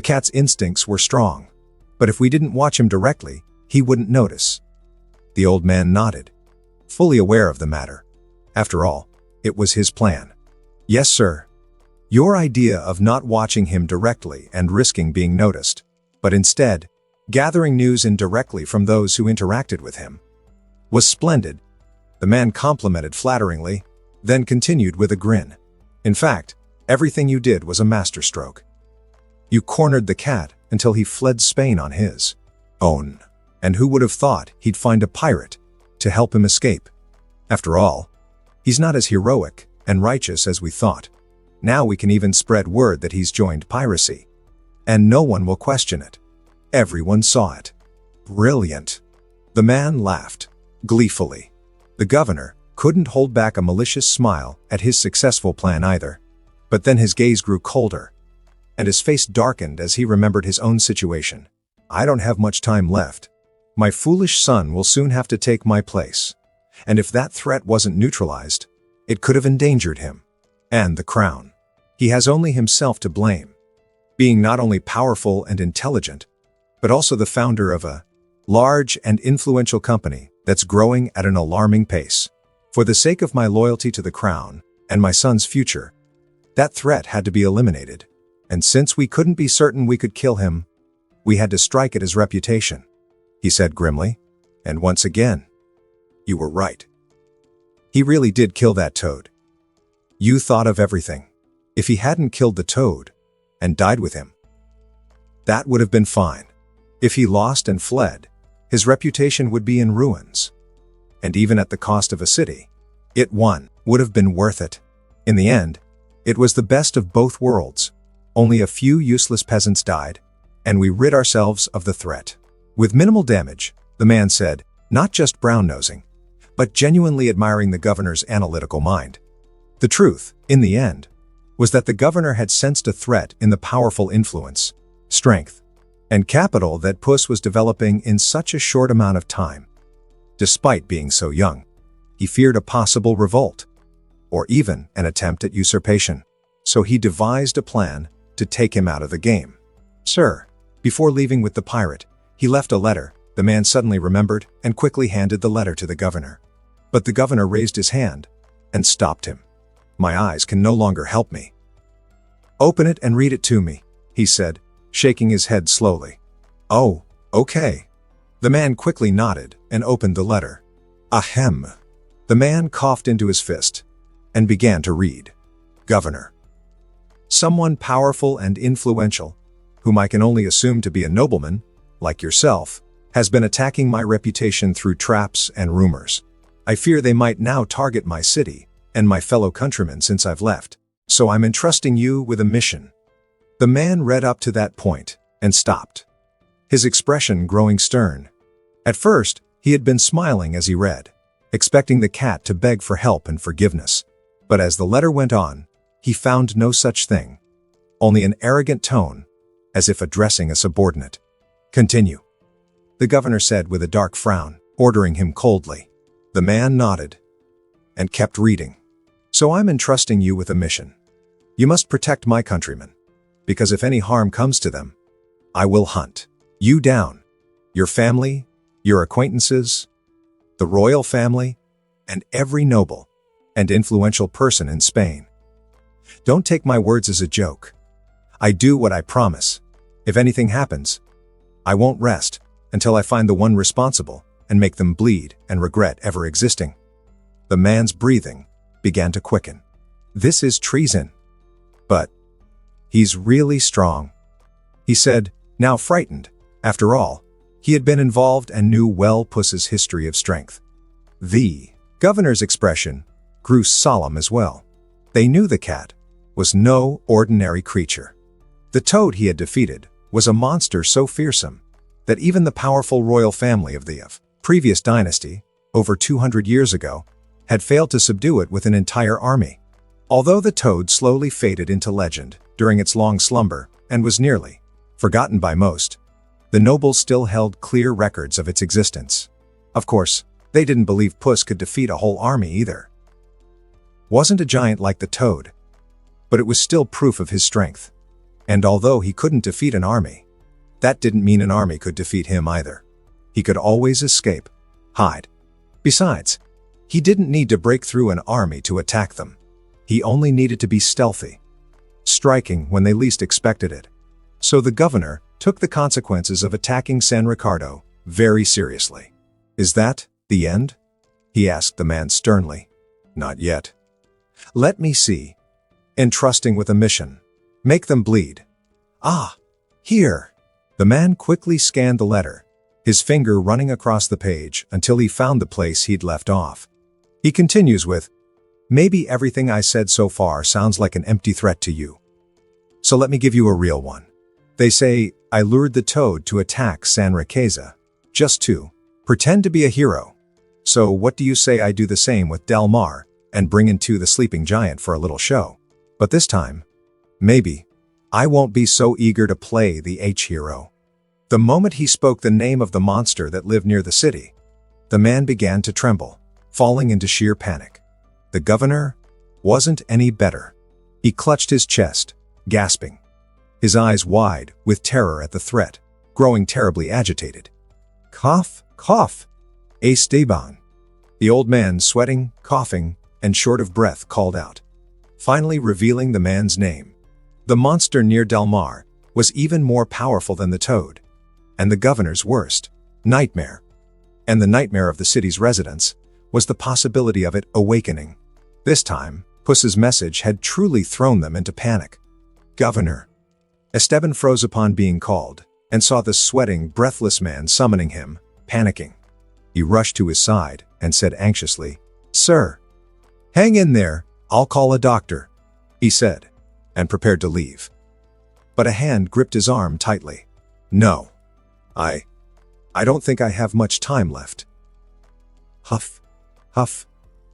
B: cat's instincts were strong, but if we didn't watch him directly, he wouldn't notice. The old man nodded, fully aware of the matter. After all, it was his plan. "Yes, sir. Your idea of not watching him directly and risking being noticed, but instead, gathering news indirectly from those who interacted with him, was splendid," the man complimented flatteringly, then continued with a grin. "In fact, everything you did was a masterstroke. You cornered the cat until he fled Spain on his own. And who would have thought he'd find a pirate to help him escape? After all, he's not as heroic and righteous as we thought. Now we can even spread word that he's joined piracy. And no one will question it. Everyone saw it. Brilliant." The man laughed gleefully. The governor couldn't hold back a malicious smile at his successful plan either. But then his gaze grew colder, and his face darkened as he remembered his own situation. "I don't have much time left. My foolish son will soon have to take my place. And if that threat wasn't neutralized, it could have endangered him. And the crown. He has only himself to blame, being not only powerful and intelligent, but also the founder of a large and influential company that's growing at an alarming pace. For the sake of my loyalty to the crown and my son's future, that threat had to be eliminated. And since we couldn't be certain we could kill him, we had to strike at his reputation," he said grimly. "And once again, you were right. He really did kill that toad. You thought of everything. If he hadn't killed the toad and died with him, that would have been fine. If he lost and fled, his reputation would be in ruins. And even at the cost of a city, it would have been worth it. In the end, it was the best of both worlds. Only a few useless peasants died, and we rid ourselves of the threat. With minimal damage," the man said, not just brown-nosing, but genuinely admiring the governor's analytical mind. The truth, in the end, was that the governor had sensed a threat in the powerful influence, strength, and capital that Puss was developing in such a short amount of time. Despite being so young, he feared a possible revolt, or even an attempt at usurpation. So he devised a plan to take him out of the game. "Sir," before leaving with the pirate, he left a letter, the man suddenly remembered and quickly handed the letter to the governor. But the governor raised his hand and stopped him. "My eyes can no longer help me." "Open it and read it to me," he said, shaking his head slowly. "Oh, okay." The man quickly nodded and opened the letter. Ahem. The man coughed into his fist and began to read. "Governor. Someone powerful and influential, whom I can only assume to be a nobleman, like yourself, has been attacking my reputation through traps and rumors. I fear they might now target my city and my fellow countrymen since I've left, so I'm entrusting you with a mission." The man read up to that point and stopped, his expression growing stern. At first, he had been smiling as he read, expecting the cat to beg for help and forgiveness. But as the letter went on, he found no such thing, only an arrogant tone, as if addressing a subordinate. "Continue," the governor said with a dark frown, ordering him coldly. The man nodded and kept reading. "So I'm entrusting you with a mission. You must protect my countrymen, because if any harm comes to them, I will hunt you down, your family, your acquaintances, the royal family, and every noble and influential person in Spain. Don't take my words as a joke. I do what I promise. If anything happens, I won't rest until I find the one responsible and make them bleed and regret ever existing." The man's breathing began to quicken. "This is treason. But he's really strong," he said, Now frightened. After all, he had been involved and knew well Puss's history of strength. The governor's expression grew solemn as well. They knew the cat was no ordinary creature. The toad he had defeated was a monster so fearsome that even the powerful royal family of the previous dynasty, over 200 years ago, had failed to subdue it with an entire army. Although the toad slowly faded into legend during its long slumber and was nearly forgotten by most, the nobles still held clear records of its existence. Of course, they didn't believe Puss could defeat a whole army either. Wasn't a giant like the toad, but it was still proof of his strength. And although he couldn't defeat an army, that didn't mean an army could defeat him either. He could always escape, hide. Besides, he didn't need to break through an army to attack them. He only needed to be stealthy, striking when they least expected it. So the governor took the consequences of attacking San Ricardo very seriously. "Is that the end?" he asked the man sternly. "Not yet. Let me see. Entrusting with a mission. Make them bleed." "Ah, here." The man quickly scanned the letter, his finger running across the page until he found the place he'd left off. He continues with, "Maybe everything I said so far sounds like an empty threat to you. So let me give you a real one. They say I lured the toad to attack San Riqueza, just to pretend to be a hero. So what do you say I do the same with Del Mar and bring in the sleeping giant for a little show? But this time, maybe, I won't be so eager to play the hero." The moment he spoke the name of the monster that lived near the city, the man began to tremble, falling into sheer panic. The governor wasn't any better. He clutched his chest, gasping, his eyes wide with terror at the threat, growing terribly agitated. "Cough, cough, Esteban." The old man, sweating, coughing, and short of breath, called out, finally revealing the man's name. The monster near Del Mar was even more powerful than the toad, and the governor's worst nightmare, and the nightmare of the city's residents, was the possibility of it awakening. This time, Puss's message had truly thrown them into panic. "Governor." Esteban froze upon being called, and saw the sweating, breathless man summoning him, panicking. He rushed to his side and said anxiously, "Sir, hang in there, I'll call a doctor," he said, and prepared to leave. But a hand gripped his arm tightly. "No. I don't think I have much time left." Huff, huff.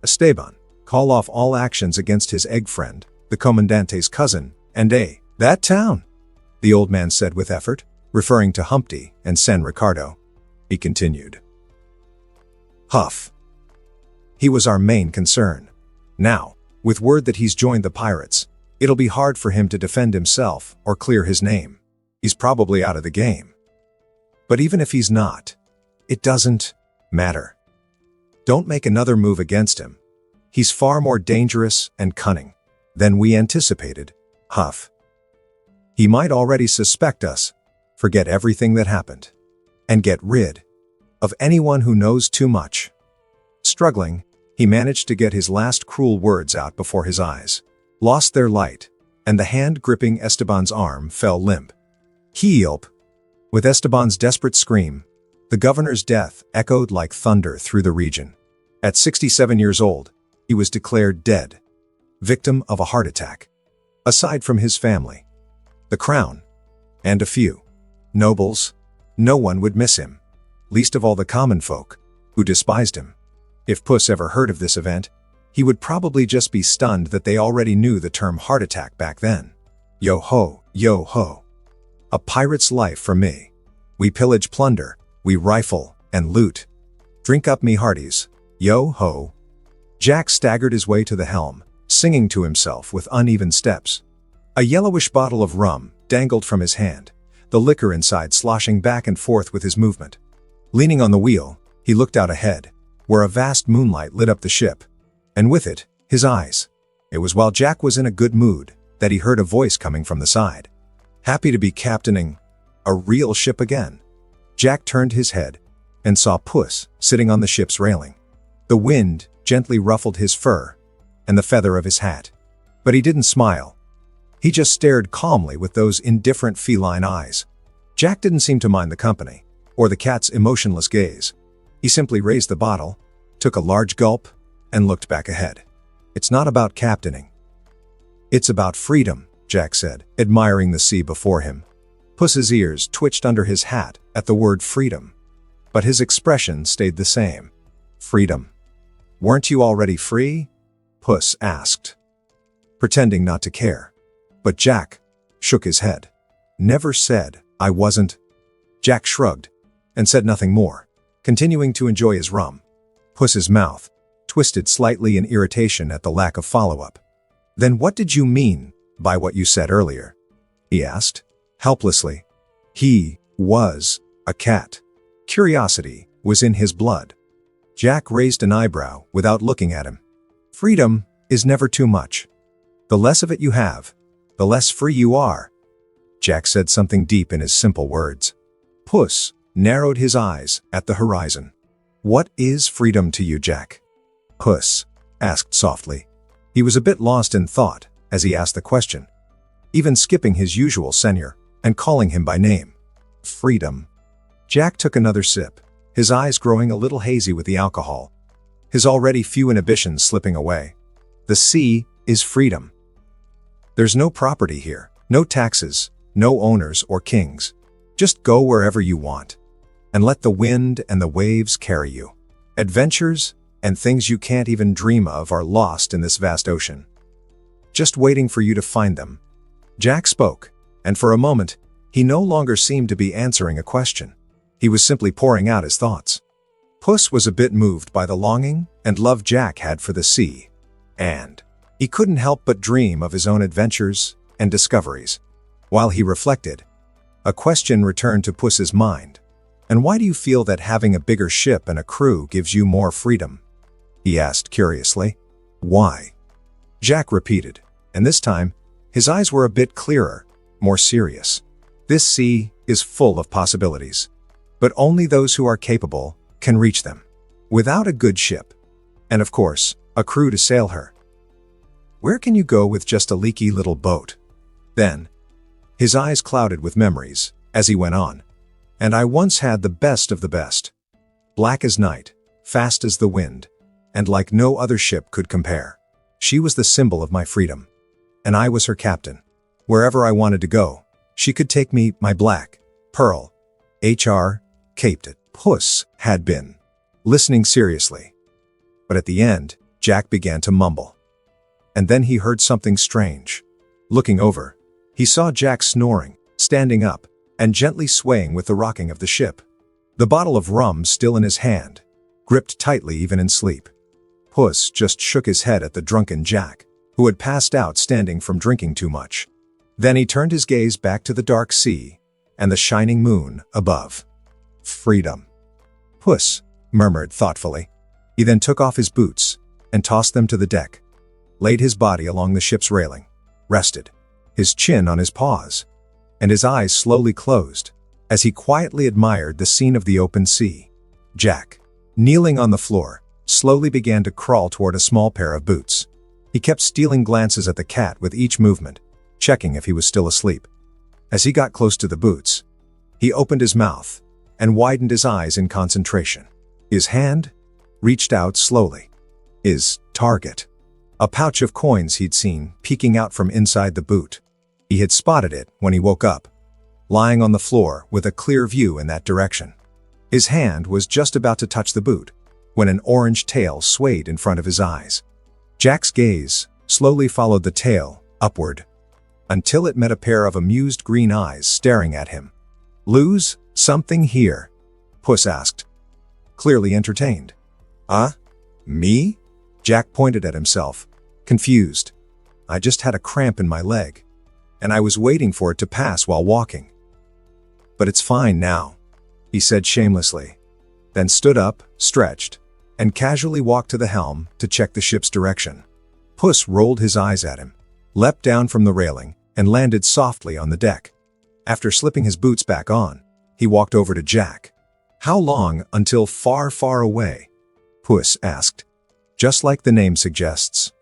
B: "Esteban, call off all actions against his egg friend, the Comandante's cousin, and that town," the old man said with effort, referring to Humpty and San Ricardo. He continued. "Huff. He was our main concern. Now, with word that he's joined the pirates, it'll be hard for him to defend himself or clear his name. He's probably out of the game. But even if he's not, it doesn't matter. Don't make another move against him. He's far more dangerous and cunning than we anticipated." Huff. "He might already suspect us, forget everything that happened, and get rid of anyone who knows too much." Struggling, he managed to get his last cruel words out before his eyes lost their light, and the hand gripping Esteban's arm fell limp. Help! With Esteban's desperate scream, the governor's death echoed like thunder through the region. At 67 years old, he was declared dead, victim of a heart attack. Aside from his family, the crown, and a few nobles, no one would miss him, least of all the common folk, who despised him. If Puss ever heard of this event, he would probably just be stunned that they already knew the term heart attack back then. Yo ho, yo ho. A pirate's life for me. We pillage, plunder, we rifle, and loot. Drink up me hearties, yo ho. Jack staggered his way to the helm, singing to himself with uneven steps. A yellowish bottle of rum dangled from his hand, the liquor inside sloshing back and forth with his movement. Leaning on the wheel, he looked out ahead, where a vast moonlight lit up the ship, and with it, his eyes. It was while Jack was in a good mood that he heard a voice coming from the side. Happy to be captaining a real ship again. Jack turned his head and saw Puss sitting on the ship's railing. The wind gently ruffled his fur and the feather of his hat. But he didn't smile. He just stared calmly with those indifferent feline eyes. Jack didn't seem to mind the company, or the cat's emotionless gaze. He simply raised the bottle, took a large gulp, and looked back ahead. "It's not about captaining. It's about freedom," Jack said, admiring the sea before him. Puss's ears twitched under his hat at the word freedom, but his expression stayed the same. "Freedom. Weren't you already free?" Puss asked, pretending not to care. But Jack shook his head. "Never said I wasn't." Jack shrugged and said nothing more, continuing to enjoy his rum. Puss's mouth twisted slightly in irritation at the lack of follow-up. "Then what did you mean by what you said earlier?" he asked, helplessly. He was a cat. Curiosity was in his blood. Jack raised an eyebrow without looking at him. "Freedom is never too much. The less of it you have, the less free you are." Jack said something deep in his simple words. Puss narrowed his eyes at the horizon. "What is freedom to you, Jack?" Puss asked softly. He was a bit lost in thought as he asked the question, even skipping his usual senior and calling him by name. "Freedom." Jack took another sip, his eyes growing a little hazy with the alcohol, his already few inhibitions slipping away. "The sea is freedom. There's no property here, no taxes, no owners or kings. Just go wherever you want, and let the wind and the waves carry you. Adventures and things you can't even dream of are lost in this vast ocean, just waiting for you to find them." Jack spoke, and for a moment, he no longer seemed to be answering a question. He was simply pouring out his thoughts. Puss was a bit moved by the longing and love Jack had for the sea, and he couldn't help but dream of his own adventures and discoveries. While he reflected, a question returned to Puss's mind. "And why do you feel that having a bigger ship and a crew gives you more freedom?" he asked curiously. "Why?" Jack repeated, and this time, his eyes were a bit clearer, more serious. "This sea is full of possibilities, but only those who are capable can reach them. Without a good ship, and of course, a crew to sail her, where can you go with just a leaky little boat?" Then, his eyes clouded with memories as he went on. "And I once had the best of the best. Black as night, fast as the wind, and like no other ship could compare. She was the symbol of my freedom, and I was her captain. Wherever I wanted to go, she could take me, my black pearl, caped it." Puss had been listening seriously, but at the end, Jack began to mumble. And then he heard something strange. Looking over, he saw Jack snoring, standing up, and gently swaying with the rocking of the ship. The bottle of rum still in his hand, gripped tightly even in sleep. Puss just shook his head at the drunken Jack, who had passed out standing from drinking too much. Then he turned his gaze back to the dark sea and the shining moon above. "Freedom," Puss murmured thoughtfully. He then took off his boots and tossed them to the deck, laid his body along the ship's railing, rested, his chin on his paws, and his eyes slowly closed as he quietly admired the scene of the open sea. Jack, kneeling on the floor, slowly began to crawl toward a small pair of boots. He kept stealing glances at the cat with each movement, checking if he was still asleep. As he got close to the boots, he opened his mouth and widened his eyes in concentration. His hand reached out slowly. His target, a pouch of coins he'd seen peeking out from inside the boot. He had spotted it when he woke up, lying on the floor with a clear view in that direction. His hand was just about to touch the boot when an orange tail swayed in front of his eyes. Jack's gaze slowly followed the tail upward until it met a pair of amused green eyes staring at him. "Lose something here?" Puss asked, clearly entertained. Me?" Jack pointed at himself, confused. "I just had a cramp in my leg, and I was waiting for it to pass while walking. But it's fine now," he said shamelessly, then stood up, stretched, and casually walked to the helm to check the ship's direction. Puss rolled his eyes at him, leapt down from the railing, and landed softly on the deck. After slipping his boots back on, he walked over to Jack. "How long until far, far away?" Puss asked. "Just like the name suggests.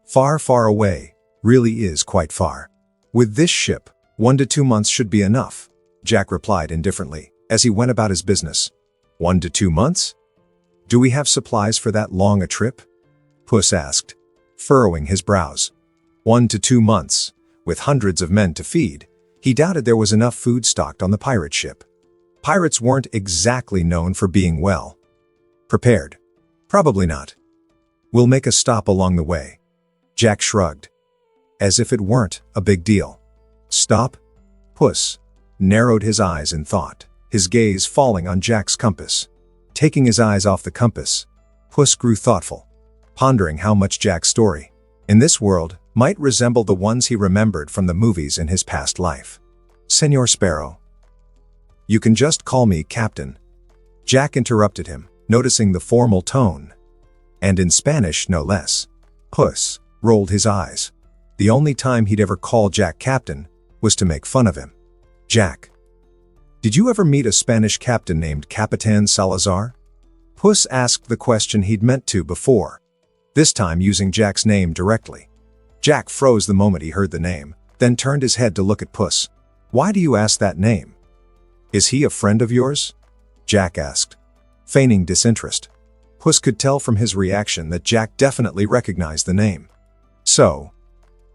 B: Far, far away really is quite far. With this ship, 1 to 2 months should be enough. Jack replied indifferently, as he went about his business. 1 to 2 months? Do we have supplies for that long a trip? Puss asked, furrowing his brows. 1 to 2 months, with hundreds of men to feed. He doubted there was enough food stocked on the pirate ship. Pirates weren't exactly known for being well prepared. Probably not. We'll make a stop along the way. Jack shrugged, as if it weren't a big deal. Stop? Puss narrowed his eyes in thought, his gaze falling on Jack's compass. Taking his eyes off the compass, Puss grew thoughtful, pondering how much Jack's story, in this world, might resemble the ones he remembered from the movies in his past life. Senor Sparrow. You can just call me Captain. Jack interrupted him, noticing the formal tone. And in Spanish, no less. Puss rolled his eyes. The only time he'd ever call Jack Captain was to make fun of him. Jack. Did you ever meet a Spanish captain named Capitan Salazar? Puss asked the question he'd meant to before, this time using Jack's name directly. Jack froze the moment he heard the name, then turned his head to look at Puss. Why do you ask that name? Is he a friend of yours? Jack asked, feigning disinterest. Puss could tell from his reaction that Jack definitely recognized the name. So,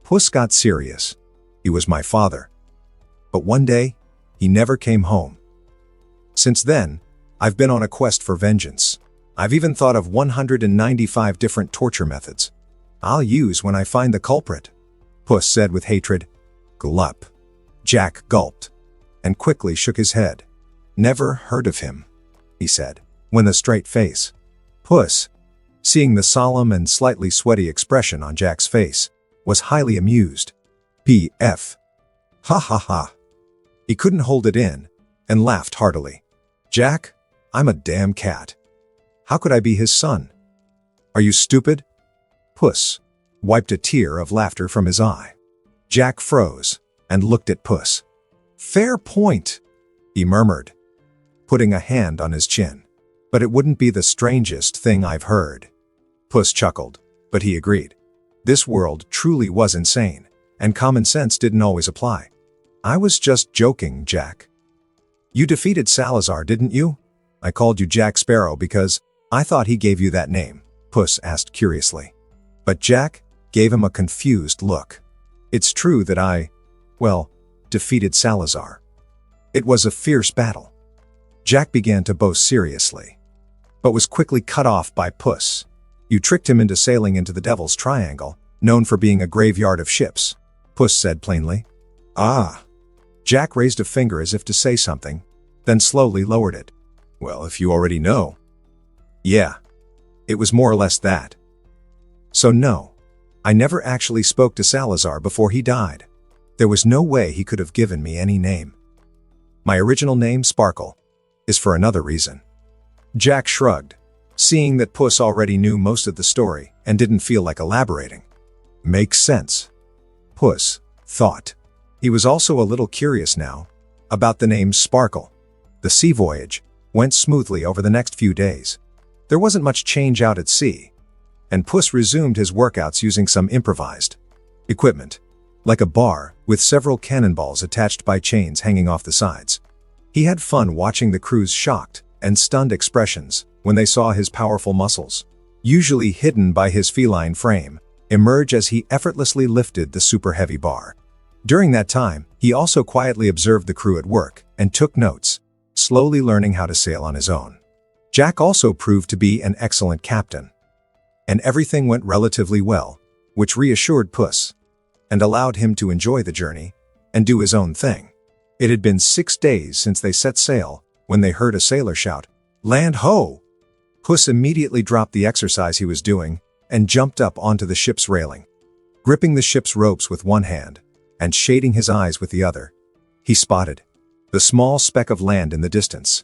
B: Puss got serious. He was my father. But one day, he never came home. Since then, I've been on a quest for vengeance. I've even thought of 195 different torture methods I'll use when I find the culprit, Puss said with hatred. Gulp. Jack gulped and quickly shook his head. Never heard of him, he said, with a straight face. Puss, seeing the solemn and slightly sweaty expression on Jack's face, was highly amused. P.F. Ha ha ha. He couldn't hold it in and laughed heartily. Jack, I'm a damn cat. How could I be his son? Are you stupid? Puss wiped a tear of laughter from his eye. Jack froze and looked at Puss. Fair point, he murmured, putting a hand on his chin. But it wouldn't be the strangest thing I've heard. Puss chuckled, but he agreed. This world truly was insane, and common sense didn't always apply. I was just joking, Jack. You defeated Salazar, didn't you? I called you Jack Sparrow because I thought he gave you that name, Puss asked curiously. But Jack gave him a confused look. It's true that I, defeated Salazar. It was a fierce battle. Jack began to boast seriously, but was quickly cut off by Puss. You tricked him into sailing into the Devil's Triangle, known for being a graveyard of ships, Puss said plainly. Ah. Jack raised a finger as if to say something, then slowly lowered it. Well, if you already know. Yeah. It was more or less that. So no, I never actually spoke to Salazar before he died. There was no way he could have given me any name. My original name, Sparkle, is for another reason. Jack shrugged, seeing that Puss already knew most of the story and didn't feel like elaborating. Makes sense, Puss thought. He was also a little curious now about the name Sparkle. The sea voyage went smoothly over the next few days. There wasn't much change out at sea, and Puss resumed his workouts using some improvised equipment, like a bar with several cannonballs attached by chains hanging off the sides. He had fun watching the crew's shocked and stunned expressions when they saw his powerful muscles, usually hidden by his feline frame, emerge as he effortlessly lifted the super heavy bar. During that time, he also quietly observed the crew at work and took notes, slowly learning how to sail on his own. Jack also proved to be an excellent captain, and everything went relatively well, which reassured Puss and allowed him to enjoy the journey and do his own thing. It had been 6 days since they set sail when they heard a sailor shout, "Land ho!" Puss immediately dropped the exercise he was doing and jumped up onto the ship's railing. Gripping the ship's ropes with one hand and shading his eyes with the other, he spotted the small speck of land in the distance,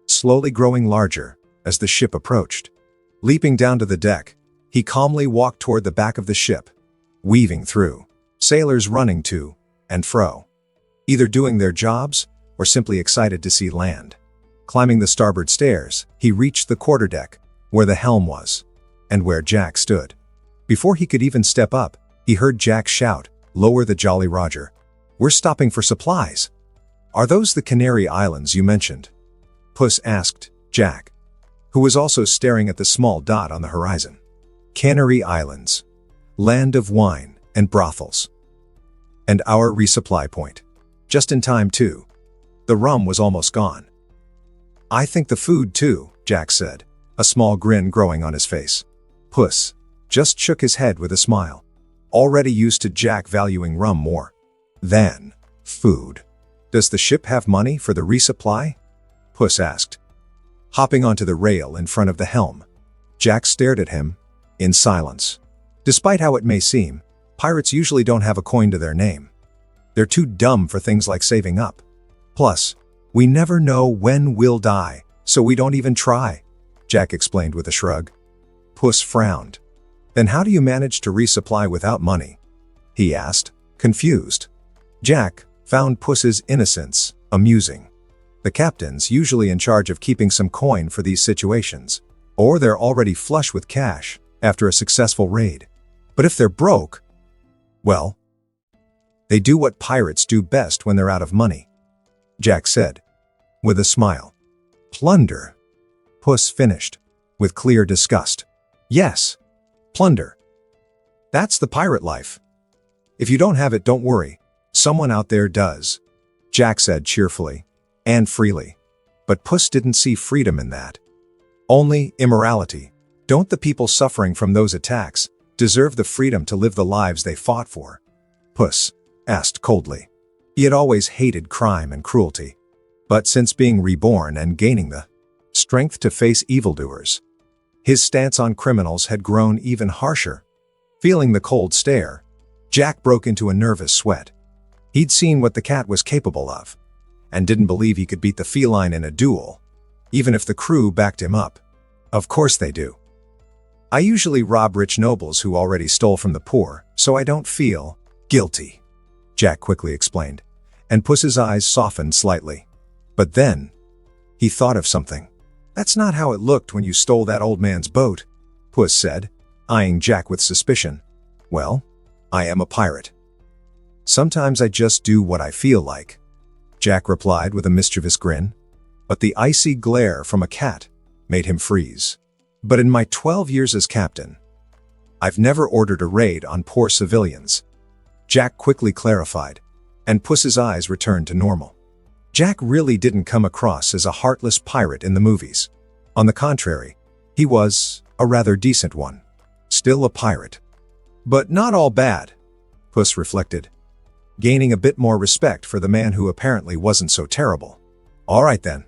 B: slowly growing larger as the ship approached. Leaping down to the deck, he calmly walked toward the back of the ship, weaving through sailors running to and fro, either doing their jobs or simply excited to see land. Climbing the starboard stairs, he reached the quarterdeck, where the helm was, and where Jack stood. Before he could even step up, he heard Jack shout, "Lower the Jolly Roger. We're stopping for supplies." Are those the Canary Islands you mentioned? Puss asked Jack, who was also staring at the small dot on the horizon. Canary Islands. Land of wine and brothels. And our resupply point. Just in time, too. The rum was almost gone. I think the food, too, Jack said, a small grin growing on his face. Puss just shook his head with a smile, already used to Jack valuing rum more than food. Does the ship have money for the resupply? Puss asked, hopping onto the rail in front of the helm. Jack stared at him in silence. Despite how it may seem, pirates usually don't have a coin to their name. They're too dumb for things like saving up. Plus, we never know when we'll die, so we don't even try, Jack explained with a shrug. Puss frowned. Then how do you manage to resupply without money? He asked, confused. Jack found Puss's innocence amusing. The captain's usually in charge of keeping some coin for these situations, or they're already flush with cash after a successful raid. But if they're broke, well, they do what pirates do best when they're out of money, Jack said, with a smile. Plunder, Puss finished, with clear disgust. Yes, plunder. That's the pirate life. If you don't have it, don't worry. Someone out there does, Jack said cheerfully and freely. But Puss didn't see freedom in that. Only immorality. Don't the people suffering from those attacks deserve the freedom to live the lives they fought for? Puss asked coldly. He had always hated crime and cruelty. But since being reborn and gaining the strength to face evildoers, his stance on criminals had grown even harsher. Feeling the cold stare, Jack broke into a nervous sweat. He'd seen what the cat was capable of, and didn't believe he could beat the feline in a duel, even if the crew backed him up. Of course they do. I usually rob rich nobles who already stole from the poor, so I don't feel guilty, Jack quickly explained, and Puss's eyes softened slightly. But then, he thought of something. That's not how it looked when you stole that old man's boat, Puss said, eyeing Jack with suspicion. Well, I am a pirate. Sometimes I just do what I feel like, Jack replied with a mischievous grin. But the icy glare from a cat made him freeze. But in my 12 years as captain, I've never ordered a raid on poor civilians, Jack quickly clarified, and Puss's eyes returned to normal. Jack really didn't come across as a heartless pirate in the movies. On the contrary, he was a rather decent one. Still a pirate. But not all bad, Puss reflected, gaining a bit more respect for the man who apparently wasn't so terrible. All right then,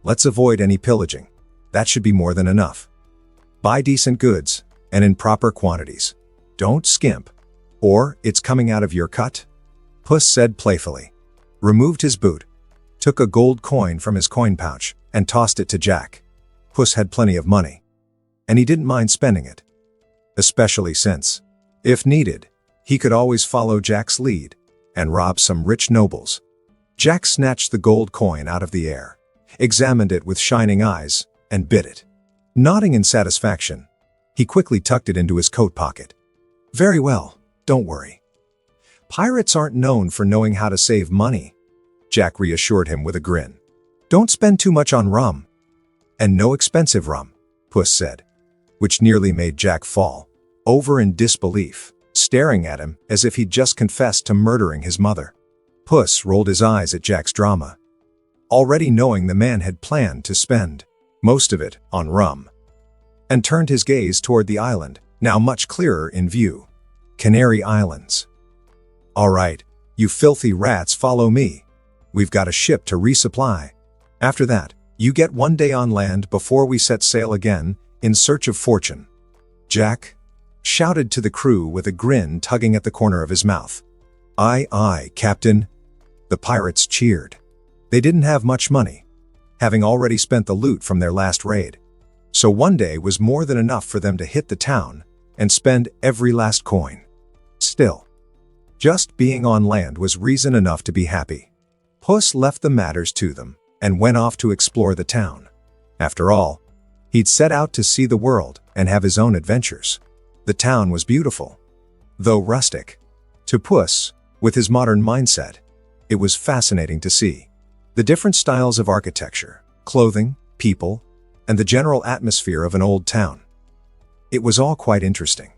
B: let's avoid any pillaging. That should be more than enough. Buy decent goods, and in proper quantities. Don't skimp, or it's coming out of your cut, Puss said playfully, removed his boot, took a gold coin from his coin pouch, and tossed it to Jack. Puss had plenty of money, and he didn't mind spending it. Especially since, if needed, he could always follow Jack's lead and rob some rich nobles. Jack snatched the gold coin out of the air, examined it with shining eyes, and bit it. Nodding in satisfaction, he quickly tucked it into his coat pocket. Very well, don't worry. Pirates aren't known for knowing how to save money, Jack reassured him with a grin. Don't spend too much on rum. And no expensive rum, Puss said, which nearly made Jack fall over in disbelief, staring at him as if he'd just confessed to murdering his mother. Puss rolled his eyes at Jack's drama, already knowing the man had planned to spend most of it on rum, and turned his gaze toward the island, now much clearer in view. Canary Islands. All right, you filthy rats, follow me. We've got a ship to resupply. After that, you get 1 day on land before we set sail again in search of fortune. Jack shouted to the crew with a grin tugging at the corner of his mouth. Aye, aye, Captain. The pirates cheered. They didn't have much money, having already spent the loot from their last raid. So 1 day was more than enough for them to hit the town and spend every last coin. Still, just being on land was reason enough to be happy. Puss left the matters to them and went off to explore the town. After all, he'd set out to see the world and have his own adventures. The town was beautiful, though rustic. To Puss, with his modern mindset, it was fascinating to see. The different styles of architecture, clothing, people, and the general atmosphere of an old town. It was all quite interesting.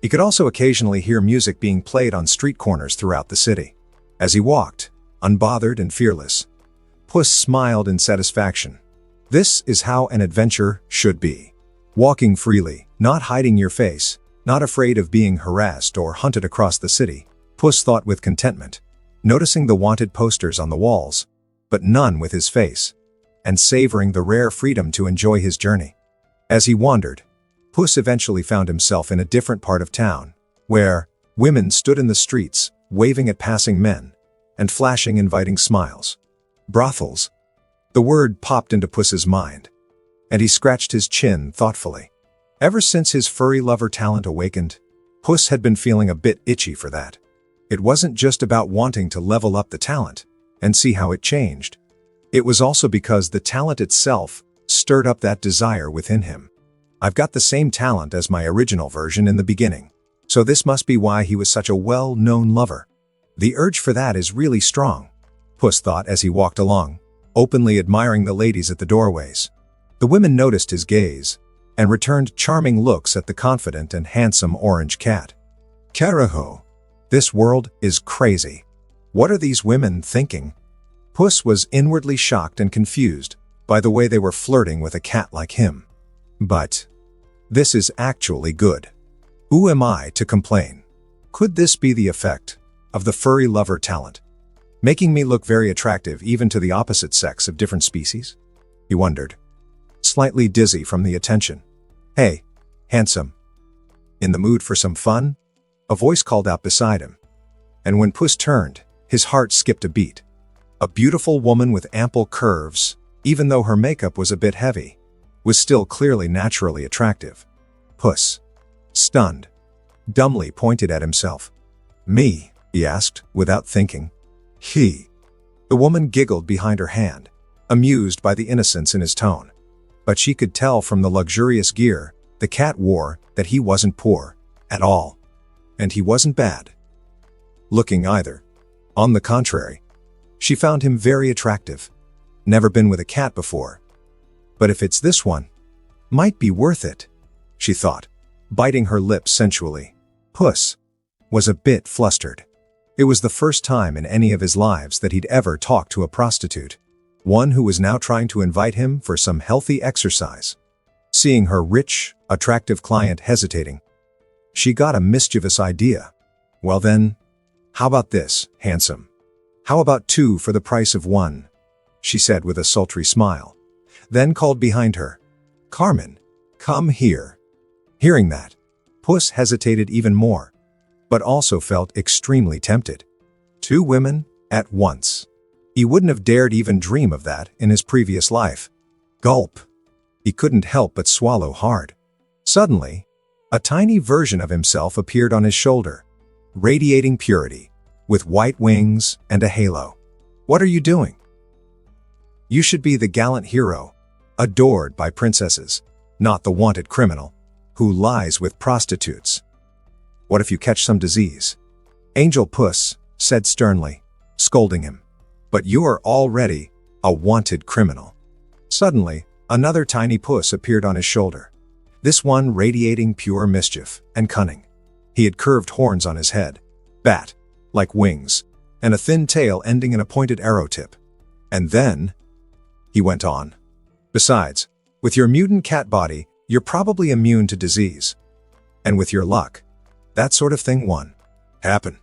B: He could also occasionally hear music being played on street corners throughout the city. As he walked, unbothered and fearless, Puss smiled in satisfaction. This is how an adventure should be. Walking freely, not hiding your face, not afraid of being harassed or hunted across the city, Puss thought with contentment, noticing the wanted posters on the walls, but none with his face, and savoring the rare freedom to enjoy his journey. As he wandered, Puss eventually found himself in a different part of town, where women stood in the streets, waving at passing men, and flashing inviting smiles. Brothels. The word popped into Puss's mind, and he scratched his chin thoughtfully. Ever since his furry lover talent awakened, Puss had been feeling a bit itchy for that. It wasn't just about wanting to level up the talent and see how it changed. It was also because the talent itself stirred up that desire within him. I've got the same talent as my original version in the beginning, so this must be why he was such a well-known lover. The urge for that is really strong, Puss thought as he walked along, openly admiring the ladies at the doorways. The women noticed his gaze and returned charming looks at the confident and handsome orange cat. Carajo, this world is crazy. What are these women thinking? Puss was inwardly shocked and confused by the way they were flirting with a cat like him. But this is actually good. Who am I to complain? Could this be the effect of the furry lover talent, making me look very attractive even to the opposite sex of different species? He wondered, slightly dizzy from the attention. Hey, handsome. In the mood for some fun? A voice called out beside him. And when Puss turned, his heart skipped a beat. A beautiful woman with ample curves, even though her makeup was a bit heavy, was still clearly naturally attractive. Puss, stunned, dumbly pointed at himself. Me? He asked, without thinking. He. The woman giggled behind her hand, amused by the innocence in his tone. But she could tell from the luxurious gear the cat wore that he wasn't poor at all. And he wasn't bad looking either. On the contrary, she found him very attractive. Never been with a cat before. But if it's this one, might be worth it, she thought, biting her lips sensually. Puss was a bit flustered. It was the first time in any of his lives that he'd ever talked to a prostitute, one who was now trying to invite him for some healthy exercise. Seeing her rich, attractive client hesitating, she got a mischievous idea. Well then, how about this, handsome? How about 2 for the price of 1? She said with a sultry smile. Then called behind her, Carmen, come here. Hearing that, Puss hesitated even more, but also felt extremely tempted. 2 women at once. He wouldn't have dared even dream of that in his previous life. Gulp. He couldn't help but swallow hard. Suddenly, a tiny version of himself appeared on his shoulder, radiating purity, with white wings and a halo. What are you doing? You should be the gallant hero, adored by princesses, not the wanted criminal, who lies with prostitutes. What if you catch some disease? Angel Puss said sternly, scolding him. But you are already a wanted criminal. Suddenly, another tiny puss appeared on his shoulder, this one radiating pure mischief and cunning. He had curved horns on his head, bat-like wings, and a thin tail ending in a pointed arrow tip. And then, he went on, besides, with your mutant cat body, you're probably immune to disease. And with your luck, that sort of thing won't happen,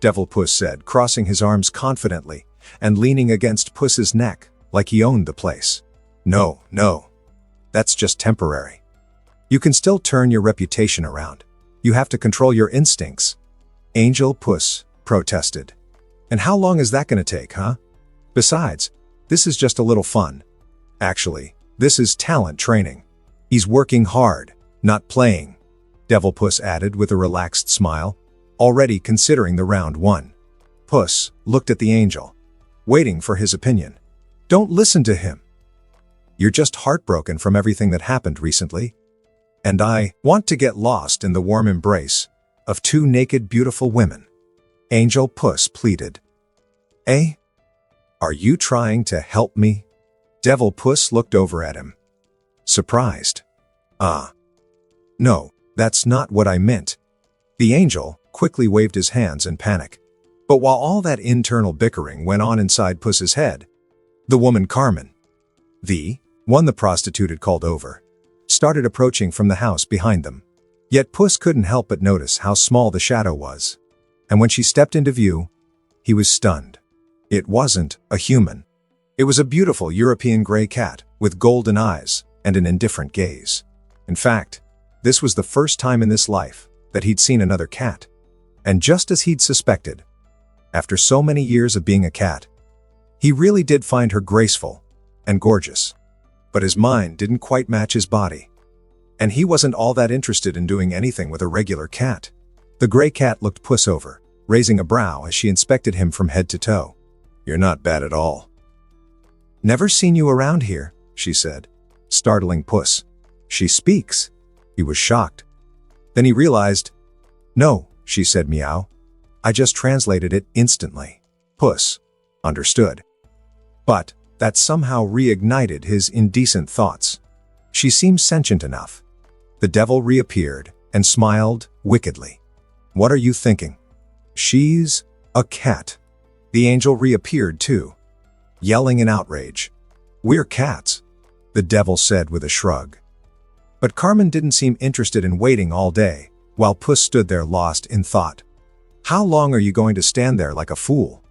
B: Devil Puss said, crossing his arms confidently and leaning against Puss's neck like he owned the place. No, that's just temporary. You can still turn your reputation around. You have to control your instincts. Angel Puss protested. And how long is that going to take, huh? Besides, this is just a little fun. Actually, this is talent training. He's working hard, not playing, Devil Puss added with a relaxed smile, already considering the round 1. Puss looked at the angel, waiting for his opinion. Don't listen to him. You're just heartbroken from everything that happened recently. And I want to get lost in the warm embrace of 2 naked beautiful women. Angel Puss pleaded. Eh? Are you trying to help me? Devil Puss looked over at him, surprised. No, that's not what I meant. The angel quickly waved his hands in panic. But while all that internal bickering went on inside Puss's head, the woman Carmen, the one the prostitute had called over, started approaching from the house behind them. Yet Puss couldn't help but notice how small the shadow was. And when she stepped into view, he was stunned. It wasn't a human. It was a beautiful European gray cat with golden eyes and an indifferent gaze. In fact, this was the first time in this life that he'd seen another cat. And just as he'd suspected, after so many years of being a cat, he really did find her graceful and gorgeous. But his mind didn't quite match his body. And he wasn't all that interested in doing anything with a regular cat. The gray cat looked Puss over, raising a brow as she inspected him from head to toe. "You're not bad at all." "Never seen you around here," she said, startling Puss. "She speaks." He was shocked. Then he realized, "No," she said, "meow." I just translated it instantly. Puss understood. But that somehow reignited his indecent thoughts. She seemed sentient enough. The devil reappeared and smiled wickedly. "What are you thinking?" "She's a cat." The angel reappeared too, yelling in outrage. "We're cats," the devil said with a shrug. But Carmen didn't seem interested in waiting all day, while Puss stood there lost in thought. "How long are you going to stand there like a fool?"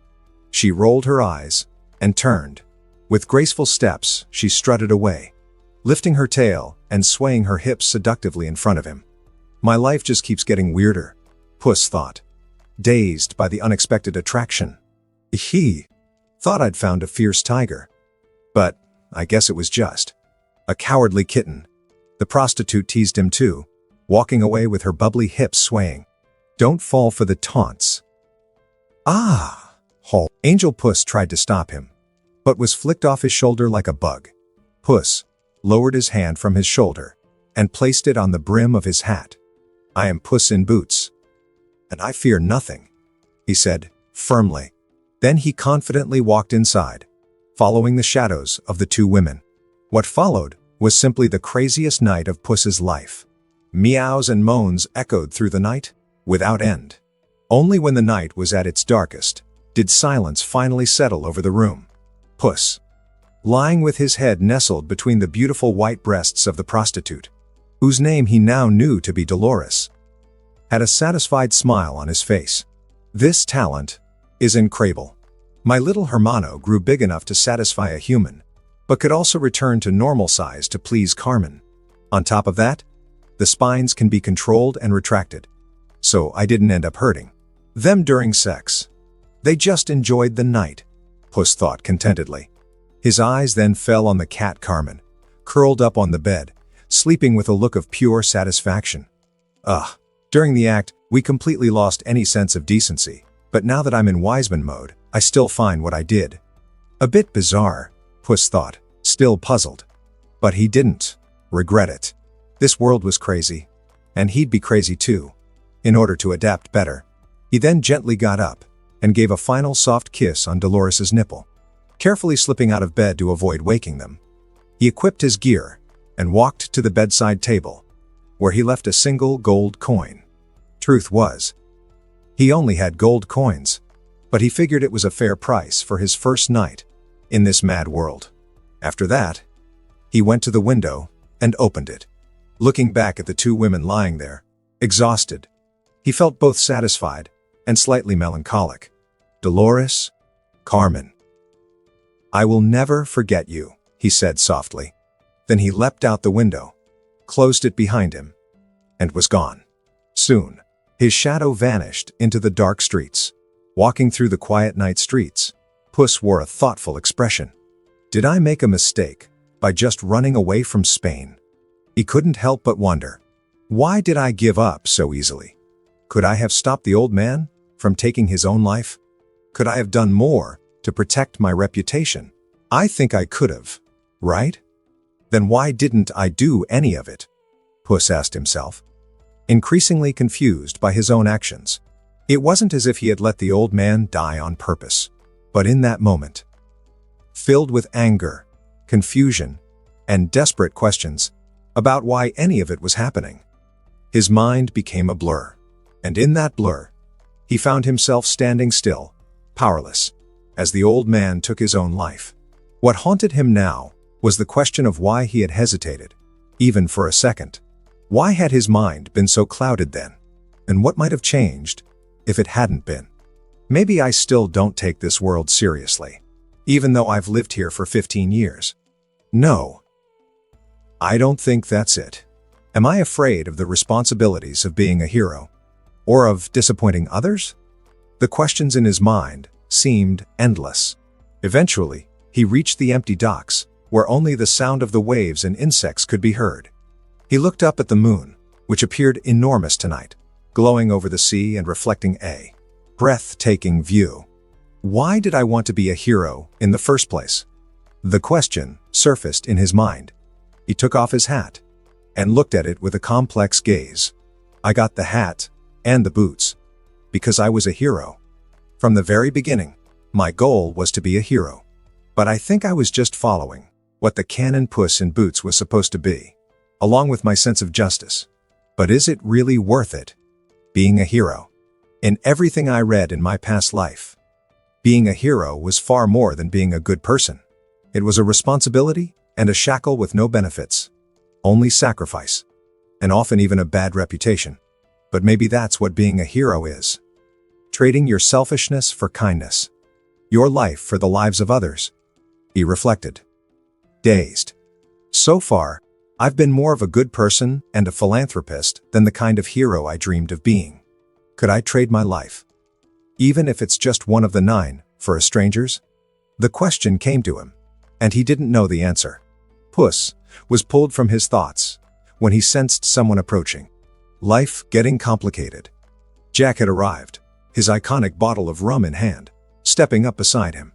B: She rolled her eyes and turned. With graceful steps, she strutted away, lifting her tail and swaying her hips seductively in front of him. "My life just keeps getting weirder," Puss thought, dazed by the unexpected attraction. He thought I'd found a fierce tiger. But I guess it was just a cowardly kitten. The prostitute teased him too, walking away with her bubbly hips swaying. "Don't fall for the taunts." Angel Puss tried to stop him, but was flicked off his shoulder like a bug. Puss lowered his hand from his shoulder and placed it on the brim of his hat. "I am Puss in Boots, and I fear nothing," he said firmly. Then he confidently walked inside, following the shadows of the two women. What followed was simply the craziest night of Puss's life. Meows and moans echoed through the night, without end. Only when the night was at its darkest did silence finally settle over the room. Puss, lying with his head nestled between the beautiful white breasts of the prostitute, whose name he now knew to be Dolores, had a satisfied smile on his face. "This talent is incredible. My little hermano grew big enough to satisfy a human, but could also return to normal size to please Carmen. On top of that, the spines can be controlled and retracted, so I didn't end up hurting them during sex. They just enjoyed the night," Puss thought contentedly. His eyes then fell on the cat Carmen, curled up on the bed, sleeping with a look of pure satisfaction. During the act, we completely lost any sense of decency, but now that I'm in Wiseman mode, I still find what I did a bit bizarre, Puss thought, still puzzled. But he didn't regret it. This world was crazy, and he'd be crazy too, in order to adapt better. He then gently got up and gave a final soft kiss on Dolores's nipple. Carefully slipping out of bed to avoid waking them, he equipped his gear and walked to the bedside table, where he left a single gold coin. Truth was, he only had gold coins, but he figured it was a fair price for his first night in this mad world. After that, he went to the window and opened it. Looking back at the two women lying there, exhausted, he felt both satisfied and slightly melancholic. "Dolores, Carmen, I will never forget you," he said softly. Then he leapt out the window, closed it behind him, and was gone. Soon, his shadow vanished into the dark streets. Walking through the quiet night streets, Puss wore a thoughtful expression. Did I make a mistake by just running away from Spain? He couldn't help but wonder. Why did I give up so easily? Could I have stopped the old man from taking his own life? Could I have done more to protect my reputation? I think I could have, right? Then why didn't I do any of it? Puss asked himself, increasingly confused by his own actions. It wasn't as if he had let the old man die on purpose. But in that moment, filled with anger, confusion, and desperate questions about why any of it was happening. His mind became a blur, and in that blur, he found himself standing still, powerless, as the old man took his own life. What haunted him now was the question of why he had hesitated, even for a second. Why had his mind been so clouded then? And what might have changed if it hadn't been? Maybe I still don't take this world seriously, even though I've lived here for 15 years. No, I don't think that's it. Am I afraid of the responsibilities of being a hero? Or of disappointing others? The questions in his mind seemed endless. Eventually, he reached the empty docks, where only the sound of the waves and insects could be heard. He looked up at the moon, which appeared enormous tonight, glowing over the sea and reflecting a breathtaking view. Why did I want to be a hero in the first place? The question surfaced in his mind. He took off his hat and looked at it with a complex gaze. I got the hat and the boots because I was a hero. From the very beginning, my goal was to be a hero. But I think I was just following what the canon Puss in Boots was supposed to be, along with my sense of justice. But is it really worth it? Being a hero. In everything I read in my past life, being a hero was far more than being a good person. It was a responsibility and a shackle with no benefits, only sacrifice, and often even a bad reputation. But maybe that's what being a hero is. Trading your selfishness for kindness, your life for the lives of others. He reflected, dazed. So far, I've been more of a good person and a philanthropist than the kind of hero I dreamed of being. Could I trade my life, even if it's just one of the 9, for a stranger's? The question came to him, and he didn't know the answer. Puss was pulled from his thoughts when he sensed someone approaching. Life getting complicated. Jack had arrived, his iconic bottle of rum in hand, stepping up beside him.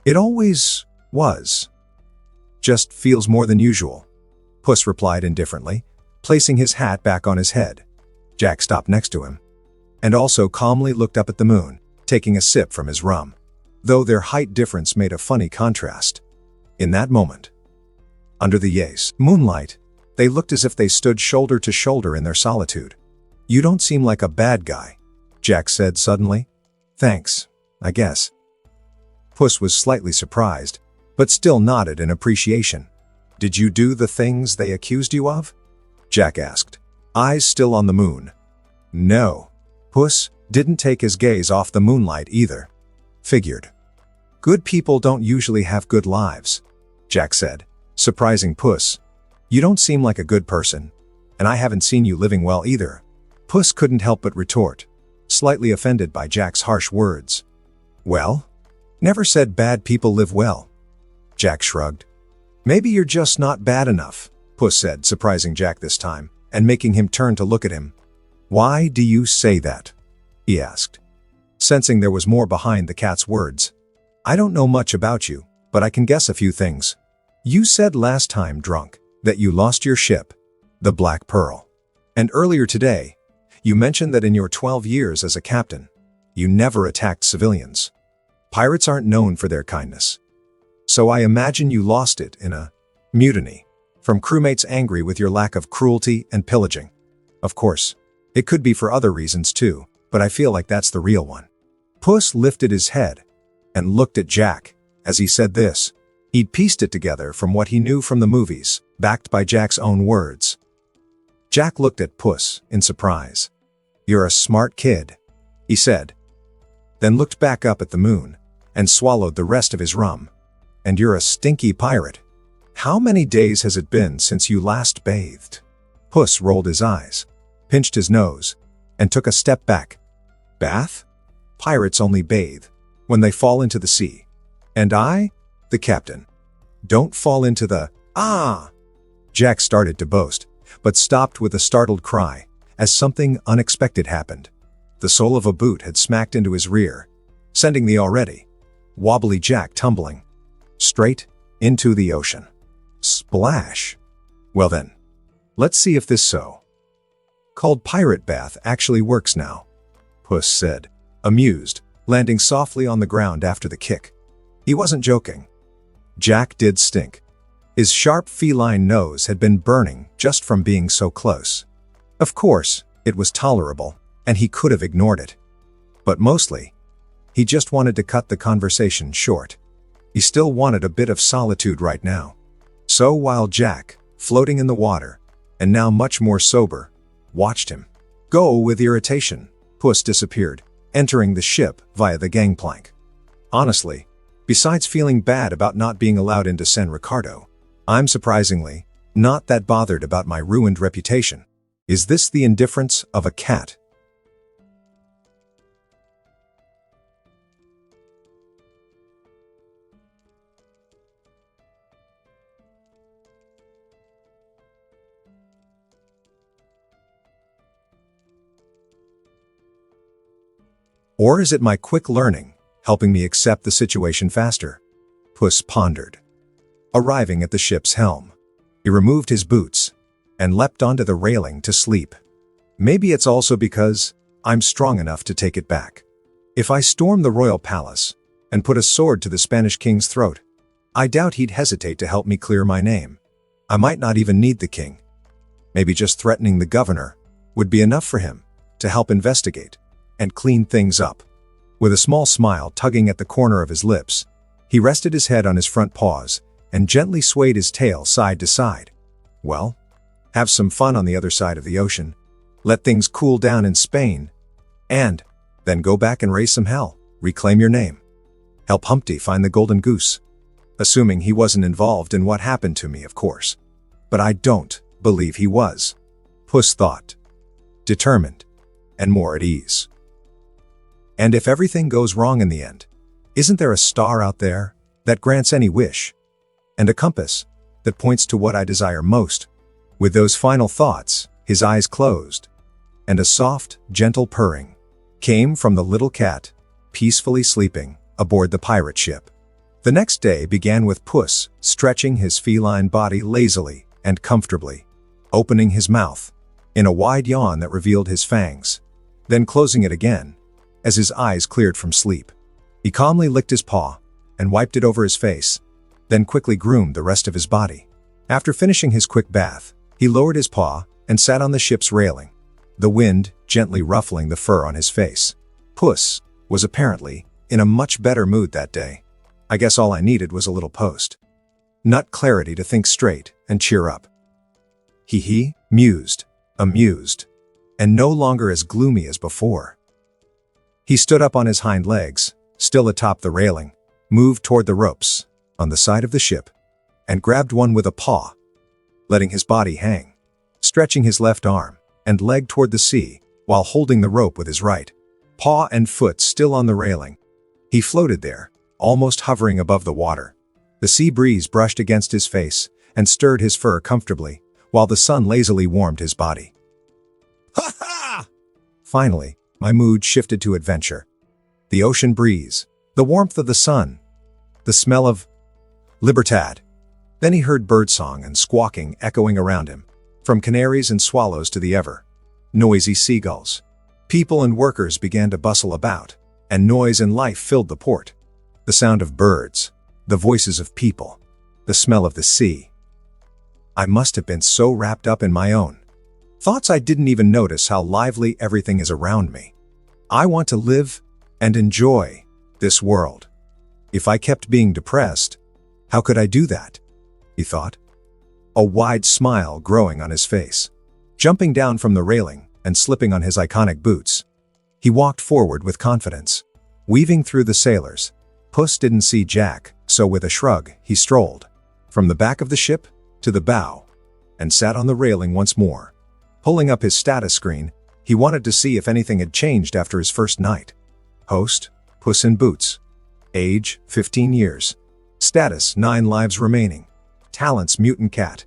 B: It always was. Just feels more than usual, Puss replied indifferently, placing his hat back on his head. Jack stopped next to him, and also calmly looked up at the moon, taking a sip from his rum, though their height difference made a funny contrast. In that moment, under the moonlight, they looked as if they stood shoulder to shoulder in their solitude. You don't seem like a bad guy, Jack said suddenly. Thanks, I guess. Puss was slightly surprised, but still nodded in appreciation. Did you do the things they accused you of? Jack asked, eyes still on the moon. No. Puss didn't take his gaze off the moonlight either. Figured. Good people don't usually have good lives, Jack said, surprising Puss. You don't seem like a good person, and I haven't seen you living well either. Puss couldn't help but retort, slightly offended by Jack's harsh words. Well, never said bad people live well. Jack shrugged. Maybe you're just not bad enough, Puss said, surprising Jack this time, and making him turn to look at him. Why do you say that? He asked, sensing there was more behind the cat's words. I don't know much about you, but I can guess a few things. You said last time drunk that you lost your ship, the Black Pearl. And earlier today, you mentioned that in your 12 years as a captain, you never attacked civilians. Pirates aren't known for their kindness. So I imagine you lost it in a mutiny, from crewmates angry with your lack of cruelty and pillaging. Of course, it could be for other reasons too, but I feel like that's the real one. Puss lifted his head and looked at Jack as he said this. He'd pieced it together from what he knew from the movies, backed by Jack's own words. Jack looked at Puss in surprise. You're a smart kid, he said, then looked back up at the moon and swallowed the rest of his rum. And you're a stinky pirate. How many days has it been since you last bathed? Puss rolled his eyes, pinched his nose, and took a step back. Bath? Pirates only bathe when they fall into the sea. And I, the captain, don't fall into the... Ah! Jack started to boast, but stopped with a startled cry as something unexpected happened. The sole of a boot had smacked into his rear, sending the already wobbly Jack tumbling straight into the ocean. Splash! Well then, let's see if this so-called pirate bath actually works now, Puss said, amused, landing softly on the ground after the kick. He wasn't joking. Jack did stink. His sharp feline nose had been burning just from being so close. Of course, it was tolerable, and he could have ignored it. But mostly, he just wanted to cut the conversation short. He still wanted a bit of solitude right now. So while Jack, floating in the water, and now much more sober, watched him go with irritation, Puss disappeared, entering the ship via the gangplank. Honestly, besides feeling bad about not being allowed into San Ricardo, I'm surprisingly not that bothered about my ruined reputation. Is this the indifference of a cat? Or is it my quick learning, helping me accept the situation faster? Puss pondered. Arriving at the ship's helm, he removed his boots and leapt onto the railing to sleep. Maybe it's also because I'm strong enough to take it back. If I storm the royal palace and put a sword to the Spanish king's throat, I doubt he'd hesitate to help me clear my name. I might not even need the king. Maybe just threatening the governor would be enough for him to help investigate and clean things up. With a small smile tugging at the corner of his lips, he rested his head on his front paws and gently swayed his tail side to side. Well, have some fun on the other side of the ocean, let things cool down in Spain, and then go back and raise some hell, reclaim your name. Help Humpty find the golden goose. Assuming he wasn't involved in what happened to me, of course. But I don't believe he was. Puss thought. Determined, and more at ease. And if everything goes wrong in the end, isn't there a star out there that grants any wish? And a compass that points to what I desire most? With those final thoughts, his eyes closed, and a soft, gentle purring came from the little cat, peacefully sleeping aboard the pirate ship. The next day began with Puss stretching his feline body lazily and comfortably, opening his mouth in a wide yawn that revealed his fangs, then closing it again as his eyes cleared from sleep. He calmly licked his paw and wiped it over his face, then quickly groomed the rest of his body. After finishing his quick bath, he lowered his paw and sat on the ship's railing, the wind gently ruffling the fur on his face. Puss was apparently in a much better mood that day. I guess all I needed was a little post-nut clarity to think straight and cheer up. He mused, amused, and no longer as gloomy as before. He stood up on his hind legs, still atop the railing, moved toward the ropes on the side of the ship, and grabbed one with a paw, letting his body hang, stretching his left arm and leg toward the sea while holding the rope with his right, paw and foot still on the railing. He floated there, almost hovering above the water. The sea breeze brushed against his face and stirred his fur comfortably, while the sun lazily warmed his body. Ha ha! Finally, my mood shifted to adventure. The ocean breeze, the warmth of the sun, the smell of Libertad. Then he heard birdsong and squawking echoing around him, from canaries and swallows to the ever-noisy seagulls. People and workers began to bustle about, and noise and life filled the port. The sound of birds, the voices of people, the smell of the sea. I must have been so wrapped up in my own thoughts I didn't even notice how lively everything is around me. I want to live and enjoy this world. If I kept being depressed, how could I do that? He thought, a wide smile growing on his face. Jumping down from the railing and slipping on his iconic boots, he walked forward with confidence. Weaving through the sailors, Puss didn't see Jack, so with a shrug, he strolled from the back of the ship to the bow and sat on the railing once more. Pulling up his status screen, he wanted to see if anything had changed after his first night. Host, Puss in Boots. Age, 15 years. Status, 9 lives remaining. Talents, Mutant Cat.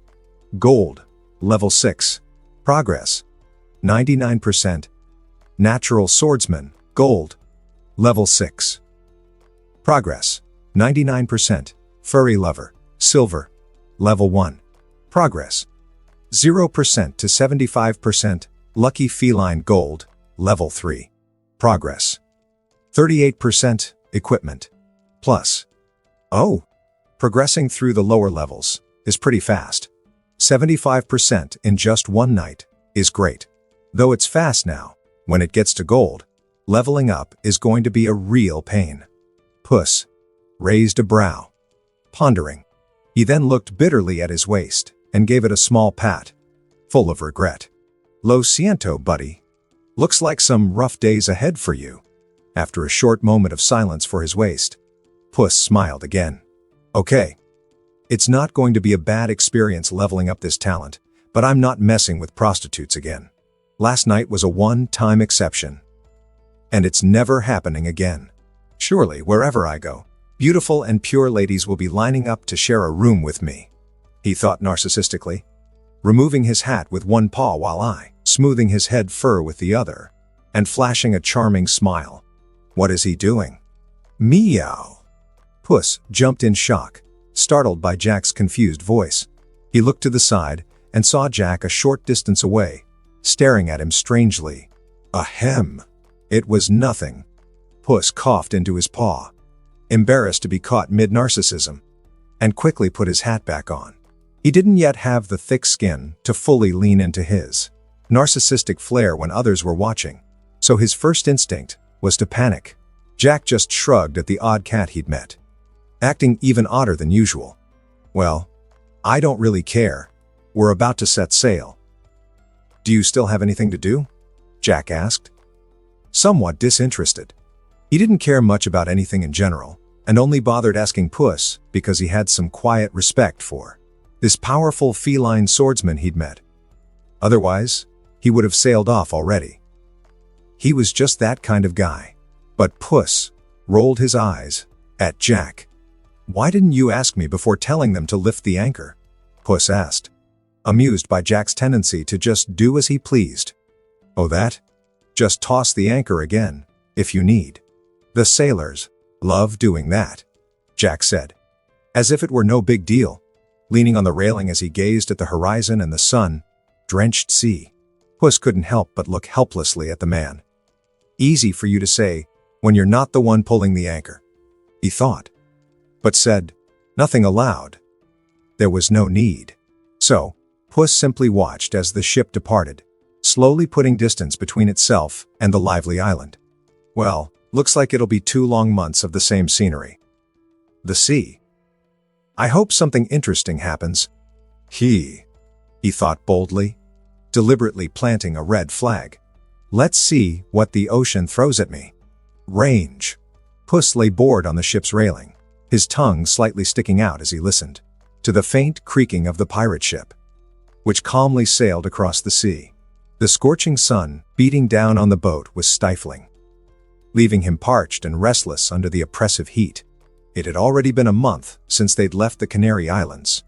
B: Gold, level 6. Progress, 99%. Natural Swordsman, Gold, level 6. Progress, 99%. Furry Lover, Silver, level 1. Progress, 0% to 75%. Lucky Feline, Gold, level 3. Progress, 38%. Equipment, plus. Oh, Progressing through the lower levels is pretty fast. 75% in just one night is great. Though it's fast now, when it gets to gold, leveling up is going to be a real pain. Puss raised a brow, pondering. He then looked bitterly at his waist and gave it a small pat, full of regret. Lo siento, buddy. Looks like some rough days ahead for you. After a short moment of silence for his waist, Puss smiled again. Okay. It's not going to be a bad experience leveling up this talent, but I'm not messing with prostitutes again. Last night was a one-time exception. And it's never happening again. Surely, wherever I go, beautiful and pure ladies will be lining up to share a room with me, he thought narcissistically, removing his hat with one paw while smoothing his head fur with the other, and flashing a charming smile. What is he doing? Meow. Puss jumped in shock, startled by Jack's confused voice. He looked to the side and saw Jack a short distance away, staring at him strangely. Ahem. It was nothing. Puss coughed into his paw, embarrassed to be caught mid-narcissism, and quickly put his hat back on. He didn't yet have the thick skin to fully lean into his narcissistic flair when others were watching, so his first instinct was to panic. Jack just shrugged at the odd cat he'd met, acting even odder than usual. Well, I don't really care. We're about to set sail. Do you still have anything to do? Jack asked, somewhat disinterested. He didn't care much about anything in general, and only bothered asking Puss because he had some quiet respect for this powerful feline swordsman he'd met. Otherwise, he would have sailed off already. He was just that kind of guy. But Puss rolled his eyes at Jack. Why didn't you ask me before telling them to lift the anchor? Puss asked, amused by Jack's tendency to just do as he pleased. Oh, that? Just toss the anchor again, if you need. The sailors love doing that, Jack said, as if it were no big deal, leaning on the railing as he gazed at the horizon and the sun-drenched sea. Puss couldn't help but look helplessly at the man. Easy for you to say when you're not the one pulling the anchor, he thought, but said nothing aloud. There was no need. So, Puss simply watched as the ship departed, slowly putting distance between itself and the lively island. Well, looks like it'll be 2 long months of the same scenery. The sea. I hope something interesting happens. He thought boldly, deliberately planting a red flag. Let's see what the ocean throws at me. Range. Puss lay bored on the ship's railing, his tongue slightly sticking out as he listened to the faint creaking of the pirate ship, which calmly sailed across the sea. The scorching sun beating down on the boat was stifling, leaving him parched and restless under the oppressive heat. It had already been a month since they'd left the Canary Islands,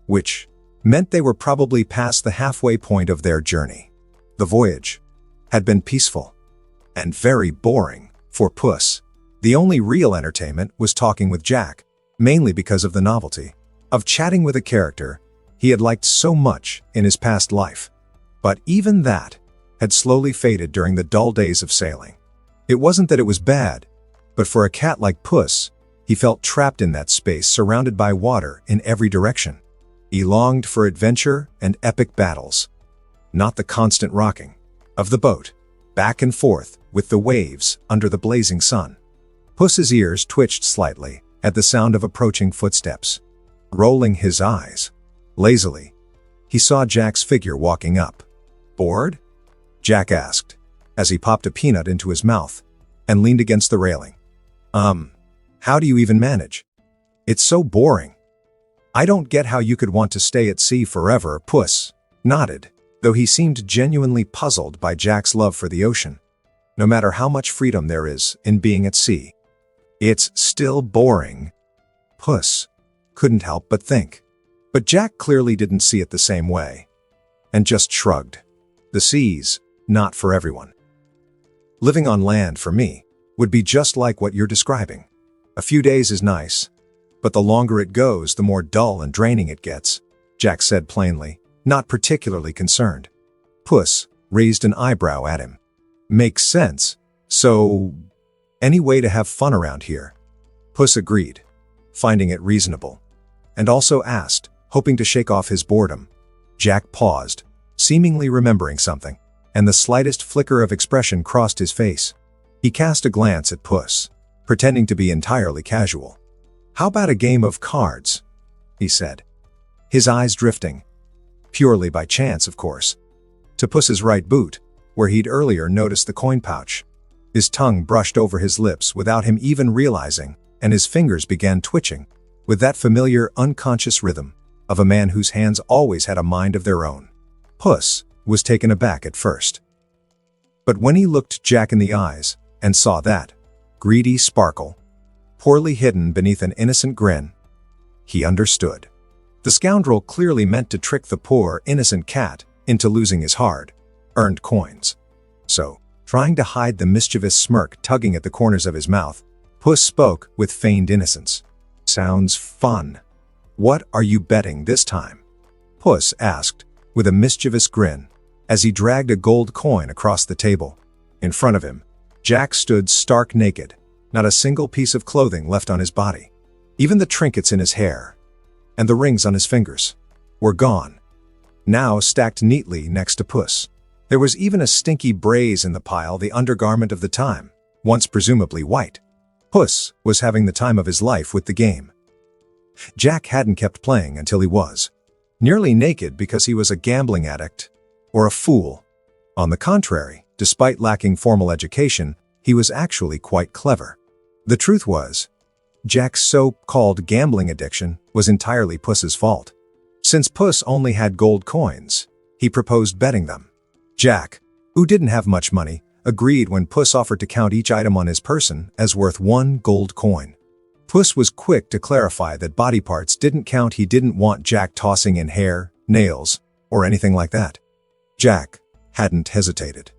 B: which meant they were probably past the halfway point of their journey. The voyage had been peaceful and very boring for Puss. The only real entertainment was talking with Jack, mainly because of the novelty of chatting with a character he had liked so much in his past life. But even that had slowly faded during the dull days of sailing. It wasn't that it was bad, but for a cat like Puss, he felt trapped in that space surrounded by water in every direction. He longed for adventure and epic battles, not the constant rocking of the boat, back and forth with the waves under the blazing sun. Puss's ears twitched slightly at the sound of approaching footsteps. Rolling his eyes lazily, he saw Jack's figure walking up. Bored? Jack asked, as he popped a peanut into his mouth and leaned against the railing. How do you even manage? It's so boring. I don't get how you could want to stay at sea forever. Puss nodded, though he seemed genuinely puzzled by Jack's love for the ocean. No matter how much freedom there is in being at sea, it's still boring. Puss couldn't help but think. But Jack clearly didn't see it the same way, and just shrugged. The sea's not for everyone. Living on land, for me, would be just like what you're describing. A few days is nice, but the longer it goes, the more dull and draining it gets, Jack said plainly, not particularly concerned. Puss raised an eyebrow at him. Makes sense. So, any way to have fun around here? Puss agreed, finding it reasonable. and also asked, hoping to shake off his boredom. Jack paused, seemingly remembering something, and the slightest flicker of expression crossed his face. He cast a glance at Puss, pretending to be entirely casual. "How about a game of cards?" he said, his eyes drifting, purely by chance, of course, to Puss's right boot, where he'd earlier noticed the coin pouch. His tongue brushed over his lips without him even realizing, and his fingers began twitching, with that familiar, unconscious rhythm of a man whose hands always had a mind of their own. Puss was taken aback at first. But when he looked Jack in the eyes and saw that greedy sparkle, poorly hidden beneath an innocent grin, he understood. The scoundrel clearly meant to trick the poor, innocent cat into losing his hard-earned coins. So, trying to hide the mischievous smirk tugging at the corners of his mouth, Puss spoke with feigned innocence. "Sounds fun. What are you betting this time?" Puss asked, with a mischievous grin, as he dragged a gold coin across the table. In front of him, Jack stood stark naked, not a single piece of clothing left on his body. Even the trinkets in his hair and the rings on his fingers were gone, now stacked neatly next to Puss. There was even a stinky braise in the pile, the undergarment of the time, once presumably white. Puss was having the time of his life with the game. Jack hadn't kept playing until he was nearly naked because he was a gambling addict or a fool. On the contrary, despite lacking formal education, he was actually quite clever. The truth was, Jack's so-called gambling addiction was entirely Puss's fault. Since Puss only had gold coins, he proposed betting them. Jack, who didn't have much money, agreed when Puss offered to count each item on his person as worth 1 gold coin. Puss was quick to clarify that body parts didn't count. He didn't want Jack tossing in hair, nails, or anything like that. Jack hadn't hesitated.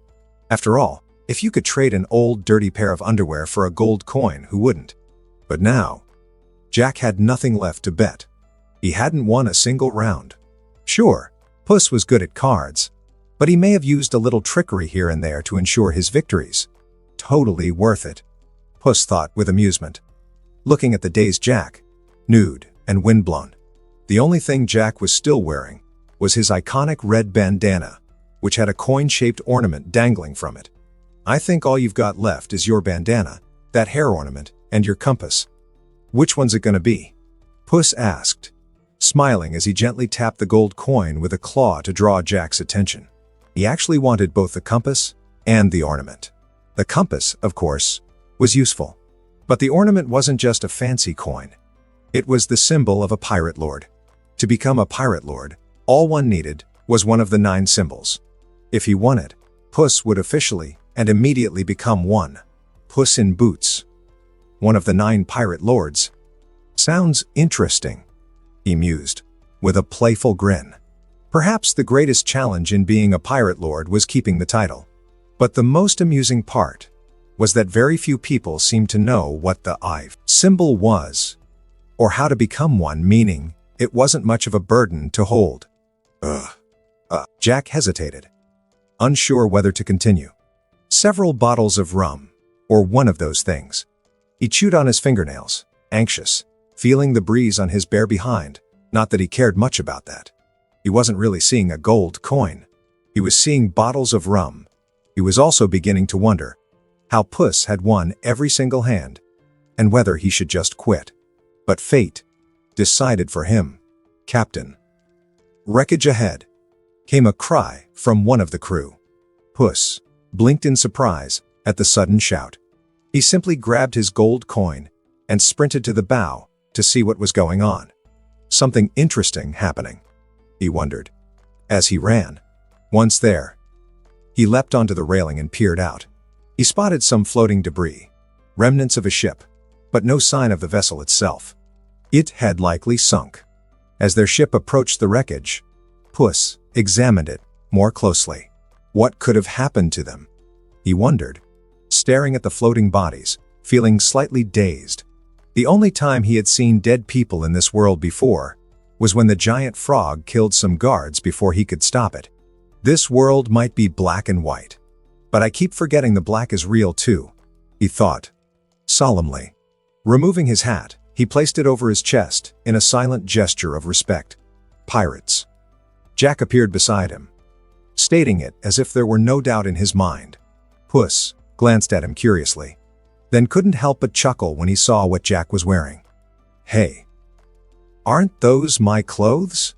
B: After all, if you could trade an old dirty pair of underwear for a gold coin, who wouldn't? But now, Jack had nothing left to bet. He hadn't won a single round. Sure, Puss was good at cards, but he may have used a little trickery here and there to ensure his victories. Totally worth it, Puss thought with amusement, looking at the dazed Jack, nude and windblown. The only thing Jack was still wearing was his iconic red bandana, which had a coin-shaped ornament dangling from it. "I think all you've got left is your bandana, that hair ornament, and your compass. Which one's it gonna be?" Puss asked, smiling as he gently tapped the gold coin with a claw to draw Jack's attention. He actually wanted both the compass and the ornament. The compass, of course, was useful. But the ornament wasn't just a fancy coin. It was the symbol of a pirate lord. To become a pirate lord, all one needed was one of the 9 symbols. If he won it, Puss would officially and immediately become one. Puss in Boots, one of the 9 pirate lords. Sounds interesting, he mused, with a playful grin. Perhaps the greatest challenge in being a pirate lord was keeping the title. But the most amusing part was that very few people seemed to know what the I symbol was, or how to become one, meaning it wasn't much of a burden to hold. Jack hesitated, unsure whether to continue. Several bottles of rum, or one of those things. He chewed on his fingernails, anxious, feeling the breeze on his bare behind. Not that he cared much about that. He wasn't really seeing a gold coin. He was seeing bottles of rum. He was also beginning to wonder how Puss had won every single hand, and whether he should just quit. But fate decided for him. "Captain." Wreckage ahead, came a cry from one of the crew. Puss blinked in surprise at the sudden shout. He simply grabbed his gold coin and sprinted to the bow to see what was going on. Something interesting happening, he wondered, as he ran. Once there, he leapt onto the railing and peered out. He spotted some floating debris, remnants of a ship, but no sign of the vessel itself. It had likely sunk. As their ship approached the wreckage, Puss examined it more closely. What could have happened to them? He wondered, staring at the floating bodies, feeling slightly dazed. The only time he had seen dead people in this world before was when the giant frog killed some guards before he could stop it. This world might be black and white, but I keep forgetting the black is real too, he thought, solemnly. Removing his hat, He placed it over his chest in a silent gesture of respect. Pirates. Jack appeared beside him, stating it as if there were no doubt in his mind. Puss glanced at him curiously, then couldn't help but chuckle when he saw what Jack was wearing. "Hey, aren't those my clothes?"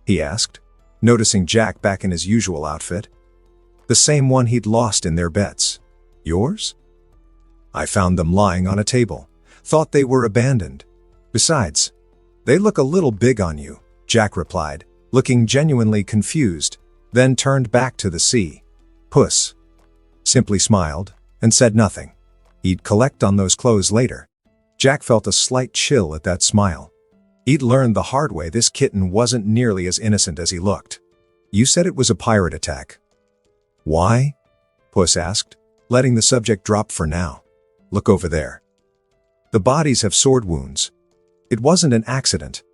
B: he asked, noticing Jack back in his usual outfit. The same one he'd lost in their bets. "Yours?" "I found them lying on a table. Thought they were abandoned. Besides, they look a little big on you," Jack replied, looking genuinely confused, then turned back to the sea. Puss simply smiled and said nothing. He'd collect on those clothes later. Jack felt a slight chill at that smile. He'd learned the hard way this kitten wasn't nearly as innocent as he looked. "You said it was a pirate attack. Why?" Puss asked, letting the subject drop for now. "Look over there. The bodies have sword wounds. It wasn't an accident.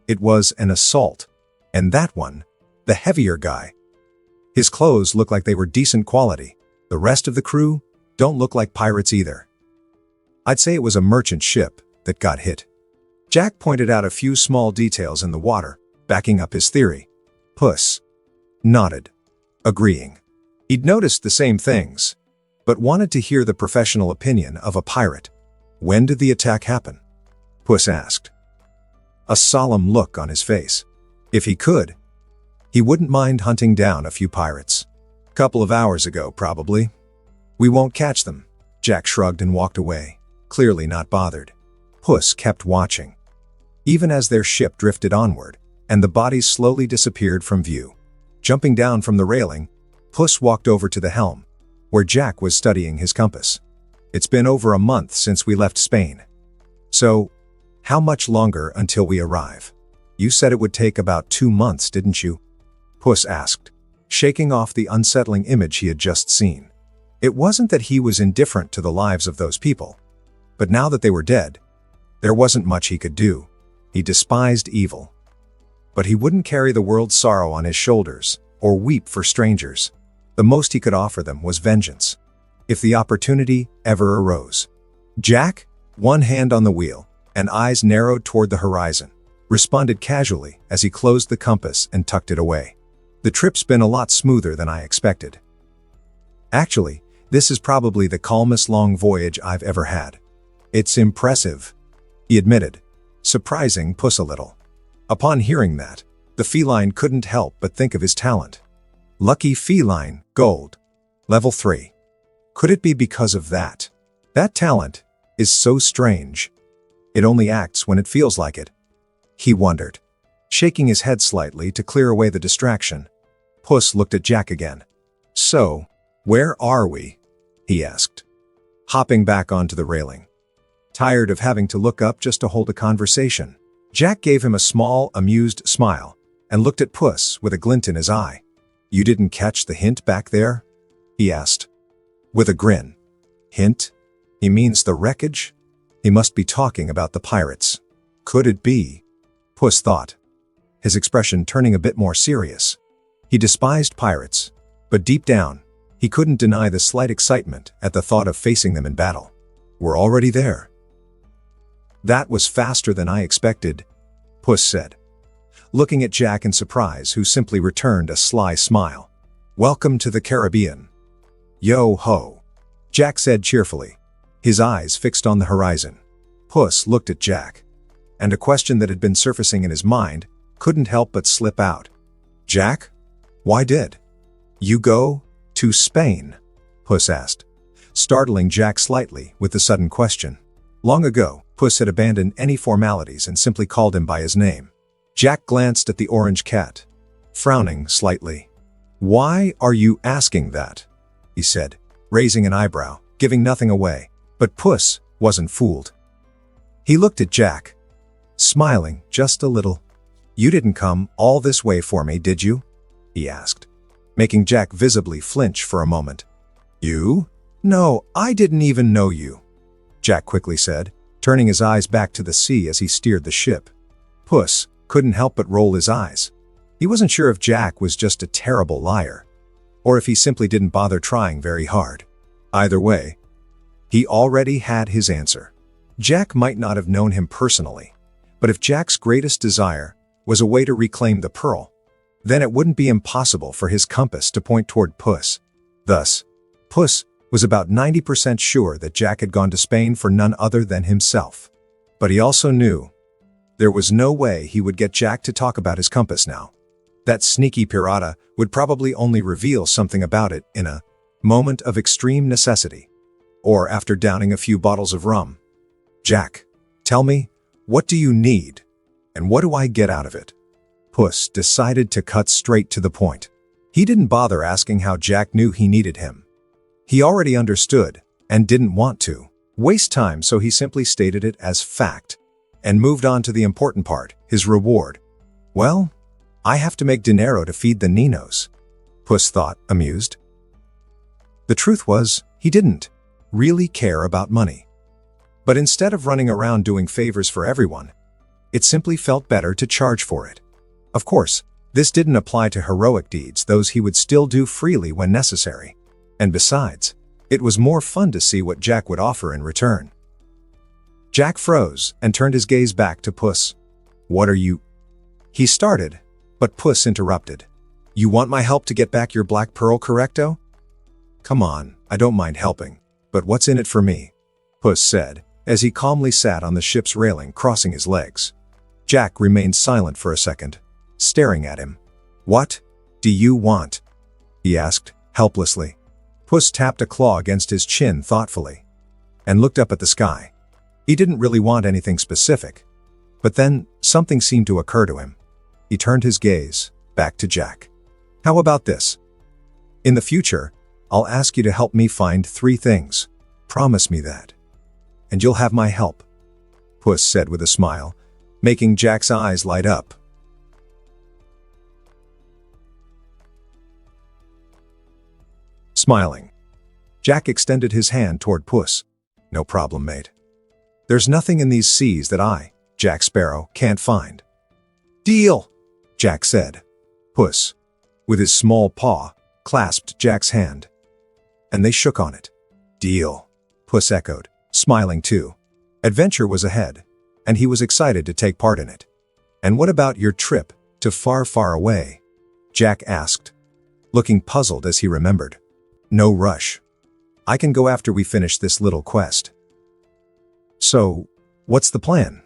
B: It was an assault. And that one, the heavier guy, his clothes look like they were decent quality. The rest of the crew don't look like pirates either. I'd say it was a merchant ship that got hit." Jack pointed out a few small details in the water, backing up his theory. Puss nodded, agreeing. He'd noticed the same things, but wanted to hear the professional opinion of a pirate. "When did the attack happen?" Puss asked, a solemn look on his face. If he could, he wouldn't mind hunting down a few pirates. "Couple of hours ago, probably. We won't catch them." Jack shrugged and walked away, clearly not bothered. Puss kept watching, even as their ship drifted onward, and the bodies slowly disappeared from view. Jumping down from the railing, Puss walked over to the helm, where Jack was studying his compass. "It's been over a month since we left Spain. So, how much longer until we arrive?" "You said it would take about 2 months, didn't you?" Puss asked, shaking off the unsettling image he had just seen. It wasn't that he was indifferent to the lives of those people, but now that they were dead, there wasn't much he could do. He despised evil, but he wouldn't carry the world's sorrow on his shoulders or weep for strangers. The most he could offer them was vengeance, if the opportunity ever arose. Jack, one hand on the wheel and eyes narrowed toward the horizon, responded casually as he closed the compass and tucked it away. "The trip's been a lot smoother than I expected. Actually, this is probably the calmest long voyage I've ever had." "It's impressive," he admitted, surprising Puss a little. Upon hearing that, the feline couldn't help but think of his talent. Lucky feline, gold, level 3. Could it be because of that? That talent is so strange. It only acts when it feels like it, he wondered, shaking his head slightly to clear away the distraction. Puss looked at Jack again. "So, where are we?" he asked, hopping back onto the railing. Tired of having to look up just to hold a conversation, Jack gave him a small, amused smile and looked at Puss with a glint in his eye. "You didn't catch the hint back there?" he asked, with a grin. "Hint? He means the wreckage? He must be talking about the pirates. Could it be?" Puss thought, his expression turning a bit more serious. He despised pirates, but deep down, he couldn't deny the slight excitement at the thought of facing them in battle. "We're already there." "That was faster than I expected," Puss said, looking at Jack in surprise, who simply returned a sly smile. "Welcome to the Caribbean." "Yo-ho," Jack said cheerfully, his eyes fixed on the horizon. Puss looked at Jack, and a question that had been surfacing in his mind couldn't help but slip out. "Jack, why did you go to Spain?" Puss asked, startling Jack slightly with the sudden question. Long ago, Puss had abandoned any formalities and simply called him by his name. Jack glanced at the orange cat, frowning slightly. "Why are you asking that?" he said, raising an eyebrow, giving nothing away. But Puss wasn't fooled. He looked at Jack, smiling just a little. "You didn't come all this way for me, did you?" he asked, making Jack visibly flinch for a moment. "You? No, I didn't even know you," Jack quickly said, turning his eyes back to the sea as he steered the ship. Puss couldn't help but roll his eyes. He wasn't sure if Jack was just a terrible liar, or if he simply didn't bother trying very hard. Either way, he already had his answer. Jack might not have known him personally, but if Jack's greatest desire was a way to reclaim the pearl, then it wouldn't be impossible for his compass to point toward Puss. Thus, Puss was about 90% sure that Jack had gone to Spain for none other than himself. But he also knew there was no way he would get Jack to talk about his compass now. That sneaky pirata would probably only reveal something about it in a moment of extreme necessity, or after downing a few bottles of rum. "Jack, tell me, what do you need, and what do I get out of it?" Puss decided to cut straight to the point. He didn't bother asking how Jack knew he needed him. He already understood and didn't want to waste time, so he simply stated it as fact and moved on to the important part, his reward. "Well, I have to make dinero to feed the Ninos," Puss thought, amused. The truth was, he didn't really care about money. But instead of running around doing favors for everyone, it simply felt better to charge for it. Of course, this didn't apply to heroic deeds, those he would still do freely when necessary. And besides, it was more fun to see what Jack would offer in return. Jack froze and turned his gaze back to Puss. "What are you—" he started, but Puss interrupted. "You want my help to get back your black pearl, correcto?" "Come on, I don't mind helping, but what's in it for me?" Puss said, as he calmly sat on the ship's railing, crossing his legs. Jack remained silent for a second, staring at him. "What do you want?" he asked, helplessly. Puss tapped a claw against his chin thoughtfully and looked up at the sky. He didn't really want anything specific, but then something seemed to occur to him. He turned his gaze back to Jack. "How about this? In the future, I'll ask you to help me find 3 things. Promise me that, and you'll have my help," Puss said with a smile, making Jack's eyes light up. Smiling, Jack extended his hand toward Puss. "No problem, mate. There's nothing in these seas that I, Jack Sparrow, can't find." "Deal," Jack said. Puss, with his small paw, clasped Jack's hand, and they shook on it. "Deal," Puss echoed, smiling too. Adventure was ahead, and he was excited to take part in it. "And what about your trip to far, far away?" Jack asked, looking puzzled as he remembered. "No rush. I can go after we finish this little quest." "So, what's the plan?"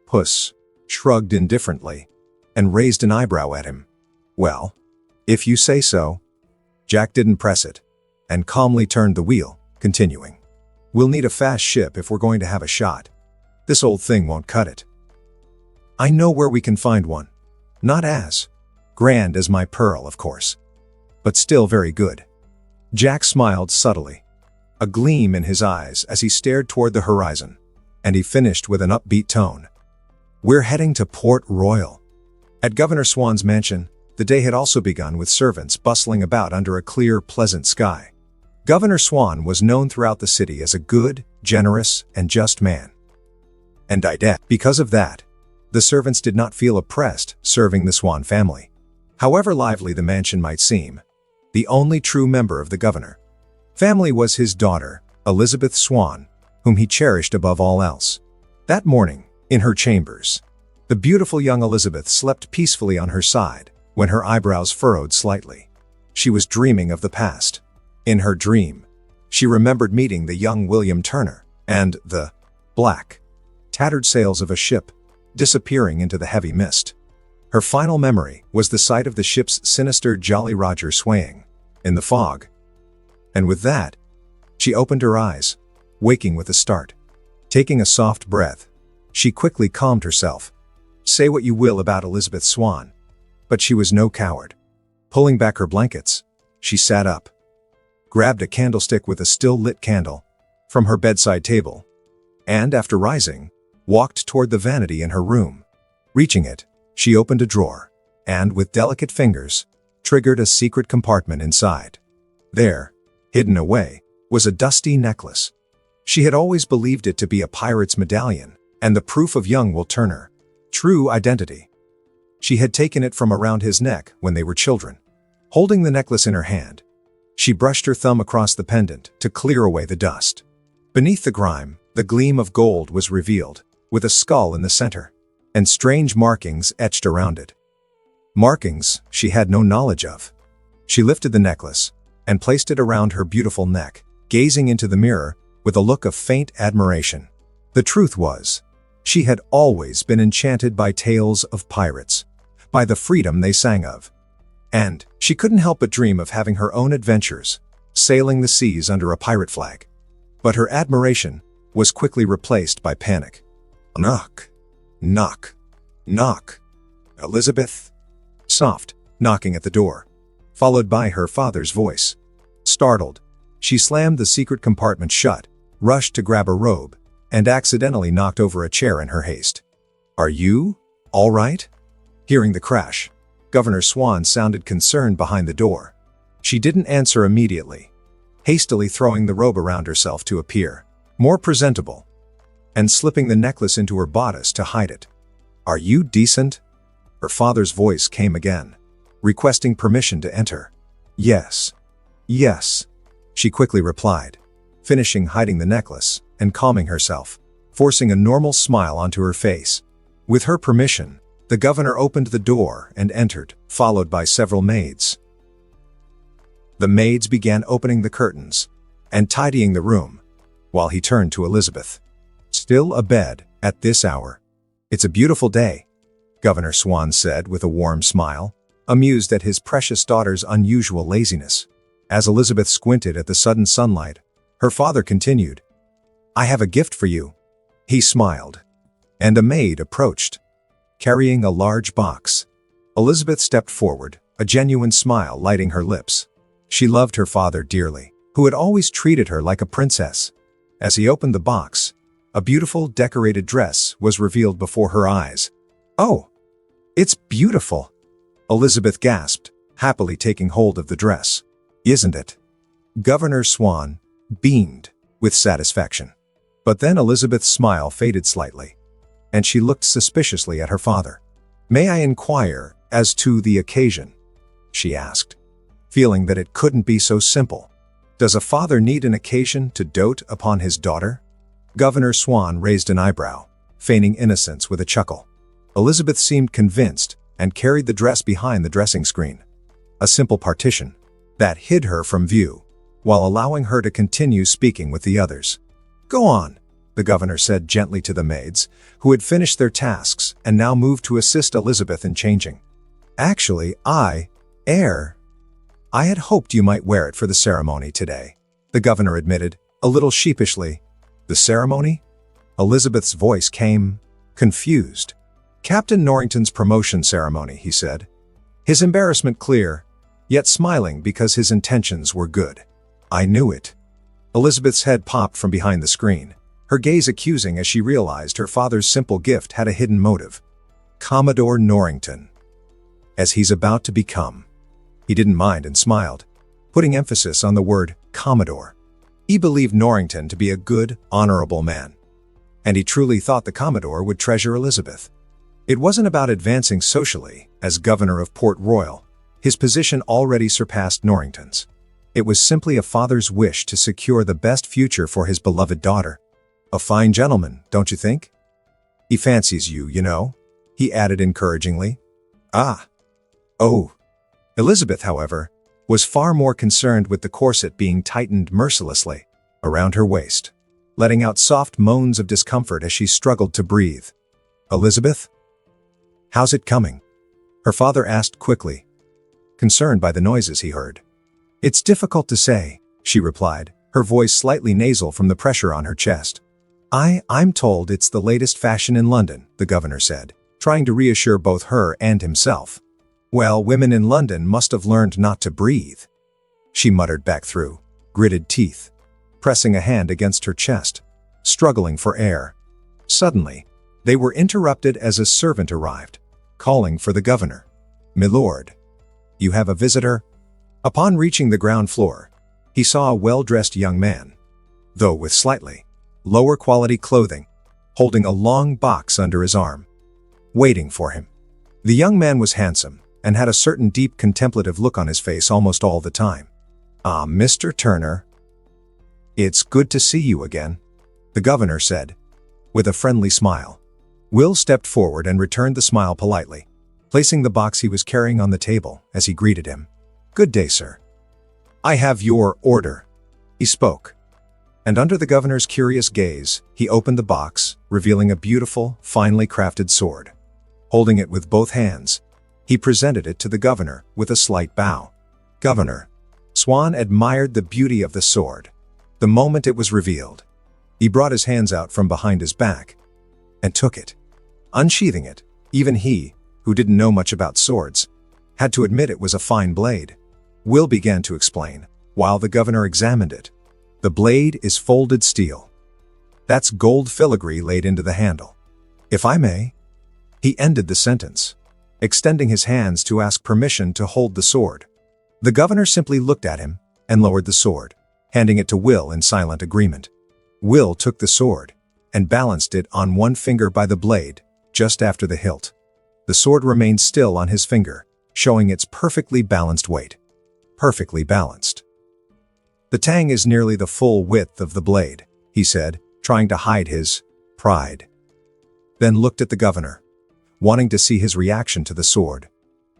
B: Puss shrugged indifferently and raised an eyebrow at him. "Well, if you say so." Jack didn't press it and calmly turned the wheel, continuing. "We'll need a fast ship if we're going to have a shot. This old thing won't cut it. I know where we can find one. Not as grand as my pearl, of course, but still very good." Jack smiled subtly, a gleam in his eyes as he stared toward the horizon, and he finished with an upbeat tone. "We're heading to Port Royal." At Governor Swan's mansion, the day had also begun, with servants bustling about under a clear, pleasant sky. Governor Swan was known throughout the city as a good, generous, and just man. And because of that, the servants did not feel oppressed serving the Swan family. However lively the mansion might seem, the only true member of the governor family was his daughter, Elizabeth Swan, whom he cherished above all else. That morning, in her chambers, the beautiful young Elizabeth slept peacefully on her side when her eyebrows furrowed slightly. She was dreaming of the past. In her dream, she remembered meeting the young William Turner and the black, tattered sails of a ship disappearing into the heavy mist. Her final memory was the sight of the ship's sinister Jolly Roger swaying in the fog. And with that, she opened her eyes, waking with a start. Taking a soft breath, she quickly calmed herself. Say what you will about Elizabeth Swan, but she was no coward. Pulling back her blankets, she sat up, grabbed a candlestick with a still-lit candle from her bedside table, and after rising, walked toward the vanity in her room. Reaching it, she opened a drawer, and with delicate fingers, triggered a secret compartment inside. There, hidden away, was a dusty necklace. She had always believed it to be a pirate's medallion, and the proof of young Will Turner true identity. She had taken it from around his neck when they were children. Holding the necklace in her hand, she brushed her thumb across the pendant to clear away the dust. Beneath the grime, The gleam of gold was revealed, with a skull in the center, and strange markings etched around it. Markings she had no knowledge of. She lifted the necklace and placed it around her beautiful neck, gazing into the mirror with a look of faint admiration. The truth was, she had always been enchanted by tales of pirates, by the freedom they sang of. And she couldn't help but dream of having her own adventures, sailing the seas under a pirate flag. But her admiration was quickly replaced by panic. Knock, knock, knock. Elizabeth? Soft knocking at the door, followed by her father's voice. Startled, she slammed the secret compartment shut, rushed to grab a robe, and accidentally knocked over a chair in her haste. "Are you all right?" Hearing the crash, Governor Swan sounded concerned behind the door. She didn't answer immediately, hastily throwing the robe around herself to appear more presentable, and slipping the necklace into her bodice to hide it. "Are you decent?" Her father's voice came again, requesting permission to enter. "Yes, yes," she quickly replied, finishing hiding the necklace and calming herself, forcing a normal smile onto her face. With her permission, the governor opened the door and entered, followed by several maids. The maids began opening the curtains and tidying the room, while he turned to Elizabeth. "Still abed at this hour? It's a beautiful day," Governor Swan said with a warm smile, amused at his precious daughter's unusual laziness. As Elizabeth squinted at the sudden sunlight, her father continued, "I have a gift for you." He smiled, and a maid approached, carrying a large box. Elizabeth stepped forward, a genuine smile lighting her lips. She loved her father dearly, who had always treated her like a princess. As he opened the box, a beautiful decorated dress was revealed before her eyes. "Oh, it's beautiful," Elizabeth gasped, happily taking hold of the dress. "Isn't it?" Governor Swan beamed with satisfaction. But then Elizabeth's smile faded slightly, and she looked suspiciously at her father. "May I inquire as to the occasion?" she asked, feeling that it couldn't be so simple. Does a father need an occasion to dote upon his daughter? Governor Swan raised an eyebrow, feigning innocence with a chuckle. Elizabeth seemed convinced and carried the dress behind the dressing screen, a simple partition that hid her from view, while allowing her to continue speaking with the others. "Go on," the governor said gently to the maids, who had finished their tasks and now moved to assist Elizabeth in changing. "Actually, I had hoped you might wear it for the ceremony today," the governor admitted, a little sheepishly. "The ceremony?" Elizabeth's voice came confused. "Captain Norrington's promotion ceremony," he said, his embarrassment clear, yet smiling because his intentions were good. "I knew it." Elizabeth's head popped from behind the screen, her gaze accusing as she realized her father's simple gift had a hidden motive. Commodore Norrington. As he's about to become. He didn't mind and smiled, putting emphasis on the word Commodore. He believed Norrington to be a good, honorable man, and he truly thought the Commodore would treasure Elizabeth. It wasn't about advancing socially as governor of Port Royal. His position already surpassed Norrington's. It was simply a father's wish to secure the best future for his beloved daughter. "A fine gentleman, don't you think? He fancies you, you know," he added encouragingly. "Ah. Oh." Elizabeth, however, was far more concerned with the corset being tightened mercilessly around her waist, letting out soft moans of discomfort as she struggled to breathe. "Elizabeth? How's it coming?" her father asked quickly, concerned by the noises he heard. "It's difficult to say," she replied, her voice slightly nasal from the pressure on her chest. I'm told it's the latest fashion in London," the governor said, trying to reassure both her and himself. "Well, women in London must have learned not to breathe," she muttered back through gritted teeth, pressing a hand against her chest, struggling for air. Suddenly, they were interrupted as a servant arrived, calling for the governor. "Milord, you have a visitor?" Upon reaching the ground floor, he saw a well-dressed young man, though with slightly lower quality clothing, holding a long box under his arm, waiting for him. The young man was handsome and had a certain deep contemplative look on his face almost all the time. "Ah, Mr. Turner. It's good to see you again." the governor said, with a friendly smile. Will stepped forward and returned the smile politely, placing the box he was carrying on the table as he greeted him. "Good day, sir." "I have your order," he spoke. And under the governor's curious gaze, he opened the box, revealing a beautiful, finely crafted sword. Holding it with both hands, he presented it to the governor with a slight bow. "Governor." Swan admired the beauty of the sword. The moment it was revealed, he brought his hands out from behind his back and took it. Unsheathing it, even he, who didn't know much about swords, had to admit it was a fine blade. Will began to explain, while the governor examined it. "The blade is folded steel. That's gold filigree laid into the handle. If I may." He ended the sentence, extending his hands to ask permission to hold the sword. The governor simply looked at him and lowered the sword, handing it to Will in silent agreement. Will took the sword and balanced it on one finger by the blade, just after the hilt. The sword remained still on his finger, showing its perfectly balanced weight. Perfectly balanced. "The tang is nearly the full width of the blade," he said, trying to hide his pride. Then looked at the governor, wanting to see his reaction to the sword.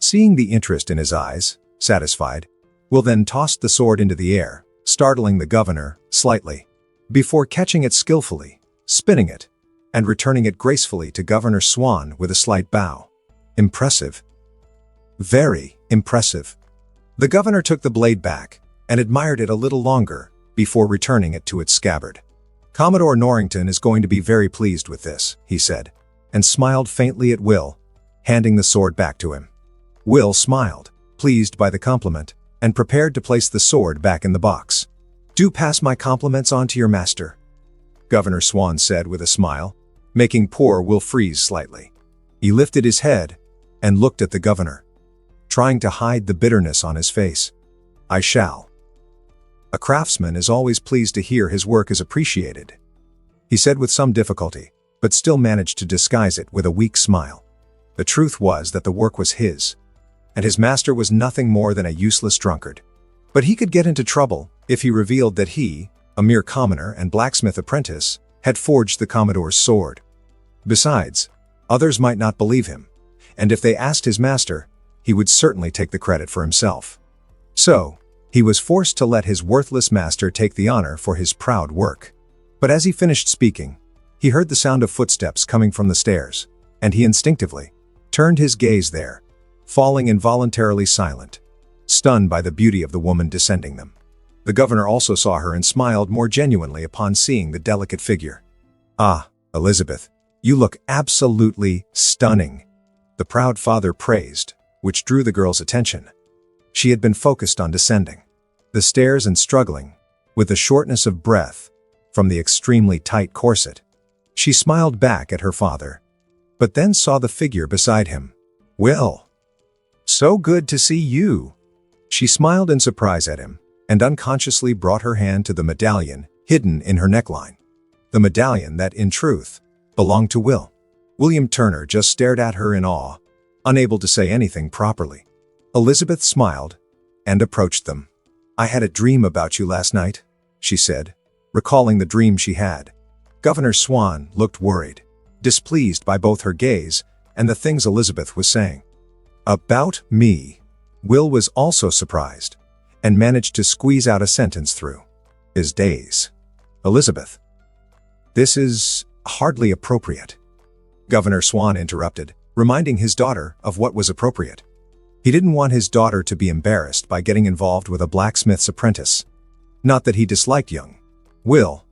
B: Seeing the interest in his eyes, satisfied, Will then tossed the sword into the air, startling the governor slightly, before catching it skillfully, spinning it, and returning it gracefully to Governor Swan with a slight bow. Impressive. Very impressive. The governor took the blade back and admired it a little longer before returning it to its scabbard. "Commodore Norrington is going to be very pleased with this," he said, and smiled faintly at Will, handing the sword back to him. Will smiled, pleased by the compliment, and prepared to place the sword back in the box. "Do pass my compliments on to your master," Governor Swan said with a smile, making poor Will freeze slightly. He lifted his head and looked at the governor, trying to hide the bitterness on his face. "I shall." A craftsman is always pleased to hear his work is appreciated, he said with some difficulty, but still managed to disguise it with a weak smile. The truth was that the work was his, and his master was nothing more than a useless drunkard. But he could get into trouble if he revealed that he, a mere commoner and blacksmith apprentice, had forged the Commodore's sword. Besides, others might not believe him, and if they asked his master, he would certainly take the credit for himself. So, he was forced to let his worthless master take the honor for his proud work. But as he finished speaking, he heard the sound of footsteps coming from the stairs, and he instinctively turned his gaze there, falling involuntarily silent, stunned by the beauty of the woman descending them. The governor also saw her and smiled more genuinely upon seeing the delicate figure. "Ah, Elizabeth, you look absolutely stunning," the proud father praised, which drew the girl's attention. She had been focused on descending the stairs and struggling with the shortness of breath from the extremely tight corset. She smiled back at her father, but then saw the figure beside him. "Will, so good to see you." She smiled in surprise at him, and unconsciously brought her hand to the medallion hidden in her neckline. The medallion that, in truth, belonged to Will. William Turner just stared at her in awe, unable to say anything properly. Elizabeth smiled and approached them. "I had a dream about you last night," she said, recalling the dream she had. Governor Swan looked worried, displeased by both her gaze and the things Elizabeth was saying. "About me?" Will was also surprised, and managed to squeeze out a sentence through his days. "Elizabeth, this is hardly appropriate," Governor Swan interrupted, reminding his daughter of what was appropriate. He didn't want his daughter to be embarrassed by getting involved with a blacksmith's apprentice. Not that he disliked young Will,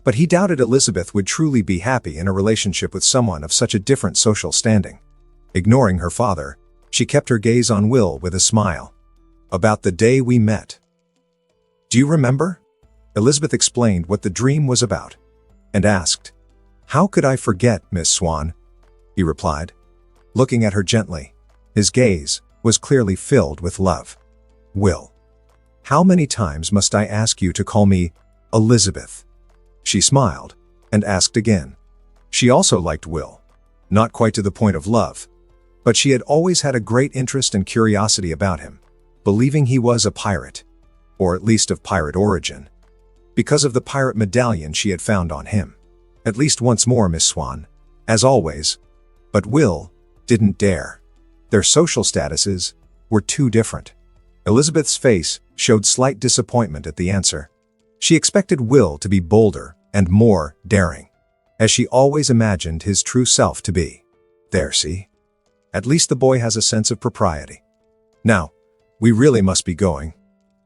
B: but he doubted Elizabeth would truly be happy in a relationship with someone of such a different social standing. Ignoring her father, she kept her gaze on Will with a smile. "About the day we met. Do you remember?" Elizabeth explained what the dream was about, and asked. "How could I forget, Miss Swan?" he replied, looking at her gently. His gaze was clearly filled with love. "Will, how many times must I ask you to call me Elizabeth?" She smiled and asked again. She also liked Will, not quite to the point of love, but she had always had a great interest and curiosity about him, believing he was a pirate, or at least of pirate origin, because of the pirate medallion she had found on him. At least once more, Miss Swan. As always. But Will didn't dare. Their social statuses were too different. Elizabeth's face showed slight disappointment at the answer. She expected Will to be bolder and more daring, as she always imagined his true self to be. There, see? At least the boy has a sense of propriety. Now, we really must be going.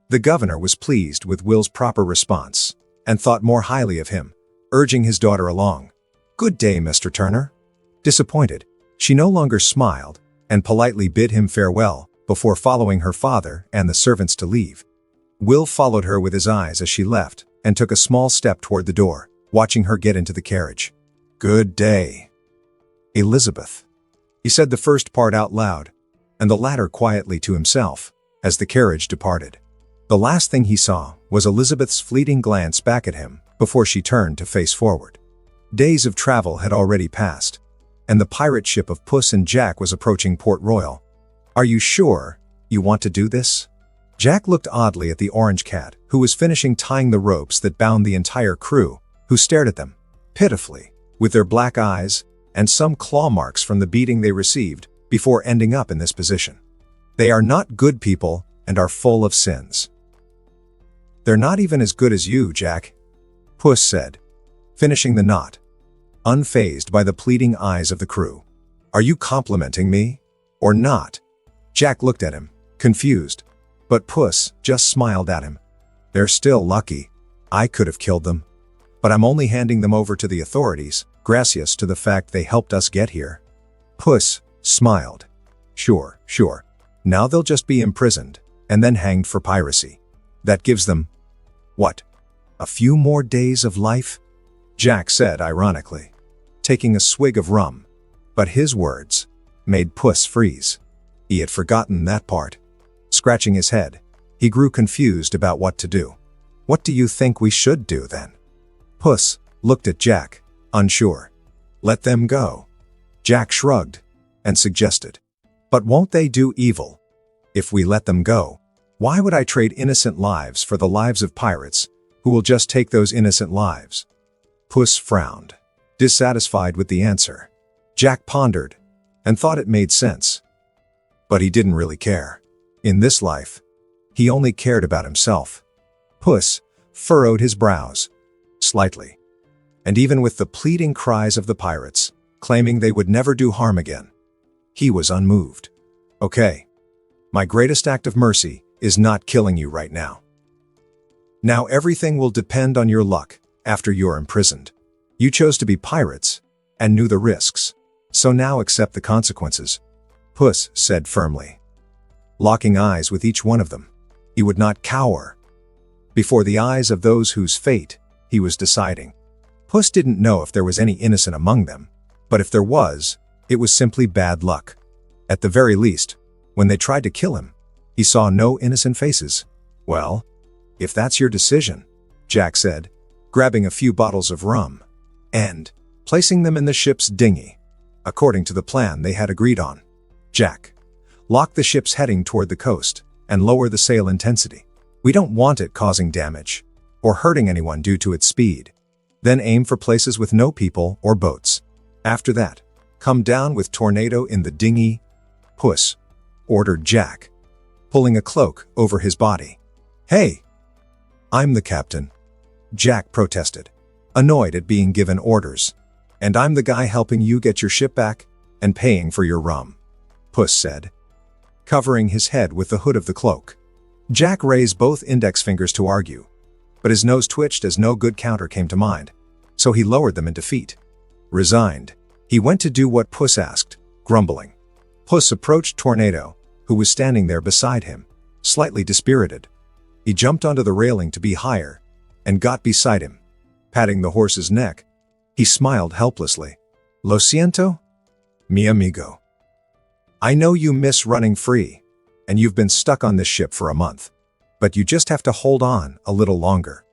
B: The governor was pleased with Will's proper response and thought more highly of him, urging his daughter along. Good day, Mr. Turner. Disappointed, she no longer smiled and politely bid him farewell before following her father and the servants to leave. Will followed her with his eyes as she left and took a small step toward the door, watching her get into the carriage. Good day, Elizabeth. He said the first part out loud, and the latter quietly to himself, as the carriage departed. The last thing he saw was Elizabeth's fleeting glance back at him before she turned to face forward. Days of travel had already passed, and the pirate ship of Puss and Jack was approaching Port Royal. Are you sure you want to do this? Jack looked oddly at the orange cat, who was finishing tying the ropes that bound the entire crew, who stared at them, pitifully, with their black eyes and some claw marks from the beating they received before ending up in this position. They are not good people and are full of sins. They're not even as good as you, Jack, Puss said, finishing the knot, unfazed by the pleading eyes of the crew. Are you complimenting me, or not? Jack looked at him, confused, but Puss just smiled at him. They're still lucky. I could have killed them. But I'm only handing them over to the authorities, gracias to the fact they helped us get here. Puss smiled. Sure. Now they'll just be imprisoned, and then hanged for piracy. That gives them, what, a few more days of life? Jack said ironically, taking a swig of rum. But his words made Puss freeze. He had forgotten that part. Scratching his head, he grew confused about what to do. What do you think we should do then? Puss looked at Jack, unsure. Let them go. Jack shrugged and suggested. But won't they do evil? If we let them go, why would I trade innocent lives for the lives of pirates who will just take those innocent lives? Puss frowned, dissatisfied with the answer. Jack pondered and thought it made sense. But he didn't really care. In this life, he only cared about himself. Puss furrowed his brows slightly, and even with the pleading cries of the pirates, claiming they would never do harm again, he was unmoved. Okay, my greatest act of mercy is not killing you right now. Now everything will depend on your luck after you're imprisoned. You chose to be pirates and knew the risks, so now accept the consequences, Puss said firmly. Locking eyes with each one of them, he would not cower before the eyes of those whose fate he was deciding. Puss didn't know if there was any innocent among them, but if there was, it was simply bad luck. At the very least, when they tried to kill him, he saw no innocent faces. Well, if that's your decision, Jack said, grabbing a few bottles of rum and placing them in the ship's dinghy, according to the plan they had agreed on. Jack, lock the ship's heading toward the coast and lower the sail intensity. We don't want it causing damage or hurting anyone due to its speed. Then aim for places with no people or boats. After that, come down with tornado in the dinghy, Puss ordered Jack, pulling a cloak over his body. Hey, I'm the captain, Jack protested, annoyed at being given orders. And I'm the guy helping you get your ship back and paying for your rum, Puss said, covering his head with the hood of the cloak. Jack raised both index fingers to argue, but his nose twitched as no good counter came to mind, so he lowered them in defeat. Resigned, he went to do what Puss asked, grumbling. Puss approached Tornado, who was standing there beside him, slightly dispirited. He jumped onto the railing to be higher and got beside him. Patting the horse's neck, he smiled helplessly. Lo siento, mi amigo. I know you miss running free, and you've been stuck on this ship for a month, but you just have to hold on a little longer.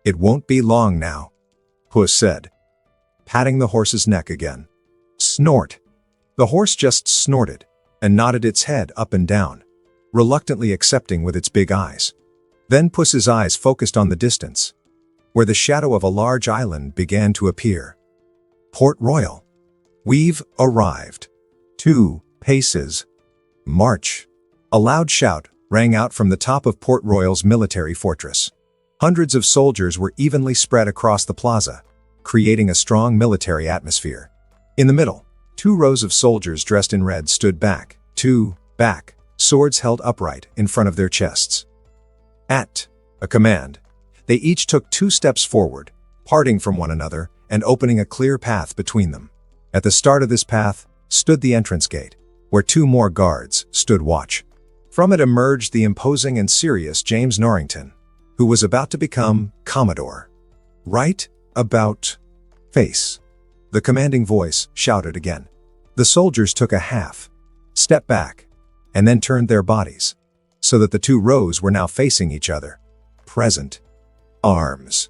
B: It won't be long now, Puss said, patting the horse's neck again. Snort. The horse just snorted and nodded its head up and down, reluctantly accepting with its big eyes. Then Puss's eyes focused on the distance, where the shadow of a large island began to appear. Port Royal. We've arrived. 2 paces. March. A loud shout rang out from the top of Port Royal's military fortress. Hundreds of soldiers were evenly spread across the plaza, creating a strong military atmosphere. In the middle, 2 rows of soldiers dressed in red stood back, swords held upright in front of their chests. At a command, they each took 2 steps forward, parting from one another and opening a clear path between them. At the start of this path stood the entrance gate, where 2 more guards stood watch. From it emerged the imposing and serious James Norrington, who was about to become Commodore. Right about face. The commanding voice shouted again. The soldiers took a half step back and then turned their bodies so that the 2 rows were now facing each other. Present. Arms.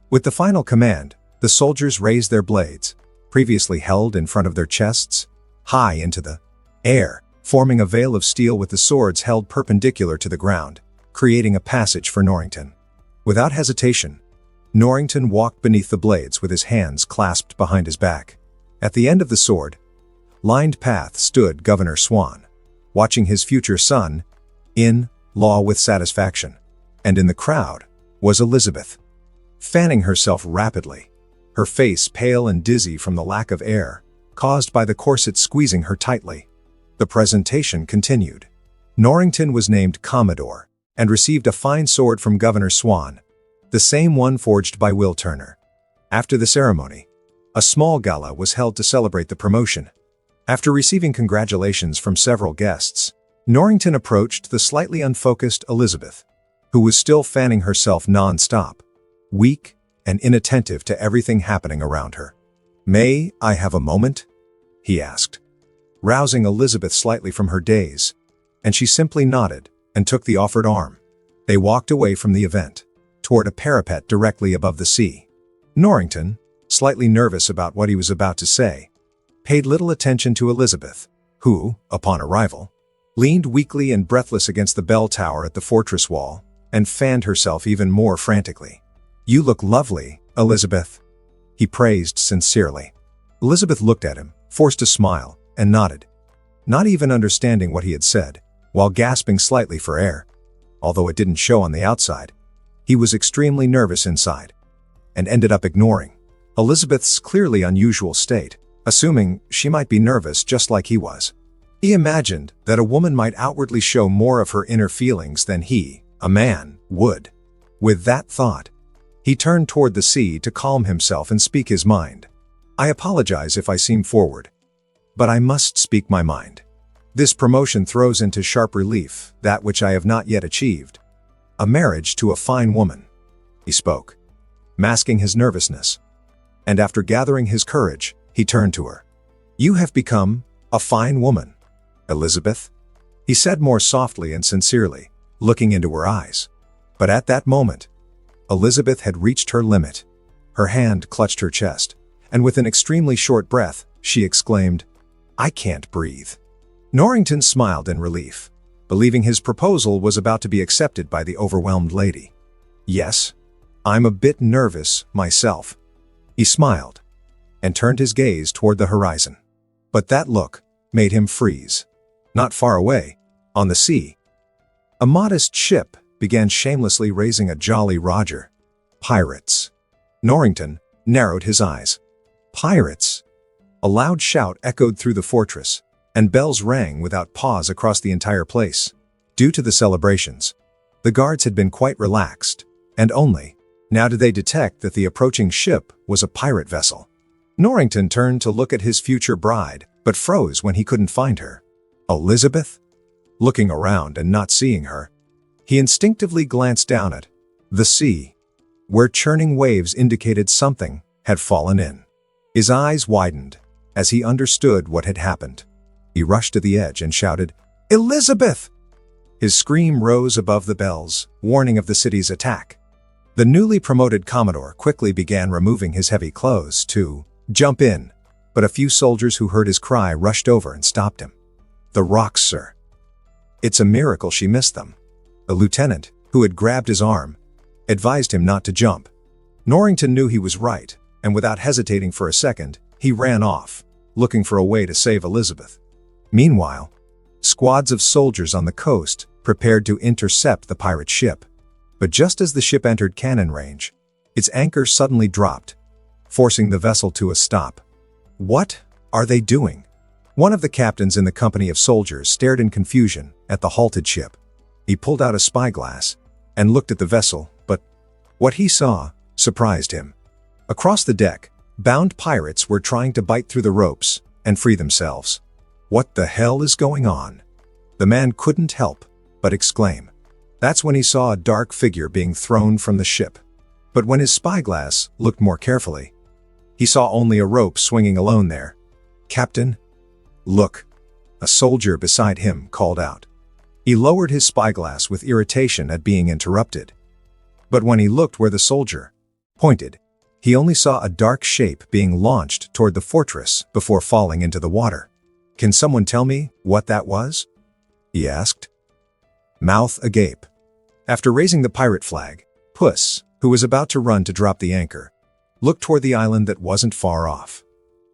B: With the final command, the soldiers raised their blades, previously held in front of their chests, high into the air, forming a veil of steel with the swords held perpendicular to the ground, creating a passage for Norrington. Without hesitation, Norrington walked beneath the blades with his hands clasped behind his back. At the end of the sword-lined path stood Governor Swan, watching his future son-in-law with satisfaction. And in the crowd was Elizabeth, fanning herself rapidly, her face pale and dizzy from the lack of air, caused by the corset squeezing her tightly. The presentation continued. Norrington was named Commodore and received a fine sword from Governor Swan, the same one forged by Will Turner. After the ceremony, a small gala was held to celebrate the promotion. After receiving congratulations from several guests, Norrington approached the slightly unfocused Elizabeth, who was still fanning herself non-stop, weak and inattentive to everything happening around her. "May I have a moment?" he asked, rousing Elizabeth slightly from her daze, and she simply nodded and took the offered arm. They walked away from the event, toward a parapet directly above the sea. Norrington, slightly nervous about what he was about to say, paid little attention to Elizabeth, who, upon arrival, leaned weakly and breathless against the bell tower at the fortress wall and fanned herself even more frantically. "You look lovely, Elizabeth," he praised sincerely. Elizabeth looked at him, forced a smile, and nodded, not even understanding what he had said, while gasping slightly for air. Although it didn't show on the outside, he was extremely nervous inside, and ended up ignoring Elizabeth's clearly unusual state, assuming she might be nervous just like he was. He imagined that a woman might outwardly show more of her inner feelings than he, a man, would. With that thought, he turned toward the sea to calm himself and speak his mind. "I apologize if I seem forward, but I must speak my mind. This promotion throws into sharp relief that which I have not yet achieved. A marriage to a fine woman," he spoke, masking his nervousness. And after gathering his courage, he turned to her. "You have become a fine woman, Elizabeth," he said more softly and sincerely, looking into her eyes. But at that moment, Elizabeth had reached her limit. Her hand clutched her chest, and with an extremely short breath, she exclaimed, "I can't breathe." Norrington smiled in relief, believing his proposal was about to be accepted by the overwhelmed lady. "Yes, I'm a bit nervous myself," he smiled, and turned his gaze toward the horizon. But that look made him freeze. Not far away, on the sea, a modest ship began shamelessly raising a Jolly Roger. "Pirates." Norrington narrowed his eyes. "Pirates?" A loud shout echoed through the fortress, and bells rang without pause across the entire place. Due to the celebrations, the guards had been quite relaxed, and only now did they detect that the approaching ship was a pirate vessel. Norrington turned to look at his future bride, but froze when he couldn't find her. "Elizabeth?" Looking around and not seeing her, he instinctively glanced down at the sea, where churning waves indicated something had fallen in. His eyes widened as he understood what had happened. He rushed to the edge and shouted, "Elizabeth!" His scream rose above the bells, warning of the city's attack. The newly promoted Commodore quickly began removing his heavy clothes to jump in, but a few soldiers who heard his cry rushed over and stopped him. "The rocks, sir." "It's a miracle she missed them." A lieutenant, who had grabbed his arm, advised him not to jump. Norrington knew he was right, and without hesitating for a second, He ran off, looking for a way to save Elizabeth. Meanwhile, squads of soldiers on the coast prepared to intercept the pirate ship. But just as the ship entered cannon range, its anchor suddenly dropped, forcing the vessel to a stop. What are they doing? One of the captains in the company of soldiers stared in confusion at the halted ship. He pulled out a spyglass and looked at the vessel, but what he saw surprised him. Across the deck, bound pirates were trying to bite through the ropes and free themselves. What the hell is going on? The man couldn't help but exclaim. That's when he saw a dark figure being thrown from the ship. But when his spyglass looked more carefully, he saw only a rope swinging alone there. "Captain, look," a soldier beside him called out. He lowered his spyglass with irritation at being interrupted. But when he looked where the soldier pointed, he only saw a dark shape being launched toward the fortress before falling into the water. "Can someone tell me what that was?" he asked, mouth agape. After raising the pirate flag, Puss, who was about to run to drop the anchor, looked toward the island that wasn't far off.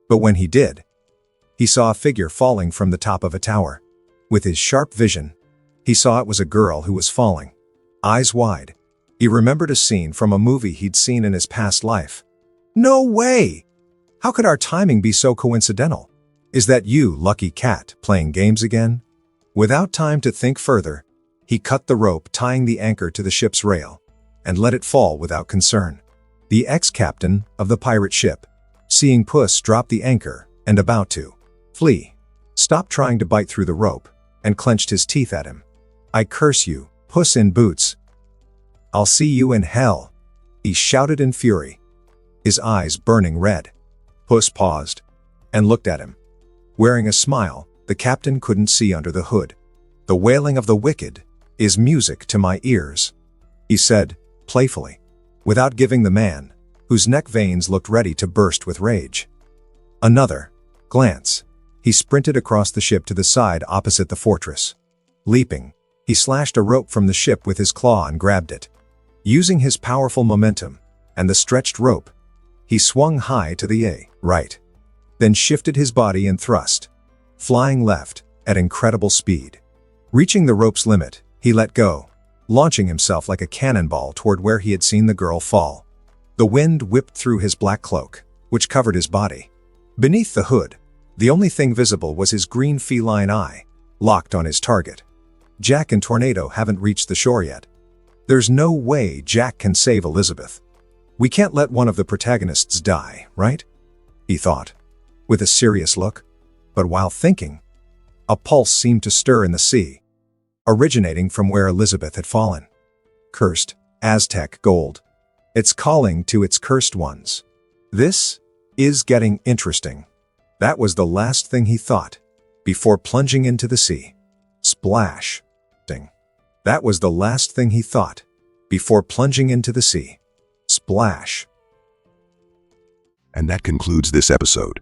B: But when he did, he saw a figure falling from the top of a tower. With his sharp vision, he saw it was a girl who was falling. Eyes wide, he remembered a scene from a movie he'd seen in his past life. "No way! How could our timing be so coincidental? Is that you, lucky cat, playing games again?" Without time to think further, he cut the rope tying the anchor to the ship's rail and let it fall without concern. The ex-captain of the pirate ship, seeing Puss drop the anchor and about to flee, stopped trying to bite through the rope and clenched his teeth at him. "I curse you, Puss in Boots. I'll see you in hell," he shouted in fury, his eyes burning red. Puss paused and looked at him. Wearing a smile the captain couldn't see under the hood. "The wailing of the wicked is music to my ears," he said, playfully, without giving the man, whose neck veins looked ready to burst with rage, another glance. He sprinted across the ship to the side opposite the fortress. Leaping, he slashed a rope from the ship with his claw and grabbed it. Using his powerful momentum and the stretched rope, he swung high to the right, then shifted his body and thrust, flying left at incredible speed. Reaching the rope's limit, he let go, launching himself like a cannonball toward where he had seen the girl fall. The wind whipped through his black cloak, which covered his body. Beneath the hood, the only thing visible was his green feline eye, locked on his target. Jack and Tornado haven't reached the shore yet. There's no way Jack can save Elizabeth. "We can't let one of the protagonists die, right?" he thought, with a serious look. But while thinking, a pulse seemed to stir in the sea, originating from where Elizabeth had fallen. Cursed Aztec gold. It's calling to its cursed ones. This is getting interesting. That was the last thing he thought before plunging into the sea. Splash. That was the last thing he thought before plunging into the sea. Splash.
C: And that concludes this episode.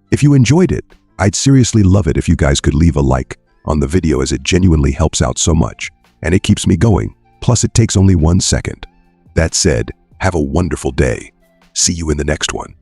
C: If you enjoyed it, I'd seriously love it if you guys could leave a like on the video, as it genuinely helps out so much, and it keeps me going, plus it takes only 1 second. That said, have a wonderful day. See you in the next one.